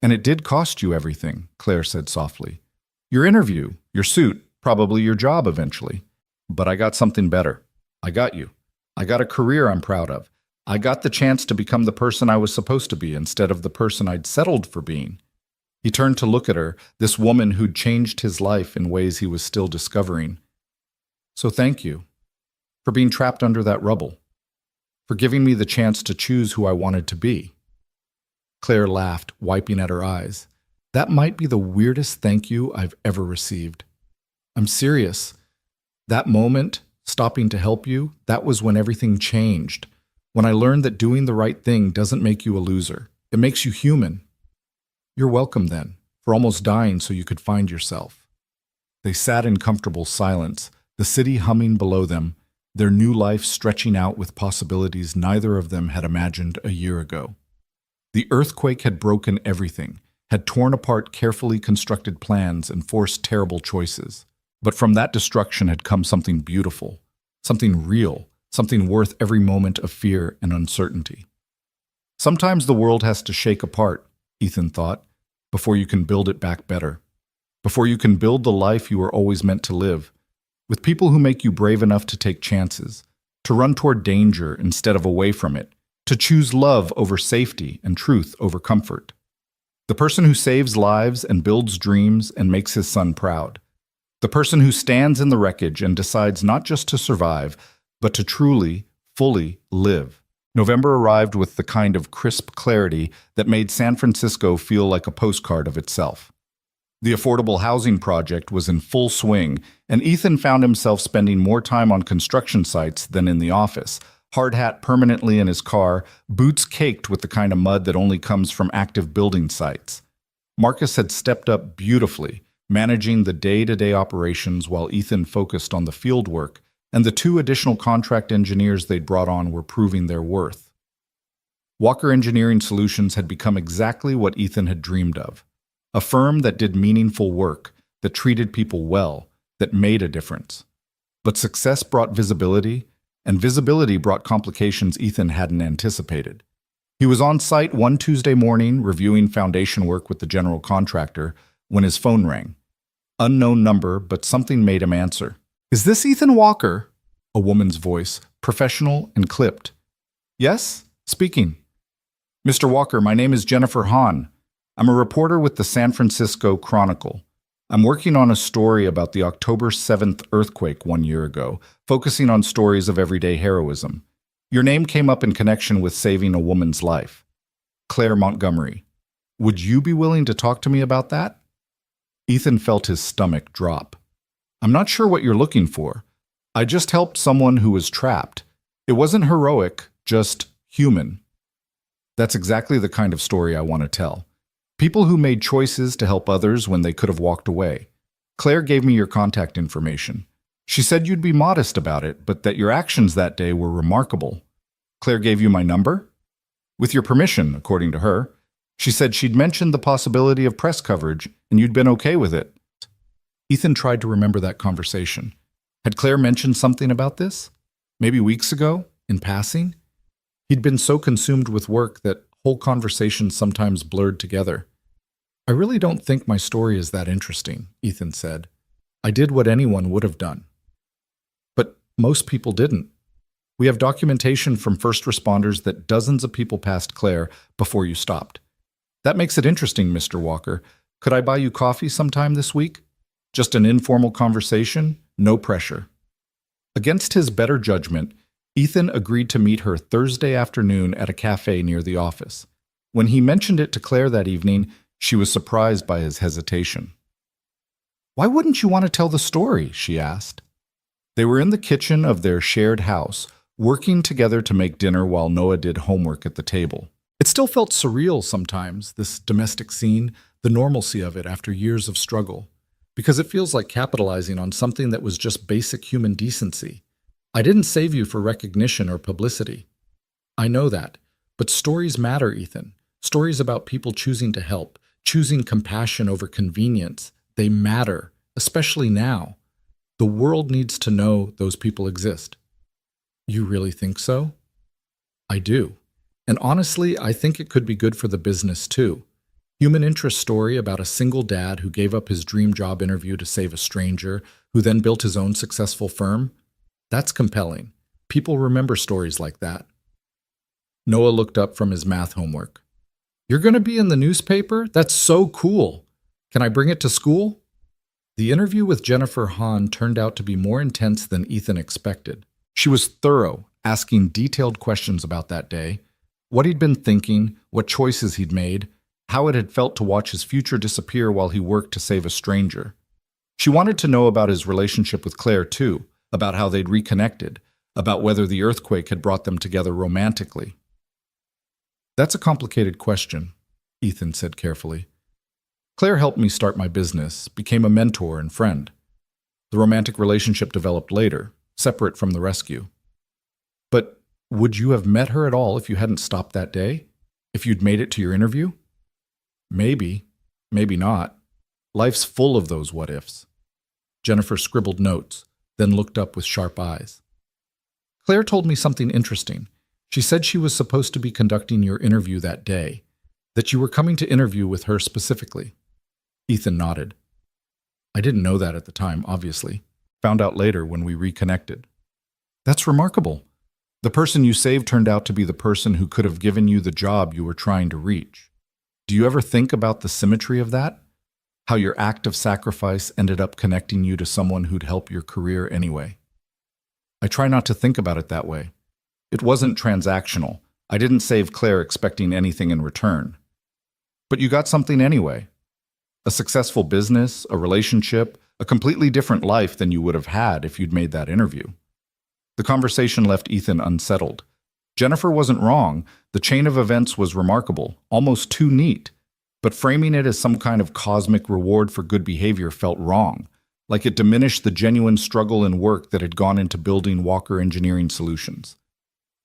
"And it did cost you everything," Claire said softly. "Your interview, your suit, probably your job eventually. But I got something better. I got you. I got a career I'm proud of. I got the chance to become the person I was supposed to be instead of the person I'd settled for being." He turned to look at her, this woman who'd changed his life in ways he was still discovering. "So thank you for being trapped under that rubble, for giving me the chance to choose who I wanted to be." Claire laughed, wiping at her eyes. "That might be the weirdest thank you I've ever received. I'm serious. That moment, stopping to help you, that was when everything changed. When I learned that doing the right thing doesn't make you a loser. It makes you human. You're welcome then, for almost dying so you could find yourself." They sat in comfortable silence, the city humming below them, their new life stretching out with possibilities neither of them had imagined a year ago. The earthquake had broken everything, had torn apart carefully constructed plans and forced terrible choices. But from that destruction had come something beautiful, something real, something worth every moment of fear and uncertainty. Sometimes the world has to shake apart, Ethan thought, before you can build it back better. Before you can build the life you were always meant to live, with people who make you brave enough to take chances, to run toward danger instead of away from it, to choose love over safety and truth over comfort. The person who saves lives and builds dreams and makes his son proud. The person who stands in the wreckage and decides not just to survive, but to truly, fully live. November arrived with the kind of crisp clarity that made San Francisco feel like a postcard of itself. The affordable housing project was in full swing, and Ethan found himself spending more time on construction sites than in the office, hard hat permanently in his car, boots caked with the kind of mud that only comes from active building sites. Marcus had stepped up beautifully, managing the day-to-day operations while Ethan focused on the field work, and the 2 additional contract engineers they'd brought on were proving their worth. Walker Engineering Solutions had become exactly what Ethan had dreamed of. A firm that did meaningful work, that treated people well, that made a difference. But success brought visibility, and visibility brought complications Ethan hadn't anticipated. He was on site one Tuesday morning reviewing foundation work with the general contractor when his phone rang. Unknown number, but something made him answer. "Is this Ethan Walker?" A woman's voice, professional and clipped. "Yes, speaking." "Mr. Walker, my name is Jennifer Hahn. I'm a reporter with the San Francisco Chronicle. I'm working on a story about the October 7th earthquake 1 year ago, focusing on stories of everyday heroism. Your name came up in connection with saving a woman's life. Claire Montgomery. Would you be willing to talk to me about that?" Ethan felt his stomach drop. "I'm not sure what you're looking for. I just helped someone who was trapped. It wasn't heroic, just human." That's exactly the kind of story I want to tell. People who made choices to help others when they could have walked away. Claire gave me your contact information. She said you'd be modest about it, but that your actions that day were remarkable. Claire gave you my number? With your permission, according to her. She said she'd mentioned the possibility of press coverage, and you'd been okay with it. Ethan tried to remember that conversation. Had Claire mentioned something about this? Maybe weeks ago, in passing? He'd been so consumed with work that whole conversations sometimes blurred together. "I really don't think my story is that interesting," Ethan said. "I did what anyone would have done." "But most people didn't. We have documentation from first responders that dozens of people passed Claire before you stopped. That makes it interesting, Mr. Walker. Could I buy you coffee sometime this week? Just an informal conversation, no pressure." Against his better judgment, Ethan agreed to meet her Thursday afternoon at a cafe near the office. When he mentioned it to Claire that evening, she was surprised by his hesitation. "Why wouldn't you want to tell the story?" she asked. They were in the kitchen of their shared house, working together to make dinner while Noah did homework at the table. It still felt surreal sometimes, this domestic scene, the normalcy of it after years of struggle, because it feels like capitalizing on something that was just basic human decency. "I didn't save you for recognition or publicity." "I know that. But stories matter, Ethan. Stories about people choosing to help, choosing compassion over convenience. They matter, especially now. The world needs to know those people exist." "You really think so?" "I do. And honestly, I think it could be good for the business too. Human interest story about a single dad who gave up his dream job interview to save a stranger, who then built his own successful firm. That's compelling. People remember stories like that." Noah looked up from his math homework. "You're going to be in the newspaper? That's so cool. Can I bring it to school?" The interview with Jennifer Hahn turned out to be more intense than Ethan expected. She was thorough, asking detailed questions about that day, what he'd been thinking, what choices he'd made, how it had felt to watch his future disappear while he worked to save a stranger. She wanted to know about his relationship with Claire, too, about how they'd reconnected, about whether the earthquake had brought them together romantically. "That's a complicated question," Ethan said carefully. "Claire helped me start my business, became a mentor and friend. The romantic relationship developed later, separate from the rescue. But would you have met her at all if you hadn't stopped that day? If you'd made it to your interview? Maybe, maybe not. Life's full of those what-ifs. Jennifer scribbled notes, then looked up with sharp eyes. Claire told me something interesting. She said she was supposed to be conducting your interview that day, that you were coming to interview with her specifically. Ethan nodded. I didn't know that at the time, obviously. Found out later when we reconnected. That's remarkable. The person you saved turned out to be the person who could have given you the job you were trying to reach. Do you ever think about the symmetry of that? How your act of sacrifice ended up connecting you to someone who'd help your career anyway? I try not to think about it that way. It wasn't transactional. I didn't save Claire expecting anything in return. But you got something anyway. A successful business, a relationship, a completely different life than you would have had if you'd made that interview. The conversation left Ethan unsettled. Jennifer wasn't wrong. The chain of events was remarkable, almost too neat. But framing it as some kind of cosmic reward for good behavior felt wrong, like it diminished the genuine struggle and work that had gone into building Walker Engineering Solutions.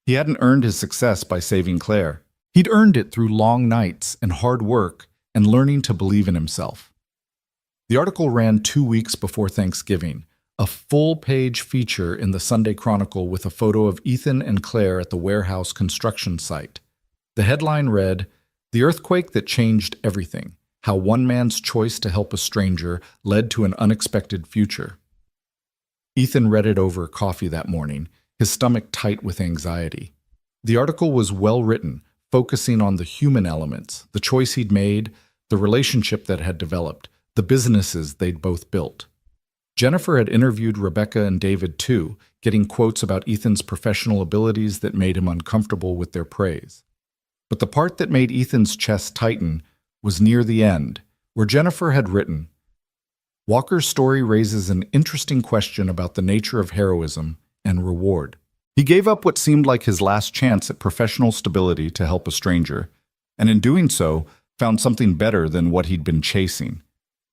He hadn't earned his success by saving Claire. He'd earned it through long nights and hard work and learning to believe in himself. The article ran 2 weeks before Thanksgiving, a full-page feature in the Sunday Chronicle with a photo of Ethan and Claire at the warehouse construction site. The headline read, "The earthquake that changed everything, how one man's choice to help a stranger led to an unexpected future." Ethan read it over coffee that morning, his stomach tight with anxiety. The article was well written, focusing on the human elements, the choice he'd made, the relationship that had developed, the businesses they'd both built. Jennifer had interviewed Rebecca and David too, getting quotes about Ethan's professional abilities that made him uncomfortable with their praise. But the part that made Ethan's chest tighten was near the end, where Jennifer had written, "Walker's story raises an interesting question about the nature of heroism and reward. He gave up what seemed like his last chance at professional stability to help a stranger, and in doing so, found something better than what he'd been chasing.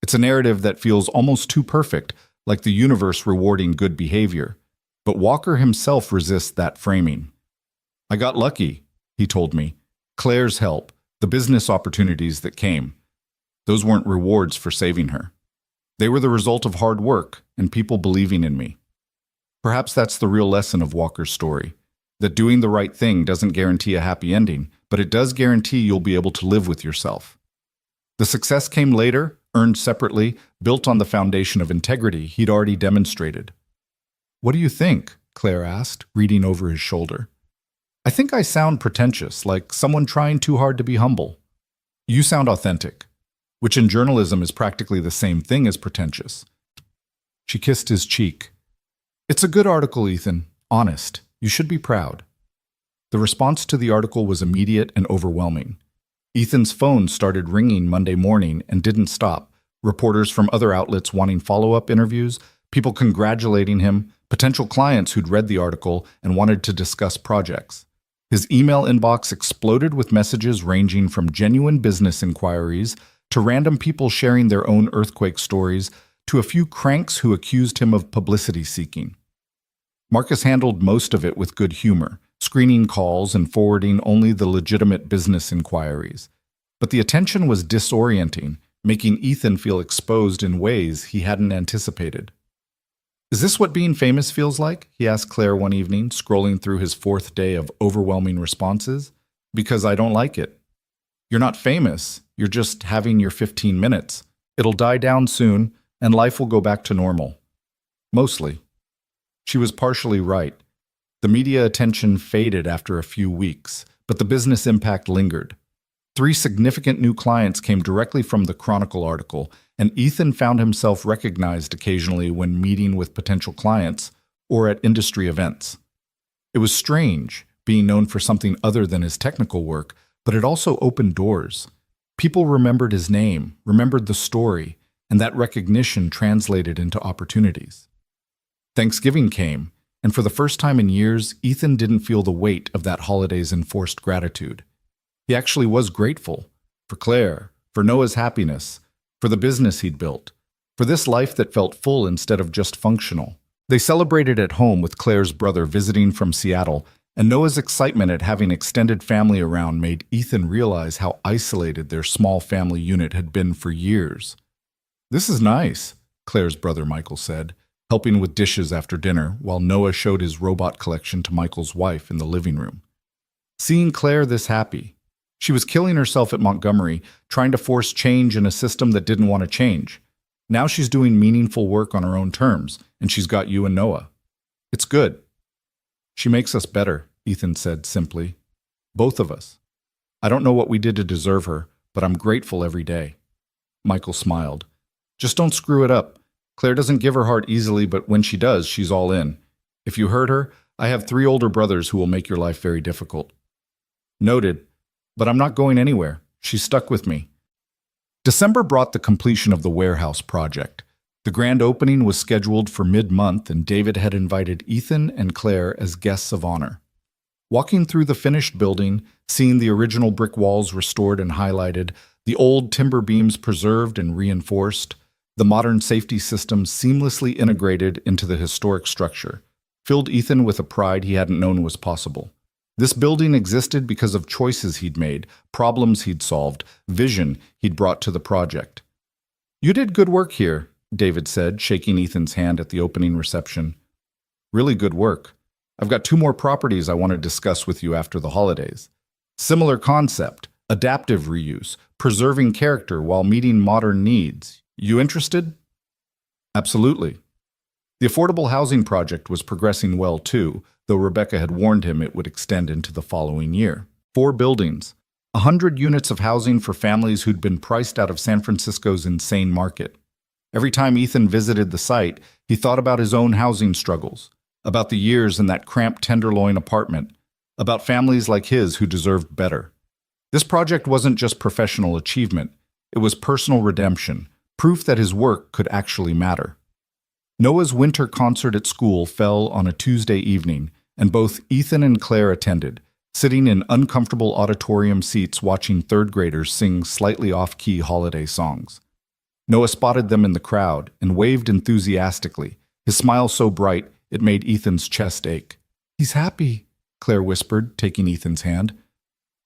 It's a narrative that feels almost too perfect, like the universe rewarding good behavior. But Walker himself resists that framing. I got lucky," he told me. "Claire's help, the business opportunities that came. Those weren't rewards for saving her. They were the result of hard work and people believing in me." Perhaps that's the real lesson of Walker's story, that doing the right thing doesn't guarantee a happy ending, but it does guarantee you'll be able to live with yourself. The success came later, earned separately, built on the foundation of integrity he'd already demonstrated. "What do you think?" Claire asked, reading over his shoulder. "I think I sound pretentious, like someone trying too hard to be humble." "You sound authentic," which in journalism is practically the same thing as pretentious. She kissed his cheek. "It's a good article, Ethan. Honest. You should be proud." The response to the article was immediate and overwhelming. Ethan's phone started ringing Monday morning and didn't stop. Reporters from other outlets wanting follow-up interviews, people congratulating him, potential clients who'd read the article and wanted to discuss projects. His email inbox exploded with messages ranging from genuine business inquiries to random people sharing their own earthquake stories to a few cranks who accused him of publicity seeking. Marcus handled most of it with good humor, screening calls and forwarding only the legitimate business inquiries. But the attention was disorienting, making Ethan feel exposed in ways he hadn't anticipated. "Is this what being famous feels like?" he asked Claire one evening, scrolling through his 4th day of overwhelming responses. "Because I don't like it." "You're not famous. You're just having your 15 minutes. It'll die down soon, and life will go back to normal. Mostly." She was partially right. The media attention faded after a few weeks, but the business impact lingered. 3 significant new clients came directly from the Chronicle article, and Ethan found himself recognized occasionally when meeting with potential clients or at industry events. It was strange, being known for something other than his technical work, but it also opened doors. People remembered his name, remembered the story, and that recognition translated into opportunities. Thanksgiving came, and for the first time in years, Ethan didn't feel the weight of that holiday's enforced gratitude. He actually was grateful for Claire, for Noah's happiness, for the business he'd built. for this life that felt full instead of just functional. They celebrated at home with Claire's brother visiting from Seattle, and Noah's excitement at having extended family around made Ethan realize how isolated their small family unit had been for years. "This is nice," Claire's brother Michael said, helping with dishes after dinner while Noah showed his robot collection to Michael's wife in the living room. Seeing Claire this happy, she was killing herself at Montgomery, trying to force change in a system that didn't want to change. Now she's doing meaningful work on her own terms, and she's got you and Noah. It's good. "She makes us better," Ethan said simply. "Both of us. I don't know what we did to deserve her, but I'm grateful every day." Michael smiled. "Just don't screw it up. Claire doesn't give her heart easily, but when she does, she's all in. If you hurt her, I have 3 older brothers who will make your life very difficult." "Noted. But I'm not going anywhere. She's stuck with me." December brought the completion of the warehouse project. The grand opening was scheduled for mid-month, and David had invited Ethan and Claire as guests of honor. Walking through the finished building, seeing the original brick walls restored and highlighted, the old timber beams preserved and reinforced, the modern safety systems seamlessly integrated into the historic structure, filled Ethan with a pride he hadn't known was possible. This building existed because of choices he'd made, problems he'd solved, vision he'd brought to the project. "You did good work here," David said, shaking Ethan's hand at the opening reception. "Really good work. I've got 2 more properties I want to discuss with you after the holidays. Similar concept, adaptive reuse, preserving character while meeting modern needs. You interested?" "Absolutely." The affordable housing project was progressing well too, though Rebecca had warned him it would extend into the following year. 4 buildings, 100 units of housing for families who'd been priced out of San Francisco's insane market. Every time Ethan visited the site, he thought about his own housing struggles, about the years in that cramped Tenderloin apartment, about families like his who deserved better. This project wasn't just professional achievement, it was personal redemption, proof that his work could actually matter. Noah's winter concert at school fell on a Tuesday evening, and both Ethan and Claire attended, sitting in uncomfortable auditorium seats watching 3rd graders sing slightly off-key holiday songs. Noah spotted them in the crowd and waved enthusiastically, his smile so bright it made Ethan's chest ache. "He's happy," Claire whispered, taking Ethan's hand.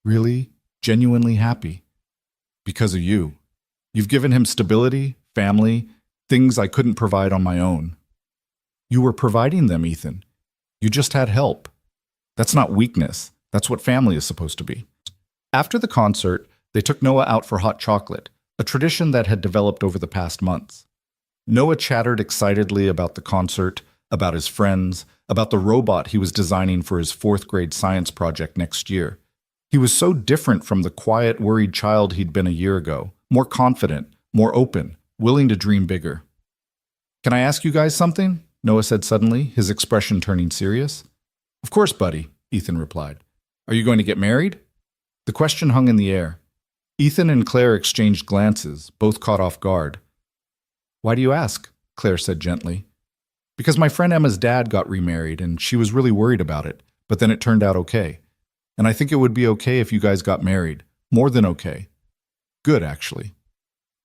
"Really, genuinely happy. Because of you. You've given him stability, family, things I couldn't provide on my own." "You were providing them, Ethan. You just had help. That's not weakness. That's what family is supposed to be." After the concert, they took Noah out for hot chocolate, a tradition that had developed over the past months. Noah chattered excitedly about the concert, about his friends, about the robot he was designing for his 4th grade science project next year. He was so different from the quiet, worried child he'd been a year ago, more confident, more open, willing to dream bigger. "Can I ask you guys something?" Noah said suddenly, his expression turning serious. "Of course, buddy," Ethan replied. "Are you going to get married?" The question hung in the air. Ethan and Claire exchanged glances, both caught off guard. "Why do you ask?" Claire said gently. "Because my friend Emma's dad got remarried, and she was really worried about it, but then it turned out okay. And I think it would be okay if you guys got married. More than okay. Good, actually."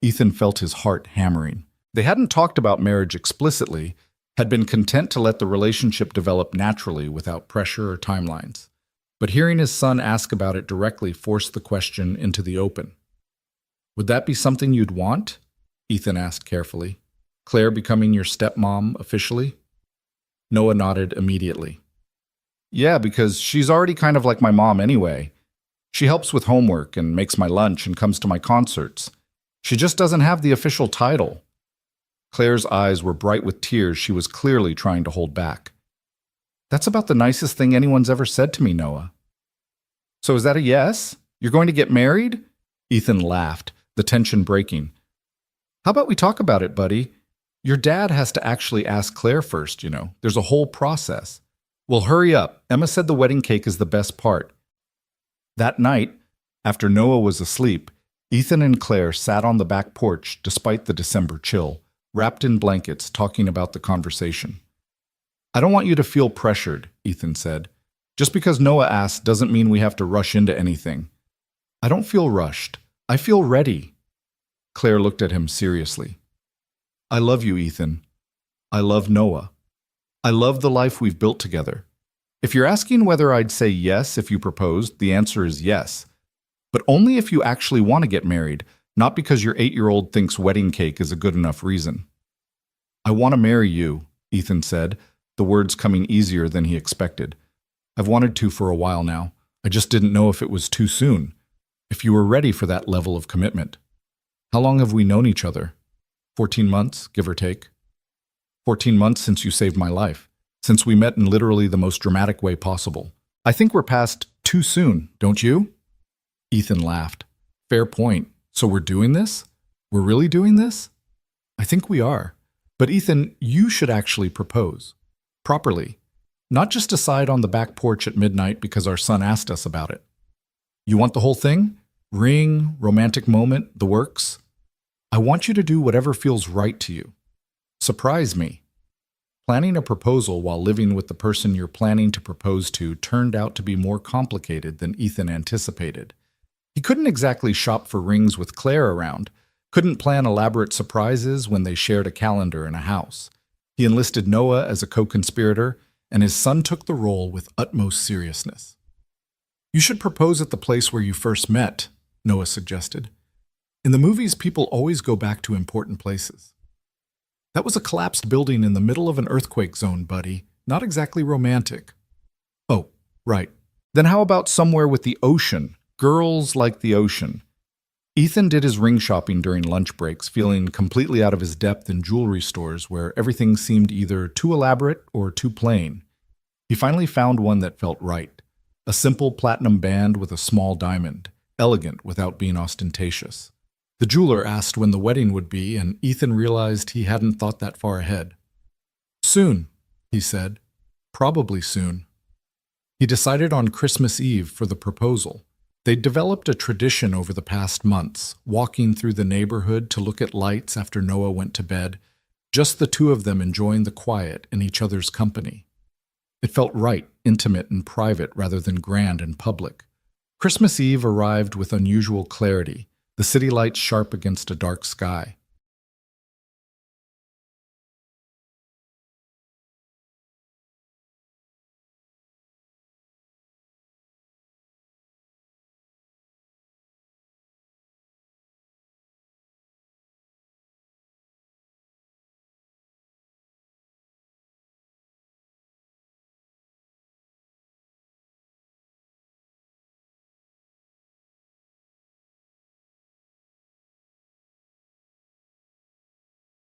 Ethan felt his heart hammering. They hadn't talked about marriage explicitly, had been content to let the relationship develop naturally without pressure or timelines. But hearing his son ask about it directly forced the question into the open. "Would that be something you'd want?" Ethan asked carefully. "Claire becoming your stepmom officially?" Noah nodded immediately. "Yeah, because she's already kind of like my mom anyway. She helps with homework and makes my lunch and comes to my concerts. She just doesn't have the official title." Claire's eyes were bright with tears she was clearly trying to hold back. "That's about the nicest thing anyone's ever said to me, Noah." "So is that a yes? You're going to get married?" Ethan laughed, the tension breaking. "How about we talk about it, buddy? Your dad has to actually ask Claire first, you know. There's a whole process." "Well, hurry up. Emma said the wedding cake is the best part." That night, after Noah was asleep, Ethan and Claire sat on the back porch despite the December chill, wrapped in blankets, talking about the conversation. "I don't want you to feel pressured," Ethan said. "Just because Noah asked doesn't mean we have to rush into anything." "I don't feel rushed. I feel ready." Claire looked at him seriously. I love you, Ethan. I love Noah. I love the life we've built together. If you're asking whether I'd say yes if you proposed, the answer is yes. But only if you actually want to get married, not because your 8-year-old thinks wedding cake is a good enough reason. I want to marry you, Ethan said, the words coming easier than he expected. I've wanted to for a while now. I just didn't know if it was too soon, if you were ready for that level of commitment. How long have we known each other? 14 months, give or take. 14 months since you saved my life, since we met in literally the most dramatic way possible. I think we're past too soon, don't you? Ethan laughed. Fair point. So we're doing this? We're really doing this? I think we are. But Ethan, you should actually propose. Properly. Not just decide on the back porch at midnight because our son asked us about it. You want the whole thing? Ring, romantic moment, the works? I want you to do whatever feels right to you. Surprise me. Planning a proposal while living with the person you're planning to propose to turned out to be more complicated than Ethan anticipated. He couldn't exactly shop for rings with Claire around, couldn't plan elaborate surprises when they shared a calendar in a house. He enlisted Noah as a co-conspirator, and his son took the role with utmost seriousness. You should propose at the place where you first met, Noah suggested. In the movies, people always go back to important places. That was a collapsed building in the middle of an earthquake zone, buddy. Not exactly romantic. Oh, right. Then how about somewhere with the ocean? Girls like the ocean. Ethan did his ring shopping during lunch breaks, feeling completely out of his depth in jewelry stores where everything seemed either too elaborate or too plain. He finally found one that felt right. A simple platinum band with a small diamond, elegant without being ostentatious. The jeweler asked when the wedding would be, and Ethan realized he hadn't thought that far ahead. Soon, he said. Probably soon. He decided on Christmas Eve for the proposal. They'd developed a tradition over the past months, walking through the neighborhood to look at lights after Noah went to bed, just the two of them enjoying the quiet and each other's company. It felt right, intimate and private rather than grand and public. Christmas Eve arrived with unusual clarity, the city lights sharp against a dark sky.